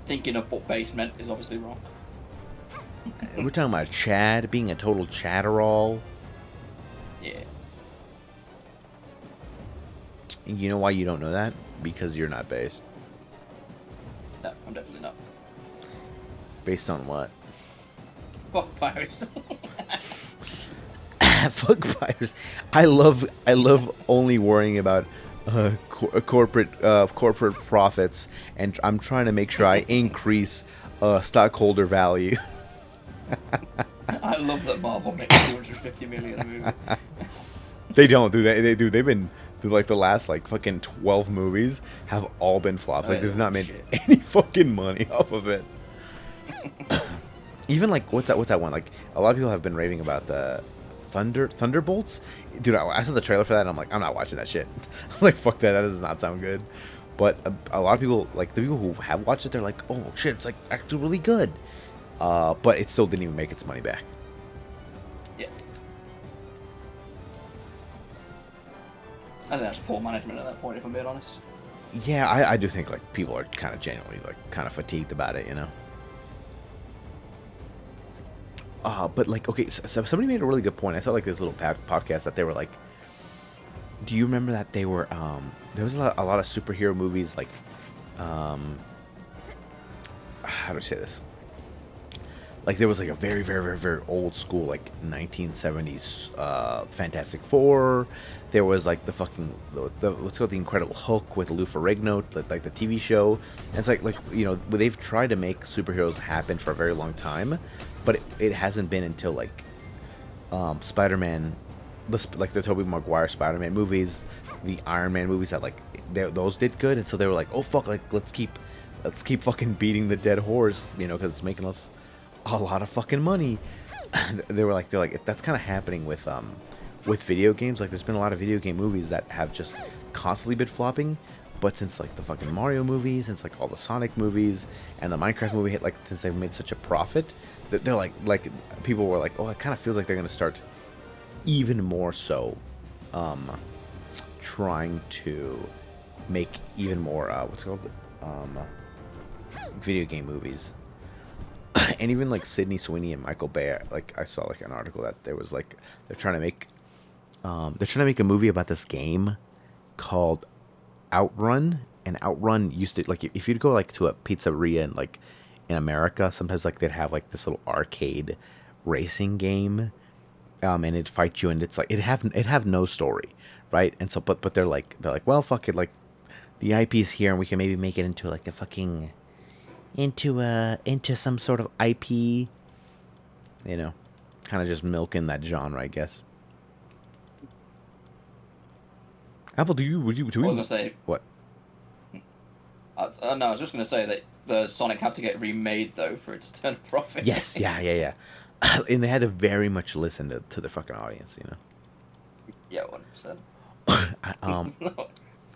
thinking of what base meant is obviously wrong. We're talking about Chad being a total chatterall. Yeah. And you know why you don't know that? Because you're not based. No, I'm definitely not. Based on what? Fuck pirates. Fuck buyers. I love only worrying about corporate profits, and I'm trying to make sure I increase stockholder value. I love that Marvel makes 250 million a movie. They don't do that. They do. They've been like the last like fucking 12 movies have all been flops. Like they've not made any fucking money off of it. Even like what's that one? Like a lot of people have been raving about the Thunderbolts. Dude, I saw the trailer for that and I'm like, I'm not watching that shit. I was like, fuck that. That does not sound good. But a lot of people, like the people who have watched it, they're like, oh shit, it's like actually really good. But it still didn't even make its money back. Yeah. I think that's poor management at that point, if I'm being honest. Yeah, I do think like people are kind of genuinely like kind of fatigued about it, you know. But like, okay, so somebody made a really good point. I saw like this little podcast that they were like, do you remember that they were there was a lot of superhero movies like how do I say this? Like there was like a very, very, very, very old school like 1970s Fantastic Four. There was like the fucking let's go with the Incredible Hulk with Lou Ferrigno, like the TV show. And it's like you know, they've tried to make superheroes happen for a very long time, but it hasn't been until like Spider-Man, like the Tobey Maguire Spider-Man movies, the Iron Man movies that like those did good, and so they were like, oh fuck, like let's keep fucking beating the dead horse, you know, because it's making us a lot of fucking money. they're like that's kind of happening with video games. Like there's been a lot of video game movies that have just constantly been flopping, but since like the fucking Mario movies, since like all the Sonic movies and the Minecraft movie hit, like since they've made such a profit, they're like people were like, oh, it kind of feels like they're gonna start even more so trying to make even more what's it called video game movies. And even like Sydney Sweeney and Michael Bay, like I saw like an article that there was like they're trying to make a movie about this game called Outrun. And Outrun used to, like, if you'd go like to a pizzeria and like in America, sometimes like they'd have like this little arcade racing game, and it'd fight you, and it's like it'd have no story, right? And so but they're like well, fuck it, like the IP's here and we can maybe make it into like a fucking into some sort of IP, you know, kind of just milking that genre, I guess. Apple, do I was gonna say what? No, I was just gonna say that the Sonic had to get remade though for it to turn a profit. Yes, yeah. And they had to very much listen to the fucking audience, you know. Yeah, 100%. Um,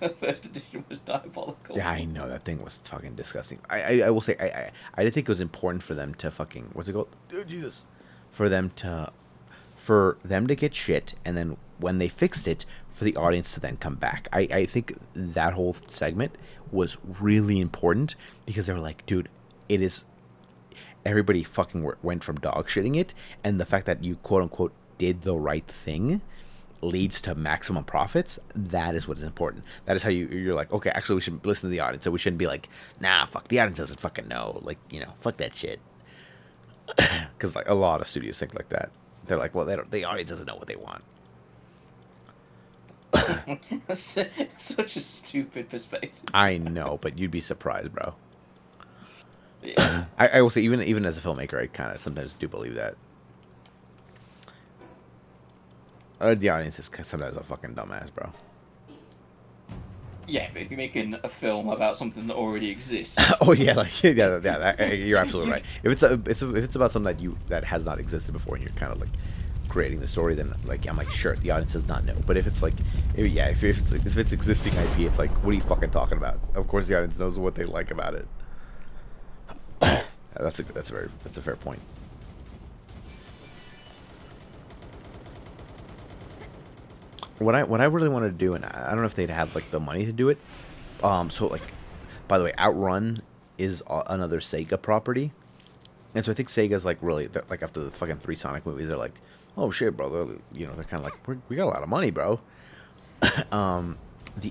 The first edition was diabolical. yeah, I know that thing was fucking disgusting. I will say I did think it was important for them to fucking what's it called? Oh, Jesus, for them to get shit, and then when they fixed it, for the audience to then come back. I think that whole segment was really important because they were like, dude, it is. Everybody fucking went from dog shitting it, and the fact that you quote unquote did the right thing leads to maximum profits. That is what is important. That is how you're like, okay, actually we should listen to the audience, so we shouldn't be like, nah, fuck, the audience doesn't fucking know, like, you know, fuck that shit. Because like a lot of studios think like that. They're like, well, the audience doesn't know what they want. Such a stupid perspective. I know, but you'd be surprised, bro. Yeah. I will say, even as a filmmaker, I kind of sometimes do believe that. The audience is sometimes a fucking dumbass, bro. Yeah, but if you're making a film about something that already exists. Oh yeah, like you're absolutely right. If it's about something that has not existed before, and you're kind of like creating the story, then like I'm like, sure, the audience does not know. But if it's like, if it's existing IP, it's like, what are you fucking talking about? Of course, the audience knows what they like about it. That's a fair point. What I really wanted to do, and I don't know if they'd have like the money to do it. So like, by the way, Outrun is another Sega property, and so I think Sega's like really like after the fucking 3 Sonic movies, they're like, oh shit, bro, they're kind of like we got a lot of money, bro. The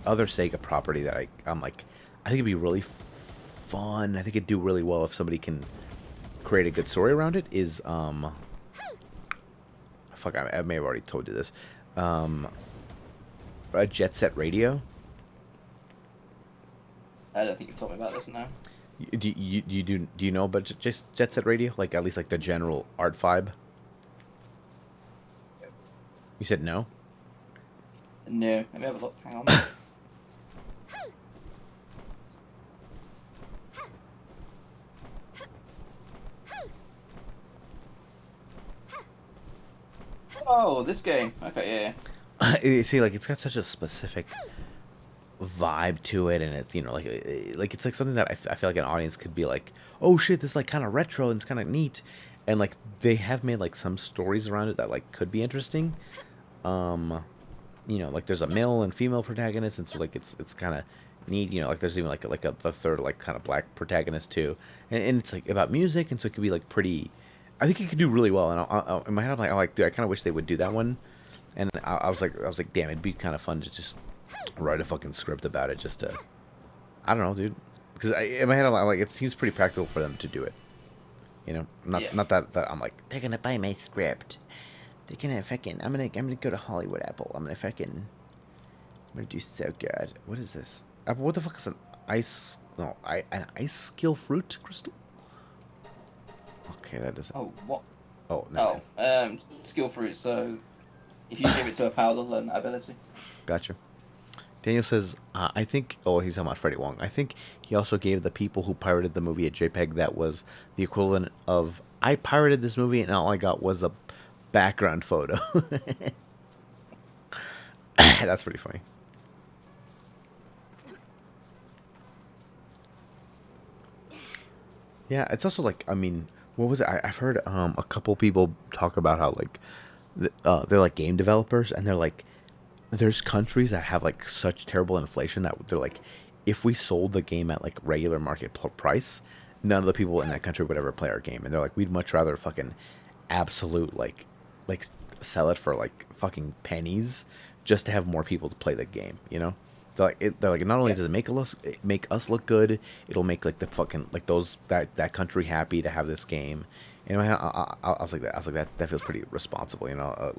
other Sega property that I'm like, I think it'd be really fun. I think it'd do really well if somebody can create a good story around it. Is fuck, I may have already told you this. A Jet Set Radio. I don't think you told me about this now. Do you know about Jet Set Radio? Like at least like the general art vibe. You said no? No, let me have a look. Hang on. Oh, this game. Okay, yeah. You see, like it's got such a specific vibe to it, and it's, you know, like it's like something that I feel like an audience could be like, oh shit, this is like kind of retro and it's kind of neat, and like they have made like some stories around it that like could be interesting. You know, like there's a male and female protagonist, and so like it's kind of neat. You know, like there's even like a third like kind of black protagonist too, and it's like about music, and so it could be like pretty. I think it could do really well, and in my head I'm like, dude, I kind of wish they would do that one. And I was like, damn, it'd be kind of fun to just write a fucking script about it, just to, I don't know, dude, because in my head I'm like, it seems pretty practical for them to do it. You know, not that I'm like, they're gonna buy my script, they're gonna fucking, I'm gonna go to Hollywood, Apple, I'm gonna do so good. What is this, Apple? What the fuck is an ice skill fruit crystal? Okay, that doesn't. Oh, what? Oh, no. Oh, skill fruit. So, if you give it to a power, they'll learn that ability. Gotcha. Daniel says, I think. Oh, he's talking about Freddie Wong. I think he also gave the people who pirated the movie a JPEG that was the equivalent of, I pirated this movie and all I got was a background photo. That's pretty funny. Yeah, it's also like, I mean, what was it? I've heard a couple people talk about how like they're like game developers, and they're like, there's countries that have like such terrible inflation that they're like, if we sold the game at like regular market price, none of the people in that country would ever play our game, and they're like, we'd much rather fucking absolute like sell it for like fucking pennies just to have more people to play the game, you know? They're like, not only does it make us look good, it'll make like the fucking like that country happy to have this game. And I was like that feels pretty responsible, you know?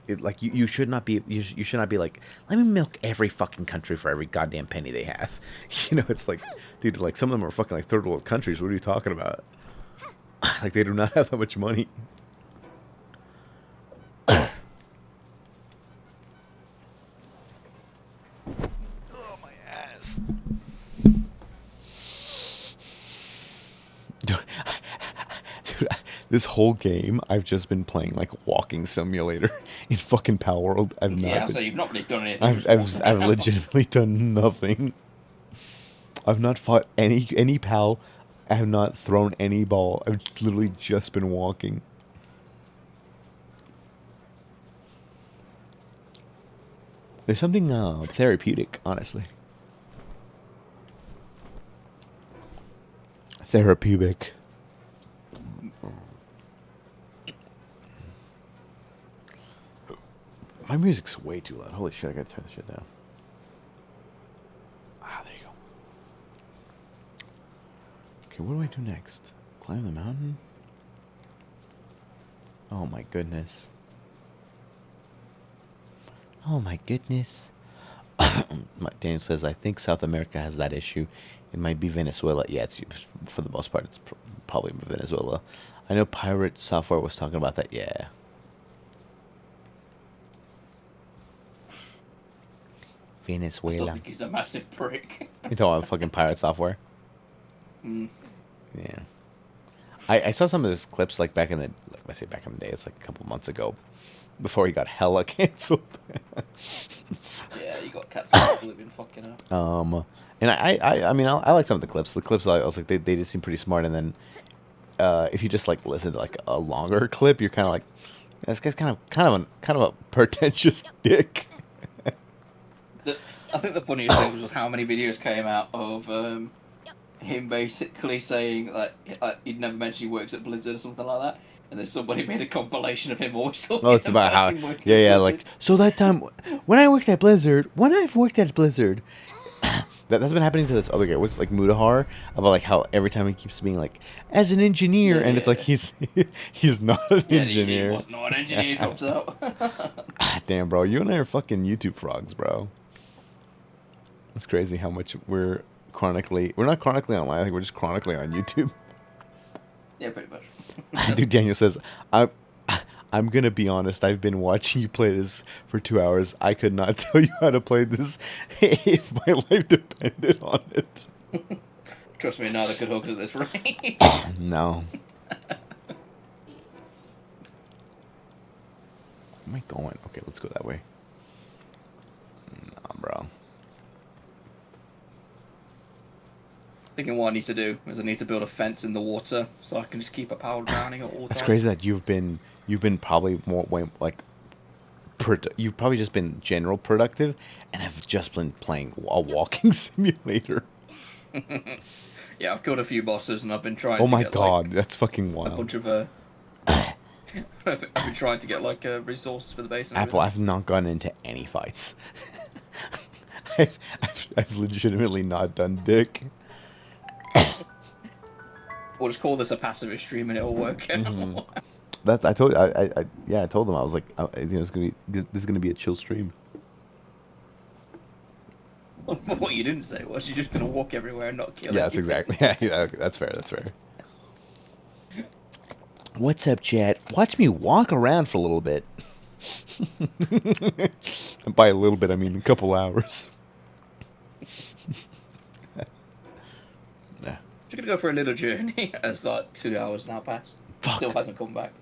You should not be like, let me milk every fucking country for every goddamn penny they have. You know, it's like, dude, like some of them are fucking like third world countries. What are you talking about? Like they do not have that much money. Oh, my ass. Dude, this whole game, I've just been playing like walking simulator in fucking Pal World. So you've not really done anything. I've legitimately done nothing. I've not fought any pal. I have not thrown any ball. I've literally just been walking. There's something therapeutic, honestly. Therapeutic. My music's way too loud. Holy shit, I gotta turn this shit down. Ah, there you go. Okay, what do I do next? Climb the mountain? Oh my goodness. Oh my goodness. Daniel says, I think South America has that issue. It might be Venezuela. Yeah, it's, for the most part, it's probably Venezuela. I know Pirate Software was talking about that. Yeah. Venezuela. I still think he's a massive prick. You talking about fucking Pirate Software? Mm. Yeah. I saw some of his clips like back in the day. It's like a couple months ago, before he got hella canceled. Yeah, he got canceled for living fucking out. And I mean I like some of the clips. The clips I was like they just seem pretty smart. And then if you just like listen to like a longer clip, you're kind of like, yeah, this guy's kind of a pretentious dick. I think the funniest thing was how many videos came out of him basically saying like he'd never mentioned he works at Blizzard or something like that, and then somebody made a compilation of him always talking. Oh, it's about how like, so that time when I've worked at Blizzard, that's been happening to this other guy. What's like Mudahar, about like how every time he keeps being like, as an engineer, and it's like he's not an engineer. He was not an engineer. Comes out. Damn, bro, you and I are fucking YouTube frogs, bro. It's crazy how much we're not chronically online. I think we're just chronically on YouTube. Yeah, pretty much. Dude, Daniel says, I'm gonna be honest, I've been watching you play this for 2 hours. I could not tell you how to play this if my life depended on it. Trust me, neither could Hugs at this rate. No. Where am I going? Okay, let's go that way. Nah, bro. Thinking what I need to do is I need to build a fence in the water so I can just keep a power drowning at all times. It's crazy that you've been probably more like you've probably just been general productive, and I've just been playing a walking simulator. Yeah, I've killed a few bosses and I've been trying. Oh to my get, god, like, that's fucking wild. A bunch of I've been trying to get like resources for the base. And Apple, I've not gone into any fights. I've legitimately not done dick. We'll just call this a pacifist stream and it'll work. Mm-hmm. I told them I was like, this is gonna be a chill stream. What you didn't say was you're just gonna walk everywhere and not kill. Yeah, that's exactly. Yeah, okay, that's fair. That's fair. What's up, chat? Watch me walk around for a little bit. And by a little bit, I mean a couple hours. You're gonna go for a little journey as like 2 hours now passed. Fuck. Still hasn't come back.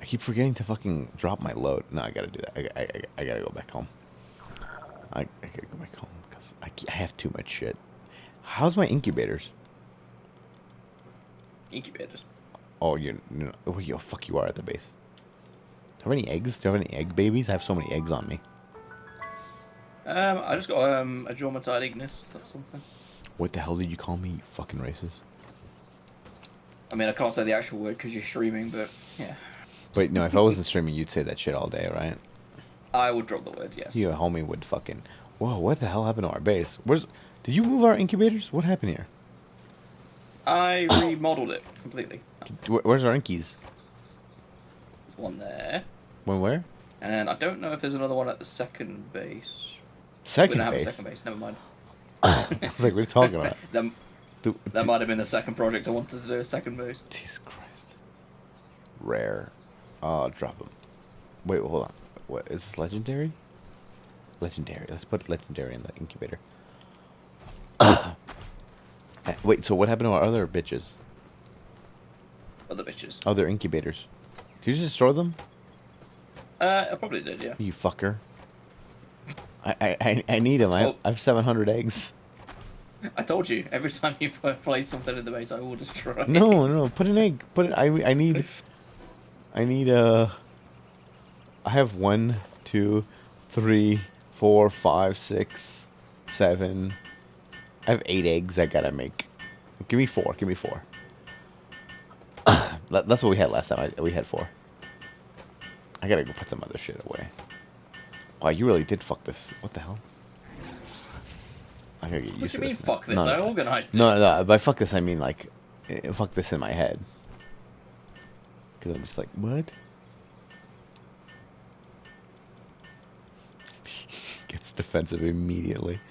I keep forgetting to fucking drop my load. No, I gotta do that. I gotta go back home. I gotta go back home because I have too much shit. How's my incubators? Incubators. Oh, fuck you are at the base. Do you have any eggs? Do you have any egg babies? I have so many eggs on me. I just got a Jormatide Ignis. That's something. What the hell did you call me, you fucking racist? I mean, I can't say the actual word because you're streaming, but yeah. Wait, no, if I wasn't streaming, you'd say that shit all day, right? I would drop the word, yes. You homie would fucking. Whoa, what the hell happened to our base? Did you move our incubators? What happened here? I remodeled it completely. Where's our inkies? There's one there. When where? And I don't know if there's another one at the second base. Second we don't base. have a second base, never mind. I was like, what are you talking about? That might have been the second project I wanted to do, a second base. Jesus Christ. Rare. I'll drop them. Wait, hold on. What is this legendary? Legendary. Let's put legendary in the incubator. Wait, so what happened to our other bitches? Other bitches. Other incubators? Did you just destroy them? I probably did, yeah. You fucker. I need them. I have 700 eggs. I told you, every time you place something in the base, I will destroy. No, put an egg. Put it. I need. I have 1, 2, 3, 4, 5, 6, 7. I have 8 eggs I gotta make. Give me 4. Give me 4. That's what we had last time. We had 4. I gotta go put some other shit away. Wow, you really did fuck this. What the hell? I gotta get used What to do you mean, this. fuck this? I organized it. No, by fuck this I mean like, fuck this in my head. Because I'm just like, what? Gets defensive immediately.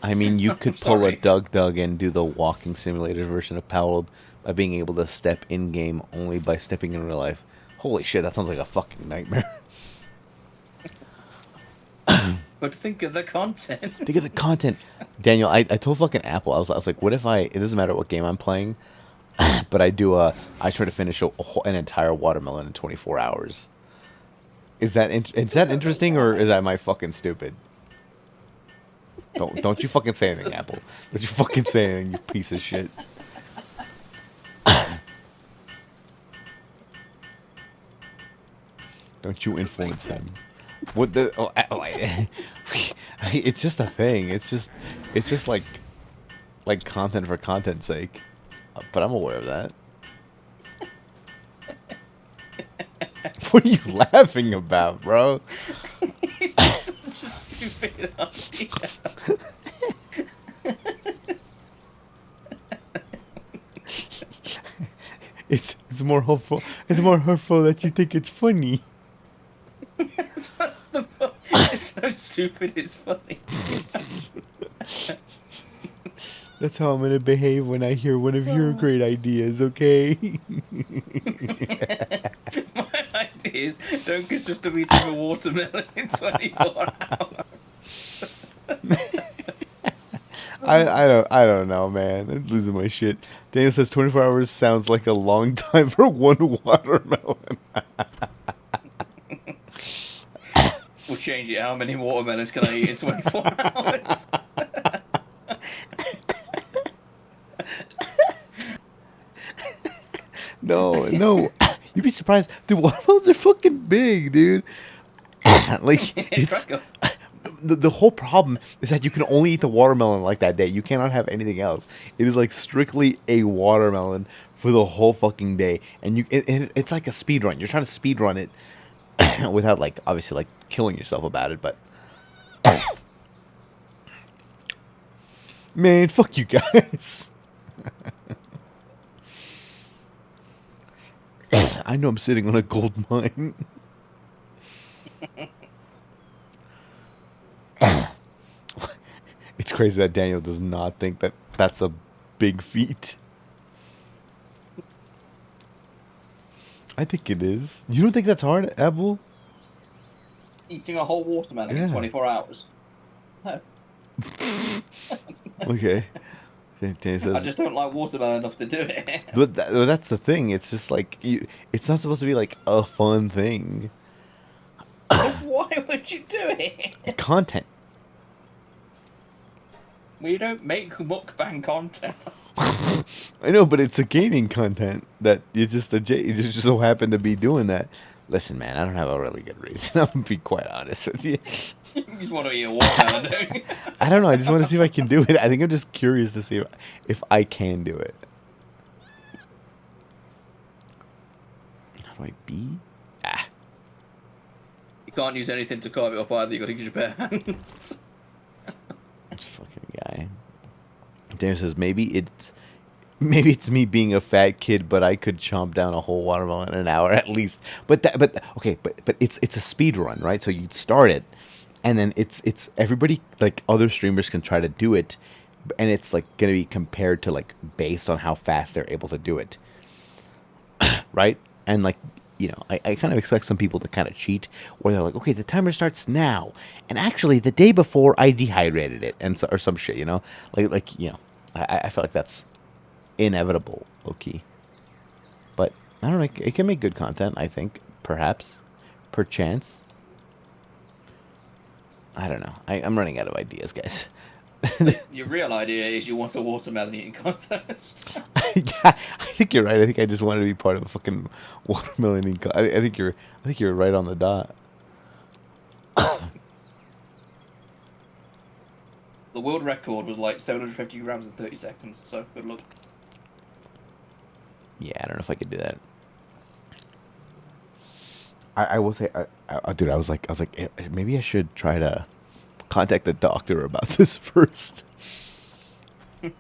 I mean, you could pull a sorry. Doug and do the walking simulator version of Powell by being able to step in-game only by stepping in real life. Holy shit, that sounds like a fucking nightmare. But think of the content. Think of the content. Daniel, I told fucking Apple, I was like, what if it doesn't matter what game I'm playing, but I try to finish an entire watermelon in 24 hours. Is that interesting, or is that my fucking stupid? Don't you fucking say anything, Apple. Don't you fucking say anything, you piece of shit. Don't you influence him. What the? It's just a thing. It's just like content for content's sake. But I'm aware of that. What are you laughing about, bro? It's just such a stupid idea. It's more hopeful. It's more hurtful that you think it's funny. It's so stupid, it's funny. That's how I'm gonna behave when I hear one of your great ideas, okay? My idea is don't consist of eating a watermelon in 24 hours. I don't know, man. I'm losing my shit. Daniel says 24 hours sounds like a long time for one watermelon. We'll change it. How many watermelons can I eat in 24 hours? No. You'd be surprised. Dude, watermelons are fucking big, dude. Like, it's... The whole problem is that you can only eat the watermelon like that day. You cannot have anything else. It is like strictly a watermelon for the whole fucking day. And it's like a speed run. You're trying to speed run it without, like, obviously, like, killing yourself about it, but... Man, fuck you guys. I know I'm sitting on a gold mine. It's crazy that Daniel does not think that that's a big feat. I think it is. You don't think that's hard, Abel? Eating a whole watermelon in 24 hours. No. Okay. Daniel says, I just don't like watermelon enough to do it. But that's the thing. It's just like it's not supposed to be like a fun thing. Why would you do it? Content. We don't make mukbang content. I know, but it's a gaming content that you just so happen to be doing that. Listen, man, I don't have a really good reason. I'm gonna be quite honest with you. You just want to eat a watermelon, don't you? I don't know. I just want to see if I can do it. I think I'm just curious to see if I can do it. How do I be? Ah. You can't use anything to carve it up either. You got to use your bare hands. This fucking guy. Daniel says maybe it's me being a fat kid, but I could chomp down a whole watermelon in an hour at least. But it's a speed run, right? So you start it, and then it's everybody, like other streamers can try to do it, and it's like gonna be compared to like based on how fast they're able to do it, right? And like, you know, I kind of expect some people to kind of cheat, where they're like, okay, the timer starts now, and actually the day before I dehydrated it, and so, or some shit, you know, like you know, I feel like that's inevitable, low key. But I don't know, it can make good content, I think, perhaps, perchance. I don't know. I'm running out of ideas, guys. Your real idea is you want a watermelon eating contest. Yeah, I think you're right. I think I just wanted to be part of a fucking watermelon eating I think you're right on the dot. The world record was like 750 grams in 30 seconds, so good luck. Yeah, I don't know if I could do that. I will say, dude, I was like, maybe I should try to contact the doctor about this first. Not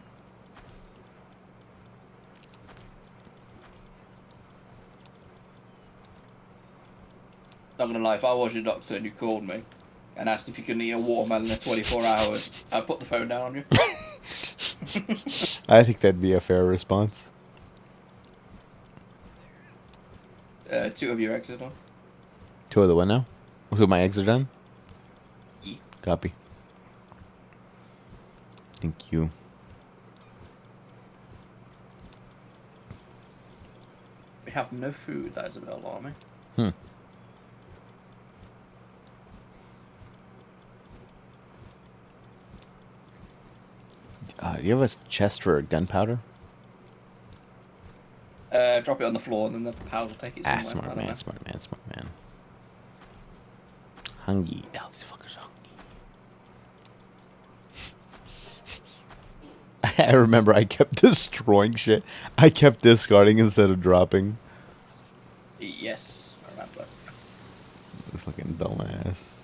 gonna lie, if I was your doctor and you called me and asked if you could eat a watermelon in 24 hours, I'd put the phone down on you. I think that'd be a fair response. 2 of your eggs are done. 2 of the what now? 2 of my eggs are done? Yeah. Copy. Thank you. We have no food, that is a bit alarming. Hmm. Do you have a chest for gunpowder? Drop it on the floor and then the powder will take it somewhere. Smart I don't man, know. smart man, smart man. Hungry. Oh, these fuckers are hungry. I remember I kept destroying shit. I kept discarding instead of dropping. Yes, I remember. Fucking dumbass.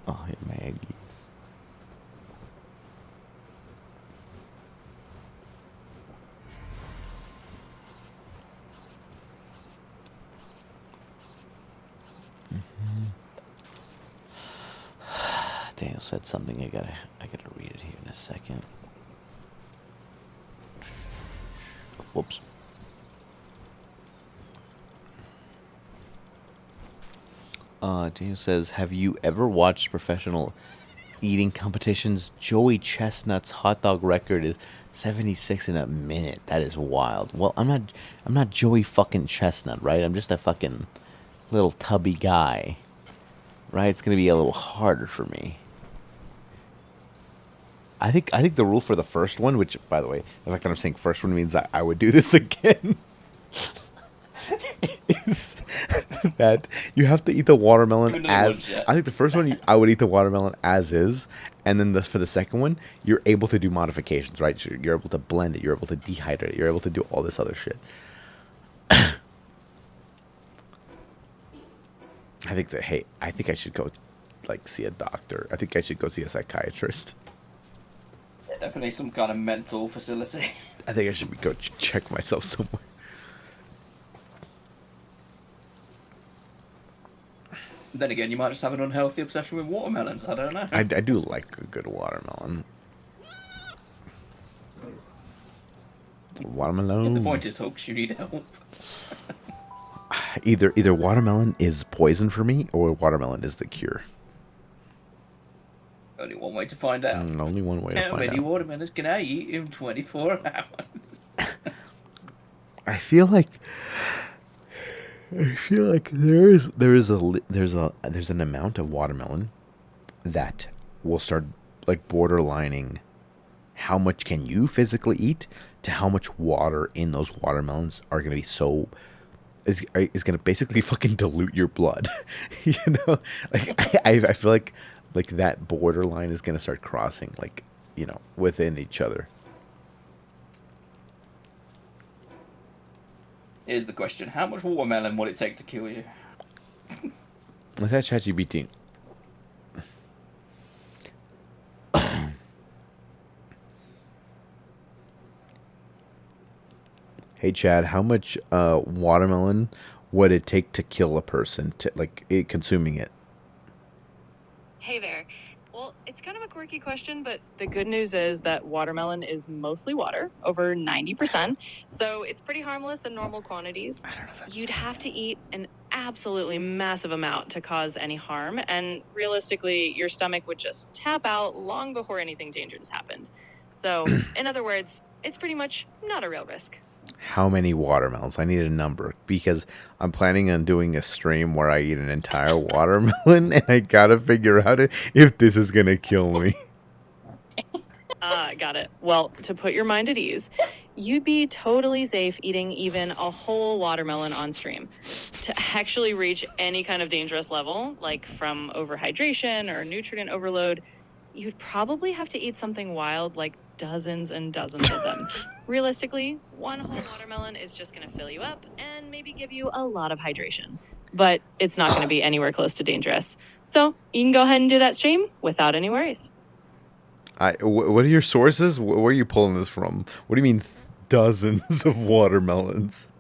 Oh, hit my eggies. Daniel said something. I gotta read it here in a second. Whoops. Daniel says, have you ever watched professional eating competitions? Joey Chestnut's hot dog record is 76 in a minute. That is wild. Well, I'm not Joey fucking Chestnut, right? I'm just a fucking little tubby guy, right? It's gonna be a little harder for me. I think the rule for the first one, which, by the way, the fact that I'm saying first one means that I would do this again, is that you have to eat the watermelon as... I think the first one, I would eat the watermelon as is, and then for the second one, you're able to do modifications, right? So you're able to blend it, you're able to dehydrate it, you're able to do all this other shit. I think I should go, like, see a doctor. I think I should go see a psychiatrist. Definitely some kind of mental facility. I think I should go check myself somewhere. Then again, you might just have an unhealthy obsession with watermelons. I don't know. I do like a good watermelon. Watermelon. The point is, Hooks, you need help. Either watermelon is poison for me, or watermelon is the cure. Only one way to find out. Only one way to How find many out. watermelons can I eat in 24 hours? I feel like there's an amount of watermelon that will start like borderlining how much can you physically eat to how much water in those watermelons are gonna be so is gonna basically fucking dilute your blood. You know, like I feel like that borderline is gonna start crossing, like, you know, within each other. Here's the question: how much watermelon would it take to kill you? Let's ask ChatGPT. Hey Chad, how much watermelon would it take to kill a person? To like it, consuming it. Hey there. Well, it's kind of a quirky question, but the good news is that watermelon is mostly water, over 90%. So it's pretty harmless in normal quantities. You'd have to eat an absolutely massive amount to cause any harm. And realistically, your stomach would just tap out long before anything dangerous happened. So, in other words, it's pretty much not a real risk. How many watermelons? I need a number because I'm planning on doing a stream where I eat an entire watermelon, and I gotta figure out if this is gonna kill me. Got it. Well, to put your mind at ease, you'd be totally safe eating even a whole watermelon on stream. To actually reach any kind of dangerous level, like from overhydration or nutrient overload, you'd probably have to eat something wild like dozens and dozens of them. Realistically, one whole watermelon is just going to fill you up and maybe give you a lot of hydration. But it's not going to be anywhere close to dangerous. So you can go ahead and do that stream without any worries. What are your sources? Where are you pulling this from? What do you mean dozens of watermelons?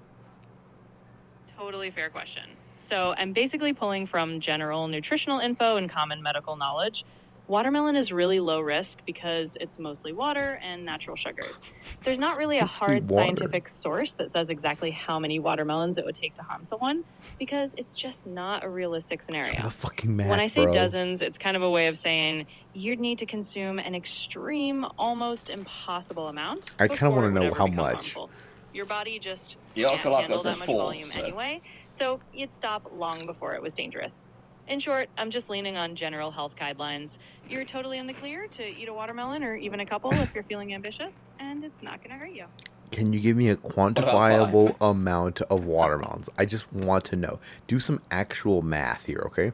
Totally fair question. So I'm basically pulling from general nutritional info and common medical knowledge. Watermelon is really low risk because it's mostly water and natural sugars. There's not really a hard scientific source that says exactly how many watermelons it would take to harm someone because it's just not a realistic scenario. The fucking math, when I say bro. dozens, it's kind of a way of saying you'd need to consume an extreme, almost impossible amount. I kind of want to know how become much. harmful. Your body just Yeah, can't Galapagos handle that has much 4, volume so. anyway, so you'd stop long before it was dangerous. In short, I'm just leaning on general health guidelines. You're totally in the clear to eat a watermelon or even a couple if you're feeling ambitious, and it's not going to hurt you. Can you give me a quantifiable amount of watermelons? I just want to know. Do some actual math here, okay?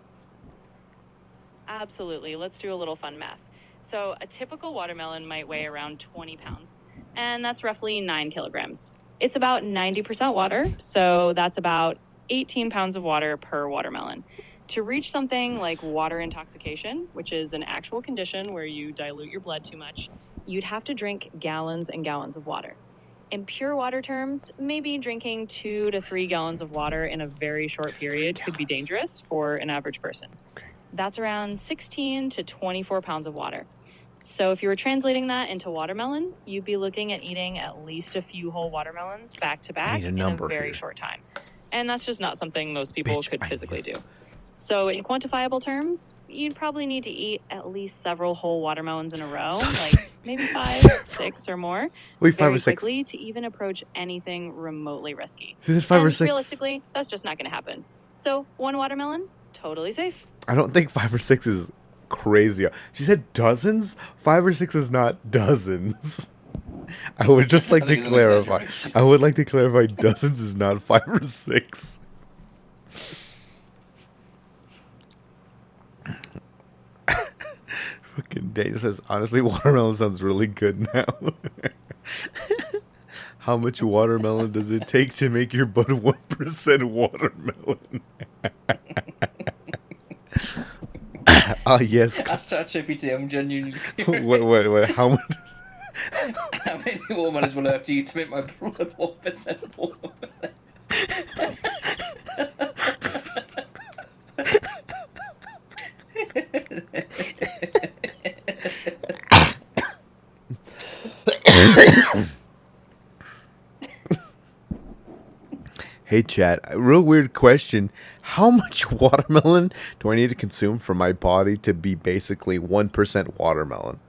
Absolutely. Let's do a little fun math. So a typical watermelon might weigh around 20 pounds, and that's roughly 9 kilograms. It's about 90% water, so that's about 18 pounds of water per watermelon. To reach something like water intoxication, which is an actual condition where you dilute your blood too much, you'd have to drink gallons and gallons of water. In pure water terms, maybe drinking 2 to 3 gallons of water in a very short period could be dangerous for an average person. That's around 16 to 24 pounds of water. So if you were translating that into watermelon, you'd be looking at eating at least a few whole watermelons back to back in a very short time. And that's just not something most people could physically do. So in quantifiable terms, you'd probably need to eat at least several whole watermelons in a row, like maybe 5, 6 or more, Wait, 5 very or 6 quickly to even approach anything remotely risky. Is it 5 or 6? Realistically, that's just not going to happen. So one watermelon, totally safe. I don't think 5 or 6 is crazy. She said dozens? 5 or 6 is not dozens. I would just like to clarify. I would like to clarify dozens is not 5 or 6. Fucking Dave says, honestly, watermelon sounds really good now. How much watermelon does it take to make your butt 1% watermelon? Yes. Ask ChatGPT, I'm genuinely curious. Wait, how much? How many watermelons will I have to eat to make my blood 1% watermelon? Hey chat, a real weird question. How much watermelon do I need to consume for my body to be basically 1% watermelon?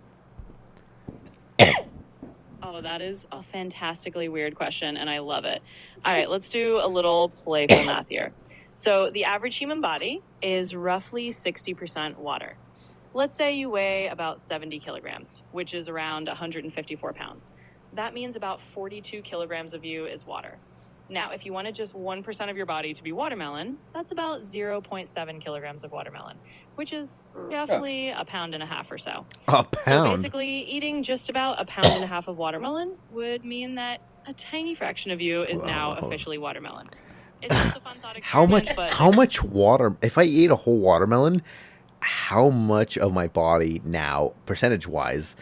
Oh, that is a fantastically weird question, and I love it. All right, let's do a little playful math here. So the average human body is roughly 60% water. Let's say you weigh about 70 kilograms, which is around 154 pounds. That means about 42 kilograms of you is water. Now, if you wanted just 1% of your body to be watermelon, that's about 0.7 kilograms of watermelon, which is roughly a pound and a half or so. A So pound. basically, eating just about a pound and a half of watermelon would mean that a tiny fraction of you is now Whoa. officially watermelon. It's just a fun thought How much? experiment, but How much water? If I ate a whole watermelon, how much of my body now, percentage-wise,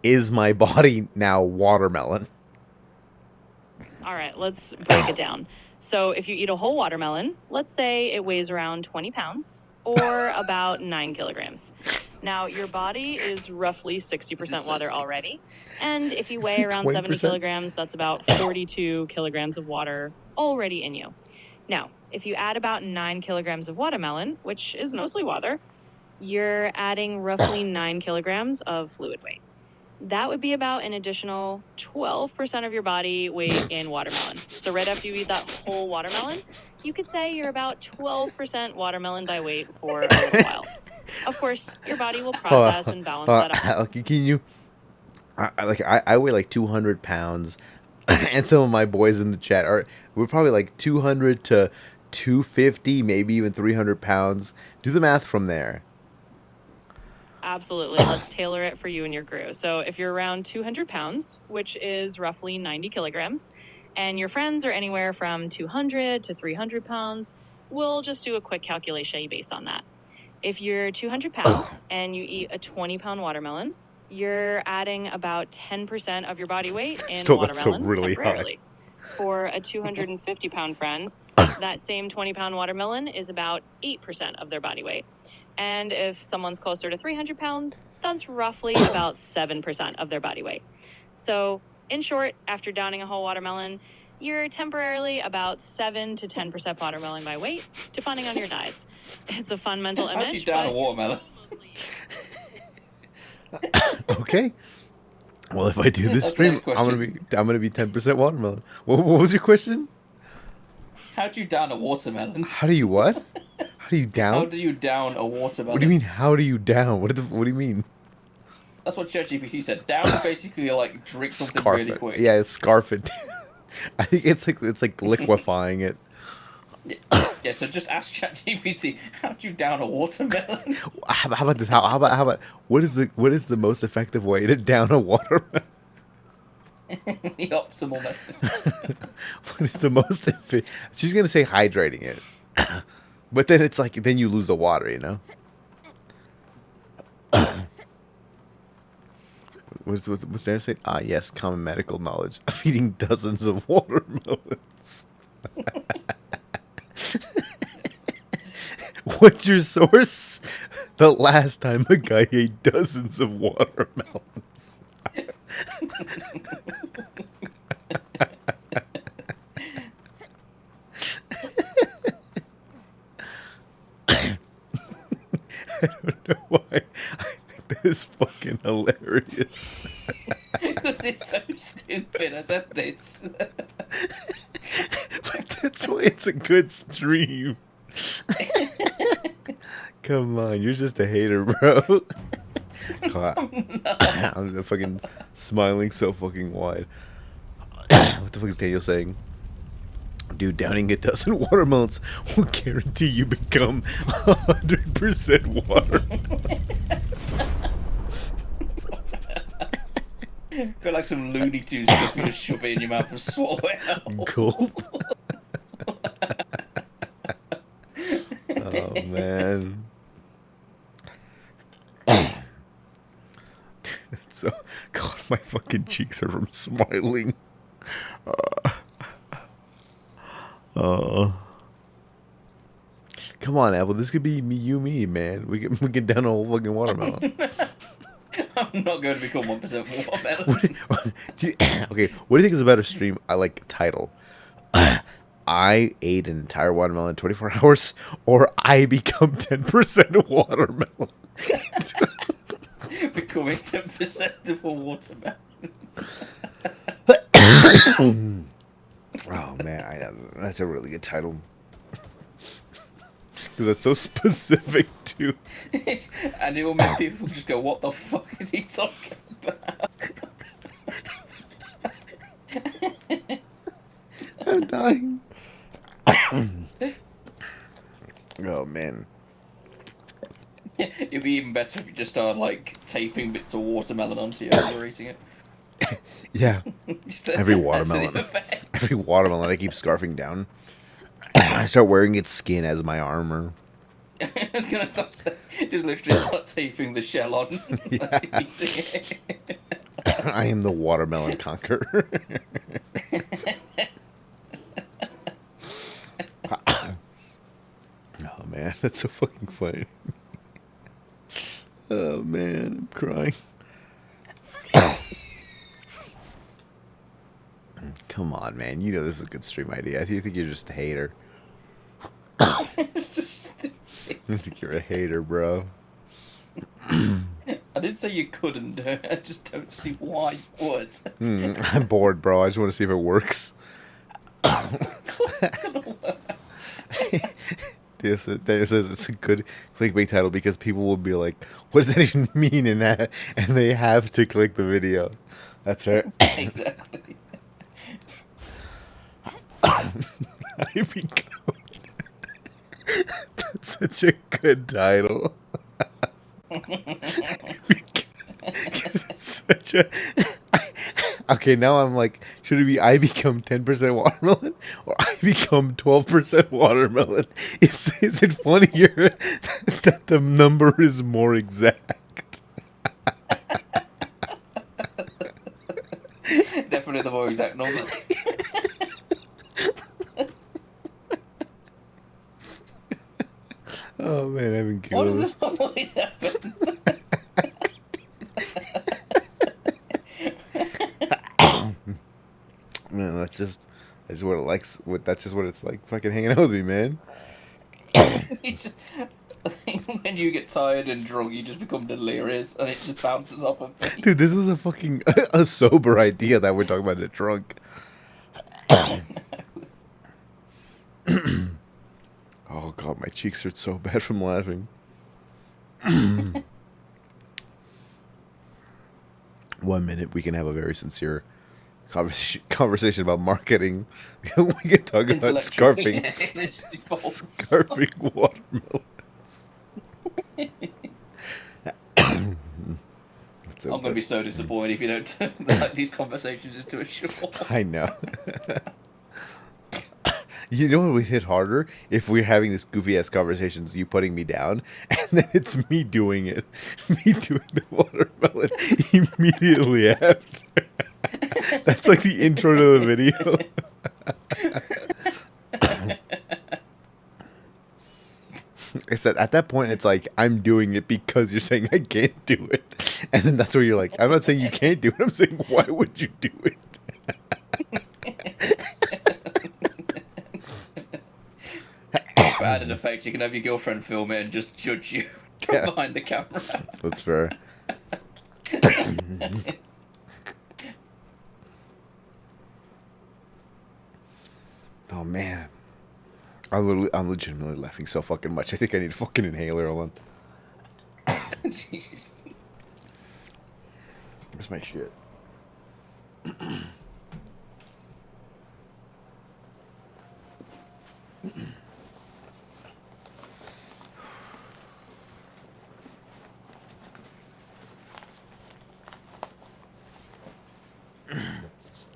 is my body now watermelon? all right, let's break it down. So if you eat a whole watermelon, let's say it weighs around 20 pounds or about 9 kilograms. Now, your body is roughly 60% water already. And if you weigh around 70 20%? kilograms, that's about 42 kilograms of water already in you. Now, if you add about 9 kilograms of watermelon, which is mostly water, you're adding roughly 9 kilograms of fluid weight. That would be about an additional 12% of your body weight in watermelon. So right after you eat that whole watermelon, you could say you're about 12% watermelon by weight for a little while. Of course, your body will process and balance that out. Can you? I weigh like 200 pounds, and some of my boys in the chat we're probably like 200 to 250, maybe even 300 pounds. Do the math from there. Absolutely. Let's tailor it for you and your crew. So if you're around 200 pounds, which is roughly 90 kilograms, and your friends are anywhere from 200 to 300 pounds, we'll just do a quick calculation based on that. If you're 200 pounds and you eat a 20-pound watermelon, you're adding about 10% of your body weight in Still, that's watermelon really high. temporarily. For a 250-pound friend, that same 20-pound watermelon is about 8% of their body weight. And if someone's closer to 300 pounds, that's roughly about 7% of their body weight. So, in short, after downing a whole watermelon, you're temporarily about 7 to 10% watermelon by weight, depending on your size. It's a fun mental image. How'd you down a but watermelon? Okay. Well, if I do this That's the stream, next I'm gonna be 10% watermelon. What was your question? How'd you down a watermelon? How do you what? How do you down? How do you down a watermelon? What do you mean? How do you down? What do you mean? That's what ChatGPT said. Down is basically like drink something Scarf really it. quick. Yeah, scarf it. I think it's like liquefying it. Yeah, so just ask ChatGPT, how'd you down a watermelon? How about this? How about what is the most effective way to down a watermelon? The optimal method. What is the most efficient? She's gonna say hydrating it, but then it's like then you lose the water, you know. What's there to say? Ah, yes, common medical knowledge of eating dozens of watermelons. What's your source? The last time a guy ate dozens of watermelons. I don't know why. I think that is fucking hilarious. It's so stupid. I said this. But that's why it's a good stream. Come on, you're just a hater, bro. I'm fucking smiling so fucking wide. What the fuck is Daniel saying? Dude, downing a dozen watermelons will guarantee you become 100% water. Got like some Looney Tunes stuff you just shove it in your mouth and swallow it out. Gulp. Oh, man. So, God, my fucking cheeks are from smiling. Come on, Apple. This could be me, man. We can down a whole fucking watermelon. I'm not going to become 1% watermelon. Okay, what do you think is a better stream? I like title. I ate an entire watermelon in 24 hours, or I become 10% watermelon. Becoming 10% of a watermelon. Oh man, I know that's a really good title. Because that's so specific too. And it will make people just go, what the fuck is he talking about? dying. Oh man. It'd be even better if you just started like taping bits of watermelon onto you as you're eating it. Yeah. Just to Every add to the watermelon. effect. Every watermelon I keep scarfing down. I start wearing its skin as my armor. I was gonna start just literally start taping the shell on. Yeah. Eating it. I am the watermelon conqueror. Oh man, that's so fucking funny. Oh man, I'm crying. Come on, man. You know this is a good stream idea. I think you're just a hater. It's just. I think you're a hater, bro. I didn't say you couldn't do it. I just don't see why you would. I'm bored, bro. I just want to see if it works. This says it's a good clickbait title because people will be like, "What does that even mean?" And they have to click the video. That's fair. Exactly. I become. That's such a good title. It's such a. Okay, now I'm like, should it be I become 10% watermelon or I become 12% watermelon? Is it funnier that the number is more exact? Definitely the more exact number. Oh man, I've been Why killing does this always happen? Man, that's just what it likes. That's just what it's like. Fucking hanging out with me, man. It's just, I think when you get tired and drunk, you just become delirious, and it just bounces off of me. Dude, this was a fucking a sober idea that we're talking about in the trunk. Oh god, my cheeks hurt so bad from laughing. 1 minute, we can have a very sincere conversation about marketing. We can talk about Intellectual, scarfing, yeah, it just evolves. scarfing watermelons. So I'm going to be so disappointed if you don't turn like these conversations into a short. I know. You know what would hit harder? If we're having this goofy ass conversations, you putting me down, and then it's me doing it. Me doing the watermelon immediately after. That's like the intro to the video. It's that at that point it's like I'm doing it because you're saying I can't do it. And then that's where you're like, I'm not saying you can't do it, I'm saying why would you do it? For added effect, you can have your girlfriend film it and just judge you from Yeah. behind the camera. That's fair. Oh man. I'm legitimately laughing so fucking much. I think I need a fucking inhaler. Hold on. Jeez. Where's my shit?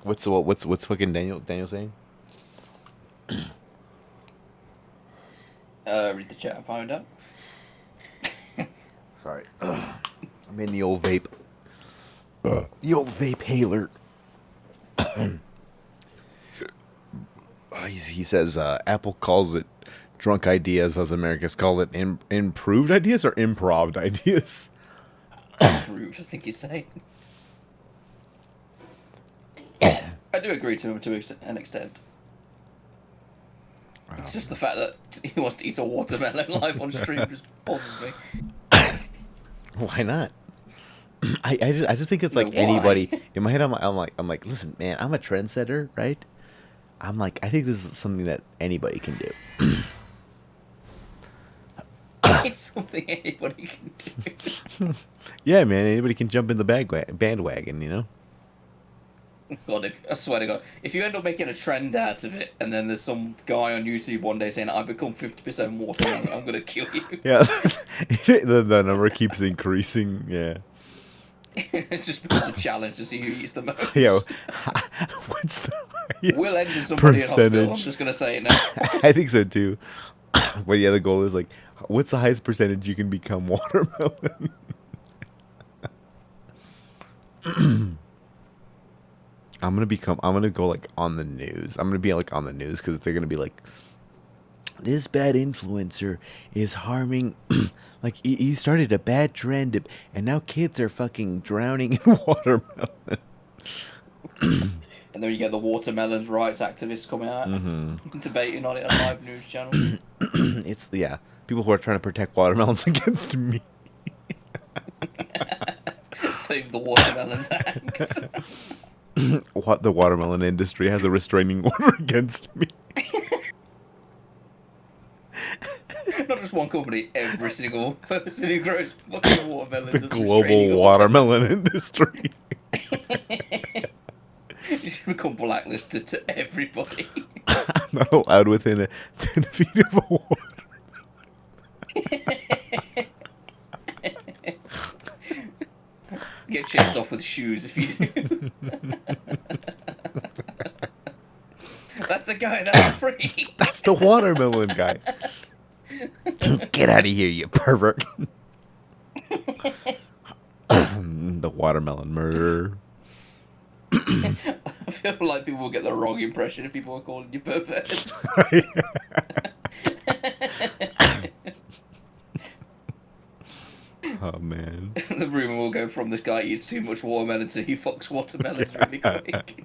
What's fucking Daniel saying? Read the chat and find out. Sorry. I'm in the old vape. The old vape hailer. He says Apple calls it drunk ideas, as Americans call it improved ideas or improved ideas. Improved, I think he's saying. I do agree to him to an extent. It's just the fact that he wants to eat a watermelon live on stream just bothers me. Why not? I just think it's No, like why? anybody in my head. I'm like, listen, man, I'm a trendsetter, right? I'm like, I think this is something that anybody can do. It's something anybody can do. Yeah, man, anybody can jump in the bandwagon, you know. God, I swear to God, if you end up making a trend out of it, and then there's some guy on YouTube one day saying, "I become 50% watermelon," I'm gonna kill you. Yeah, the number keeps increasing. Yeah. It's just becomes a challenge to see who eats the most. Yo, what's the highest We'll end with somebody in hospital. I'm percentage? just gonna say it now. I think so too. But yeah, the goal is like, what's the highest percentage you can become watermelon? I'm gonna go like on the news. I'm gonna be like on the news because they're gonna be like, this bad influencer is harming, like he started a bad trend, and now kids are fucking drowning in watermelon. And then you get the watermelons rights activists coming out, debating on it on live news channels. It's people who are trying to protect watermelons against me. Save the watermelons act. What the watermelon industry has a restraining order against me. Not just one company, every single person who grows fucking watermelons. The has global restraining watermelon industry. order. You should become blacklisted to everybody. I'm not allowed within 10 feet of a water. Get chased off with shoes if you do. That's the guy that's free. That's the watermelon guy. Get out of here, you pervert. The watermelon murderer. I feel like people will get the wrong impression if people are calling you perverts. Oh, man. The rumor will go from this guy eats too much watermelon to he fucks watermelons really quick.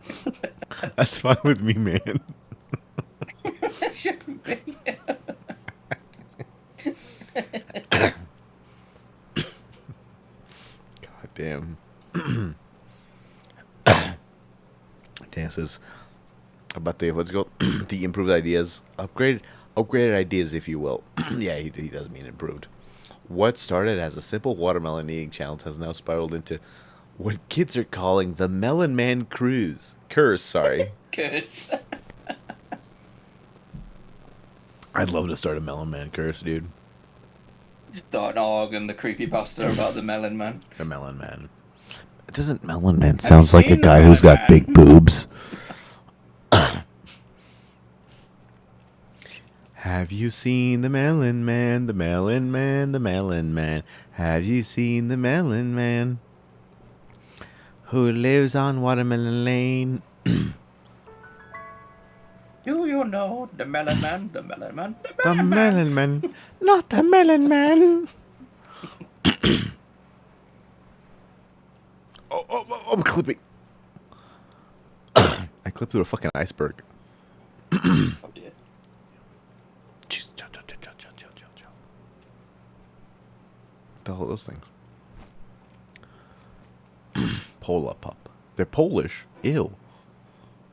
That's fine with me, man. Shouldn't be. God damn. Damn, this is about the, what's it called? The improved ideas. Upgraded ideas, if you will. Yeah, he does mean improved. What started as a simple watermelon eating challenge has now spiraled into what kids are calling the Melon Man Cruise. Curse, sorry. Curse. I'd love to start a Melon Man curse, dude. Dark Nog and the creepypasta about the melon man. The Melon Man. Doesn't Melon Man sounds like a seen the guy who's Melon got Man? big boobs? Have you seen the Melon Man? The Melon Man, the Melon Man. Have you seen the Melon Man? Who lives on Watermelon Lane? Do you know the melon man? The melon man? The Melon Man, not the Melon Man. I'm clipping. I clipped through a fucking iceberg. Oh dear. Jeez, chill. What the hell are those things? Pola pup. They're Polish. Ew.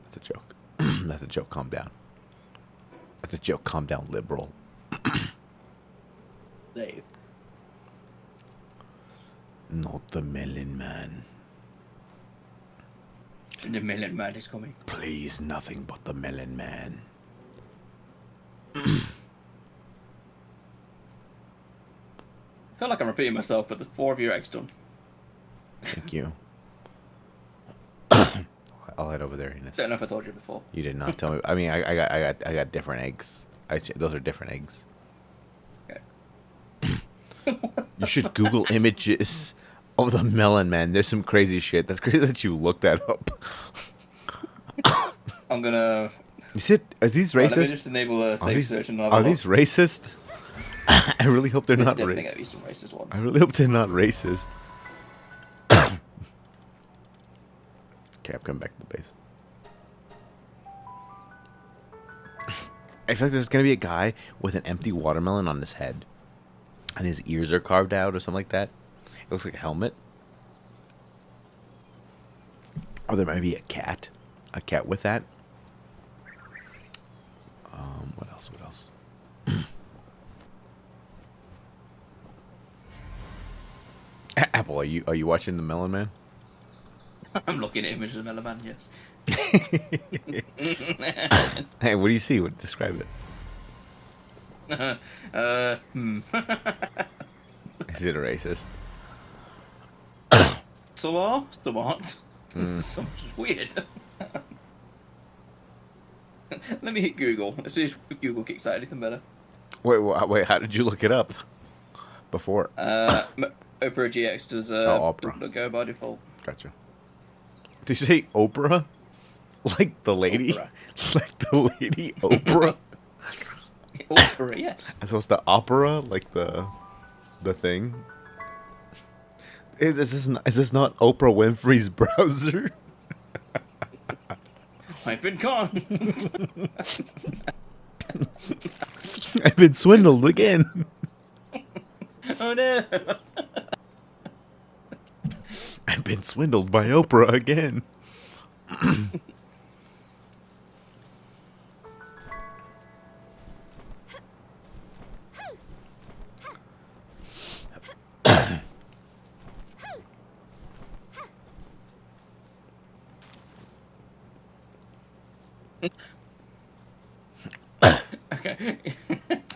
That's a joke. That's a joke. Calm down. That's a joke. Calm down, liberal. Dave. Not the Melon Man. The melon man is coming. Please, nothing but the Melon Man. I feel like I'm repeating myself, but the 4 of your eggs done. Thank you. I'll head over there, Enos. Don't know if I told you before. You did not tell me. I mean, I got different eggs. Those are different eggs. Okay. You should Google images of the Melon Man. There's some crazy shit. That's crazy that you looked that up. I'm gonna. Are these Let me racist? just enable a Are safe these, search and have a are look. these racist? I really hope they're There's not definitely racist. gonna be some racist ones. I really hope they're not racist. Okay, I'm coming back to the base. I feel like there's gonna be a guy with an empty watermelon on his head, and his ears are carved out or something like that. It looks like a helmet. Or there might be a cat with that. What else? Apple, are you watching the Melon Man? I'm looking at images of Mellow Man, yes. Hey, what do you see? What describe it? Is it a racist? Some are, some aren't. Mm. Some just weird. Let me hit Google. Let's see if Google kicks out anything better. Wait. How did you look it up? Before. Opera GX does Opera. go by default. Gotcha. Did you say Oprah? Like the lady? Oprah. Like the lady Oprah? Opera, yes. As opposed to opera, like the thing. Is this not Oprah Winfrey's browser? I've been conned. I've been swindled again. Oh no. I've been swindled by Oprah again. Okay.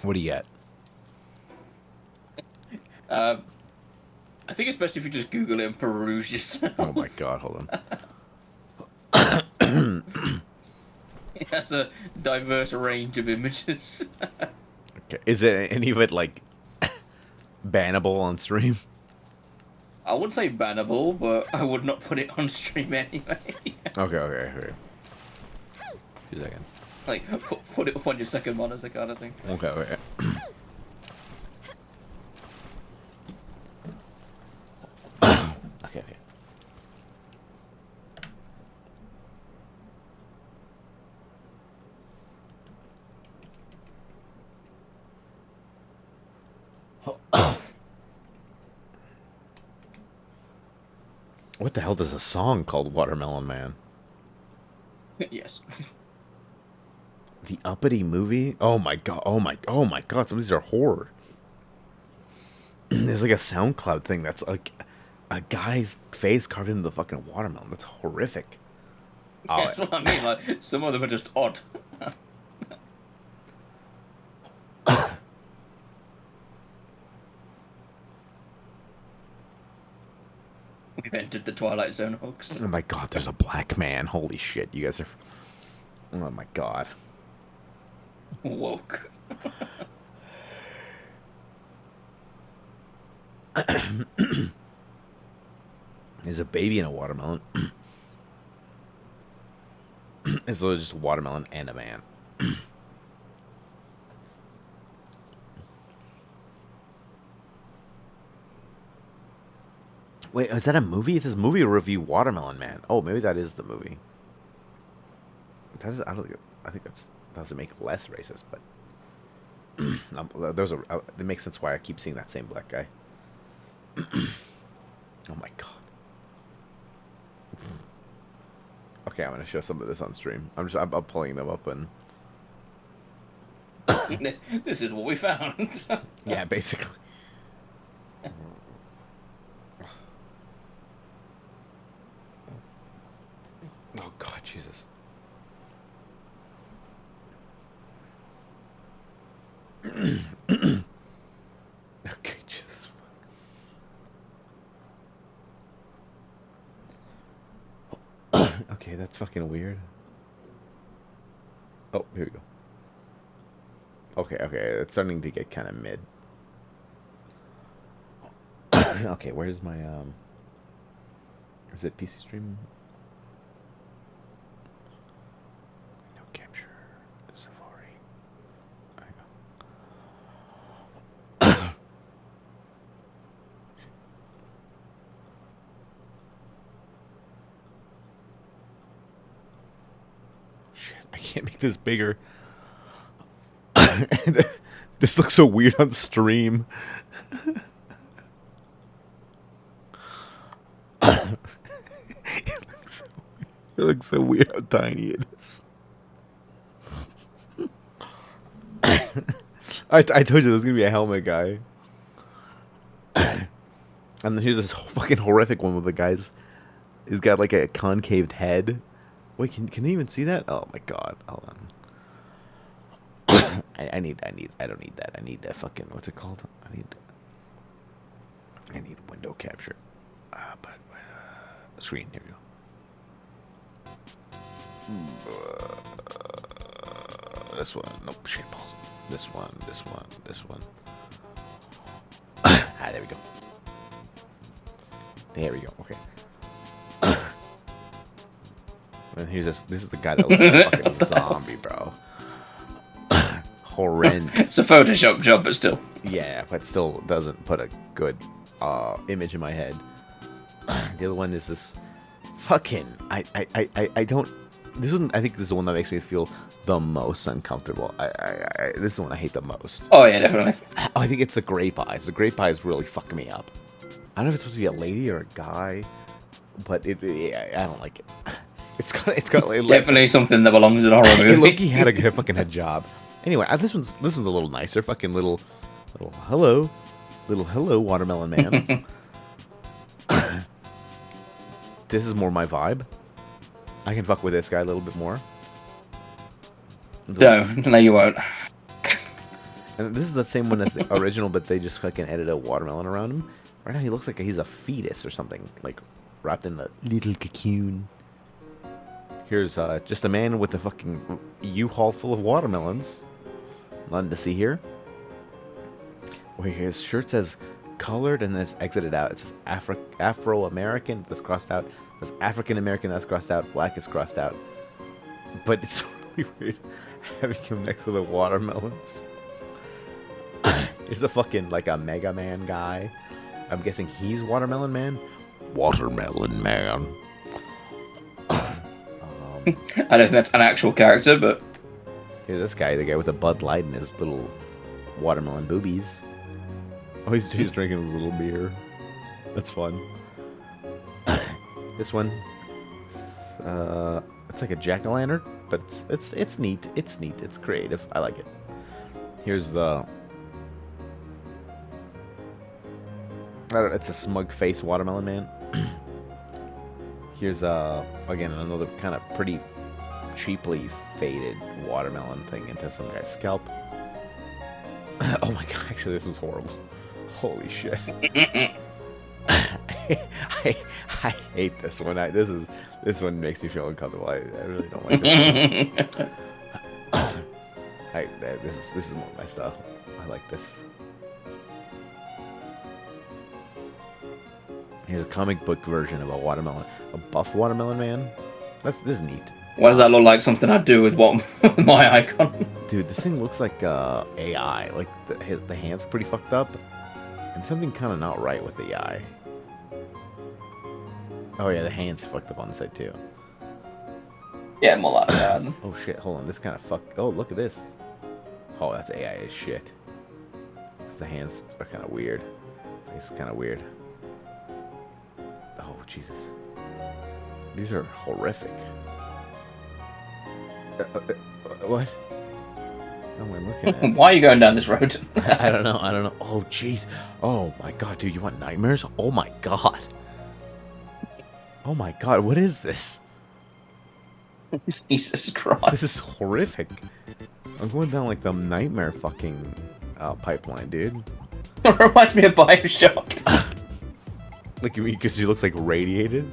What do you get? I think it's best if you just Google it and peruse yourself. Oh my god, hold on. It has a diverse range of images. Okay. Is it any of it like bannable on stream? I wouldn't say bannable, but I would not put it on stream anyway. Okay. 2 seconds. Like, put it up on your second monitor kind of thing. Okay. Okay. What the hell does a song called Watermelon Man? Yes. The Uppity movie? Oh my god! Oh my god! Some of these are horror. There's like a SoundCloud thing that's like a guy's face carved into the fucking watermelon. That's horrific. That's what I mean. Like, some of them are just odd. We've entered the Twilight Zone, folks. Oh my god! There's a black man. Holy shit! You guys are. Oh my god. Woke. There's a baby in a watermelon. It's literally just a watermelon and a man. Wait, is that a movie? It says movie review Watermelon Man. Oh, maybe that is the movie. That is, I think that doesn't make it less racist, but it makes sense why I keep seeing that same black guy. Oh my god. Okay, I'm gonna show some of this on stream. I'm pulling them up and This is what we found. yeah, basically. Oh god, Jesus. Okay, Jesus. Okay, that's fucking weird. Oh, here we go. Okay, it's starting to get kind of mid. Okay, where's my is it PC stream? No capture. Safari. There you go. Shit, I can't make this bigger. This looks so weird on stream. It looks so weird how tiny it is. I told you there's gonna be a helmet guy. And then here's this fucking horrific one with the guy's He's got like a concaved head. Wait, can you even see that? Oh my god. Hold on. I don't need that. I need that fucking, what's it called? I need window capture. Screen, here we go. This one, nope, shit balls. This one. There we go. There we go, okay. And here's this is the guy that looks like a fucking zombie, bro. Horrendous. It's a Photoshop job, but still. Yeah, but still doesn't put a good image in my head. The other one is this fucking I don't. This one, I think this is the one that makes me feel the most uncomfortable. This is the one I hate the most. Oh yeah, definitely. I think it's the grape eyes. The grape eyes really fucking me up. I don't know if it's supposed to be a lady or a guy, but I don't like it. It's got like, Definitely something that belongs in a horror movie. Loki had a fucking head job. Anyway, this one's a little nicer. Fucking little hello watermelon man. This is more my vibe. I can fuck with this guy a little bit more. No, you won't. And this is the same one as the original, but they just fucking edited a watermelon around him. Right now he looks like he's a fetus or something, like wrapped in a little cocoon. Here's just a man with a fucking U-Haul full of watermelons. Nothing to see here. Wait, his shirt says colored and then it's exited out. It says Afro-American, that's crossed out. It says African-American, that's crossed out. Black is crossed out. But it's really weird having him next to the watermelons. Here's a fucking, like, a Mega Man guy. I'm guessing he's Watermelon Man. Watermelon Man. I don't think that's an actual character, but Here's this guy, the guy with the Bud Light and his little watermelon boobies. Oh, he's drinking his little beer. That's fun. This one, it's like a jack-o'-lantern, but it's neat. It's neat. It's creative. I like it. Here's the. It's a smug face watermelon man. Here's again another kind of pretty cheaply faded watermelon thing into some guy's scalp. Oh my god! Actually, this was horrible. Holy shit! I hate this one. This one makes me feel uncomfortable. I really don't like this. This is more my style. I like this. Here's a comic book version of a watermelon, a buff watermelon man. This is neat. why does that look like something I'd do with what my icon? Dude, this thing looks like AI. Like the hand's pretty fucked up, and something kind of not right with the eye. Oh yeah, the hand's fucked up on the side too. Yeah, more like that. Oh shit, hold on, this kind of fucked. Oh, look at this. Oh, that's AI as shit. The hands are kind of weird. Face is kind of weird. Oh Jesus, these are horrific. What? What am I looking at? Why are you going down this road? I don't know. Oh jeez. Oh my god, dude, you want nightmares? Oh my god. Oh my god, what is this? Jesus Christ. This is horrific. I'm going down like the nightmare fucking pipeline, dude. It reminds me of Bioshock. Like, because she looks like radiated.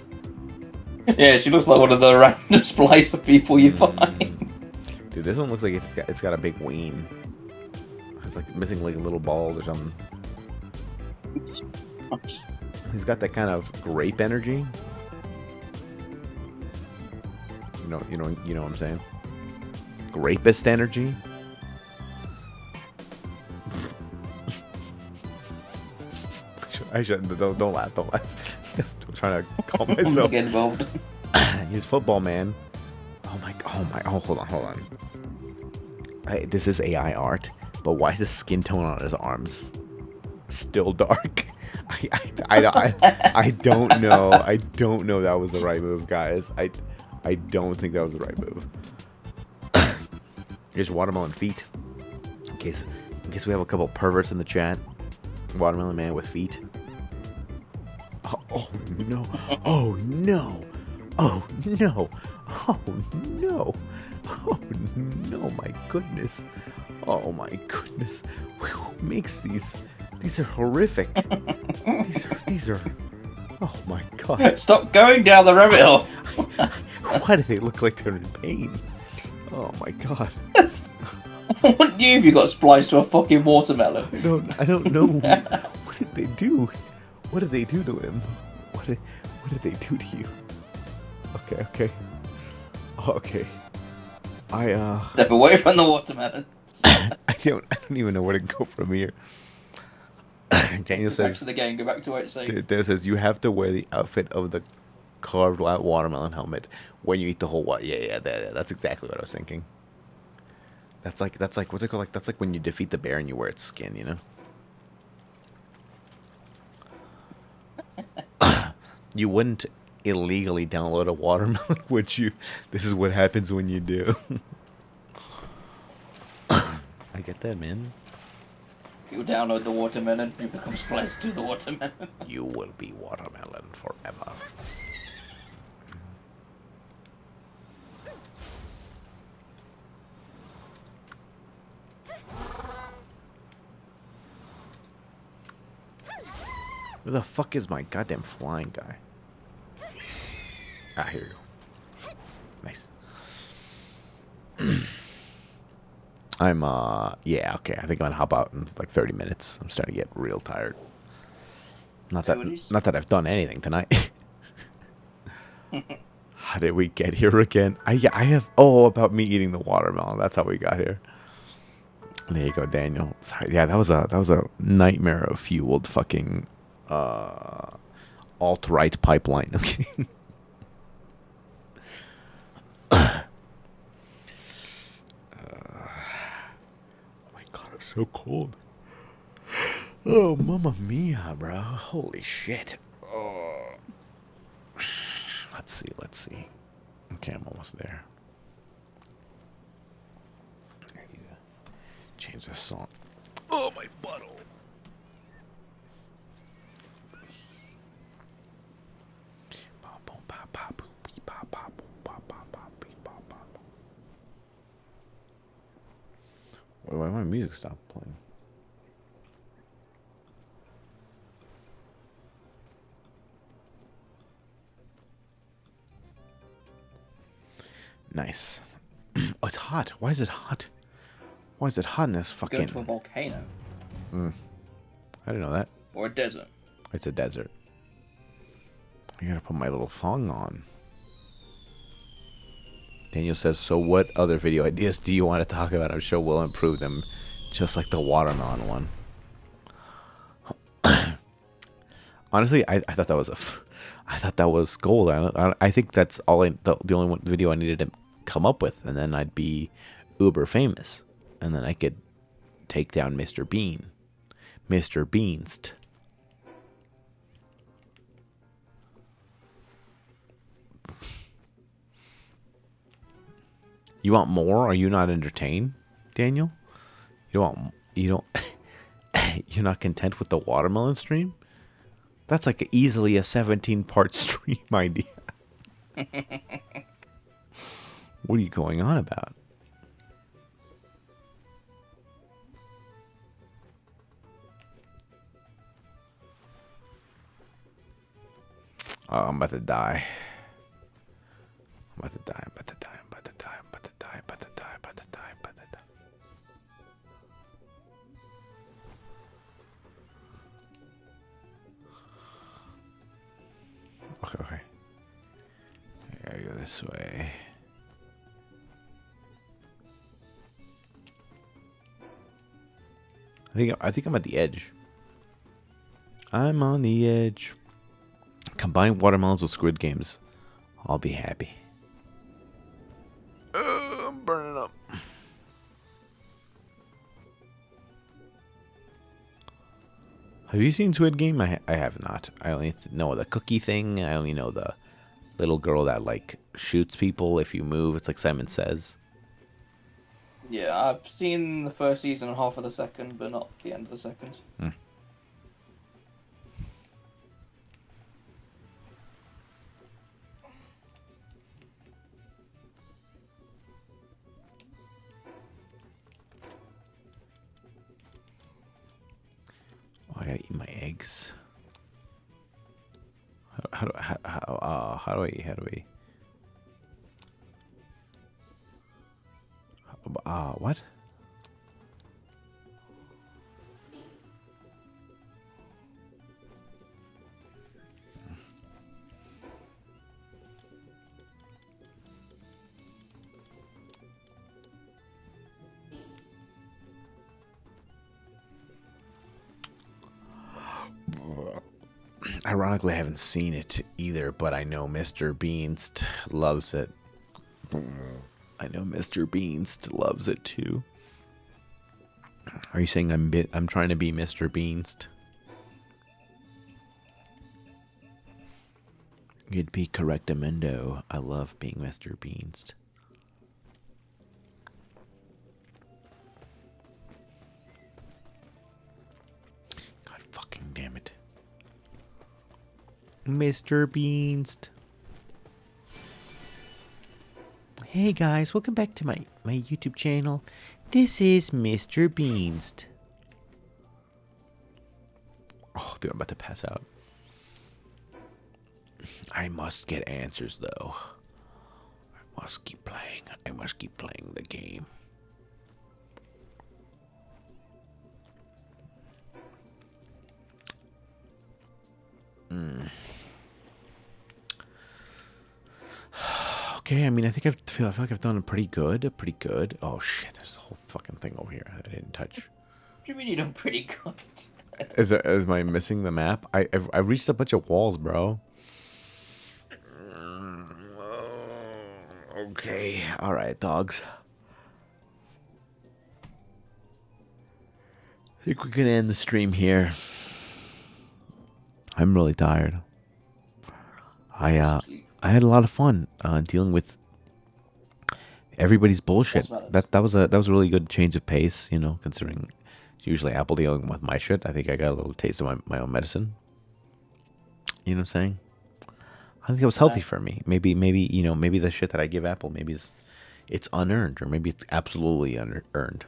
Yeah, she looks like one of the random splice of people you find. Dude, this one looks like it's got a big ween. It's like missing like little balls or something. He's got that kind of grape energy. You know what I'm saying? Grapist energy. I shouldn't. Don't laugh. Don't laugh. I'm trying to calm myself. Get involved. He's football man. Oh, hold on. This is AI art, but why is the skin tone on his arms still dark? I don't know. I don't know that was the right move, guys. I don't think that was the right move. Here's watermelon feet. In case we have a couple perverts in the chat. Watermelon man with feet. Oh no! Oh no! Oh no! Oh no! Oh no! My goodness! Oh my goodness! Who makes these? These are horrific. These are. Oh my god! Stop going down the rabbit hole. Why do they look like they're in pain? Oh my god! Wouldn't you if you got spliced to a fucking watermelon? I don't know. What did they do? What did they do to him? What did they do to you? Okay. Okay. Step away from the watermelon. I don't even know where to go from here. Daniel Back says to the game. Go back to where it's safe. Daniel says you have to wear the outfit of the carved watermelon helmet when you eat the whole Yeah, that's exactly what I was thinking. That's like what's it called? Like that's like when you defeat the bear and you wear its skin, you know? You wouldn't illegally download a watermelon, would you? This is what happens when you do. I get that, man. You download the watermelon, you become spliced to the watermelon. You will be watermelon forever. Where the fuck is my goddamn flying guy? Ah, here you go. Nice. Yeah, okay. I think I'm gonna hop out in like 30 minutes. I'm starting to get real tired. Not that I've done anything tonight. How did we get here again? I have. Oh, about me eating the watermelon. That's how we got here. There you go, Daniel. Sorry. Yeah, that was a nightmare of fueled fucking alt-right pipeline. Okay. Oh my god, I'm so cold. Oh, mamma mia, bro. Holy shit. Oh. Let's see. Okay, I'm almost there. I need to change this song. Oh, my butthole. Why my music stopped playing? Nice. Oh, it's hot. Why is it hot? Why is it hot in this Go fucking... to a volcano. I didn't know that. Or a desert. It's a desert. I gotta put my little thong on. Daniel says, so what other video ideas do you want to talk about? I'm sure we'll improve them, just like the watermelon one. Honestly, I thought that was I thought that was gold. I think that's all the only video I needed to come up with, and then I'd be uber famous, and then I could take down Mr. Bean, Mr. Beanst. You want more? Are you not entertained, Daniel? You're not content with the watermelon stream? That's like easily a 17-part stream idea. What are you going on about? Oh, I'm about to die. I'm about to die. Okay. I gotta go this way. I think I'm at the edge. I'm on the edge. Combine watermelons with Squid Games. I'll be happy. I'm burning up. Have you seen Squid Game? I have not. I only know the cookie thing. I only know the little girl that like shoots people if you move. It's like Simon Says. Yeah, I've seen the first season and half of the second, but not the end of the second. eggs. How do we? What? Ironically, I haven't seen it either, but I know Mr. Beast loves it. I know Mr. Beast loves it too. Are you saying I'm trying to be Mr. Beast? You'd be correct, Amendo. I love being Mr. Beast. God fucking damn it. Mr. Beast. Hey guys, welcome back to my YouTube channel. This is Mr. Beast. Oh, dude, I'm about to pass out. I must get answers though. I must keep playing. I must keep playing the game. Okay, I mean, I feel like I've done pretty good. Oh shit, there's a whole fucking thing over here that I didn't touch. What do you mean you done pretty good? Am I missing the map? I've reached a bunch of walls, bro. Okay, all right, dogs. I think we can end the stream here. I'm really tired. I had a lot of fun dealing with everybody's bullshit. That was a really good change of pace, you know, considering it's usually Apple dealing with my shit. I think I got a little taste of my own medicine. You know what I'm saying? I think it was healthy for me. Maybe you know, maybe the shit that I give Apple, maybe it's unearned, or maybe it's absolutely unearned.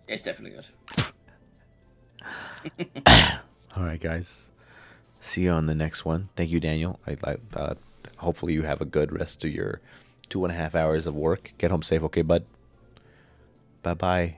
It's definitely good. All right, guys. See you on the next one. Thank you, Daniel. Hopefully you have a good rest of your 2.5 hours of work. Get home safe, okay, bud? Bye-bye.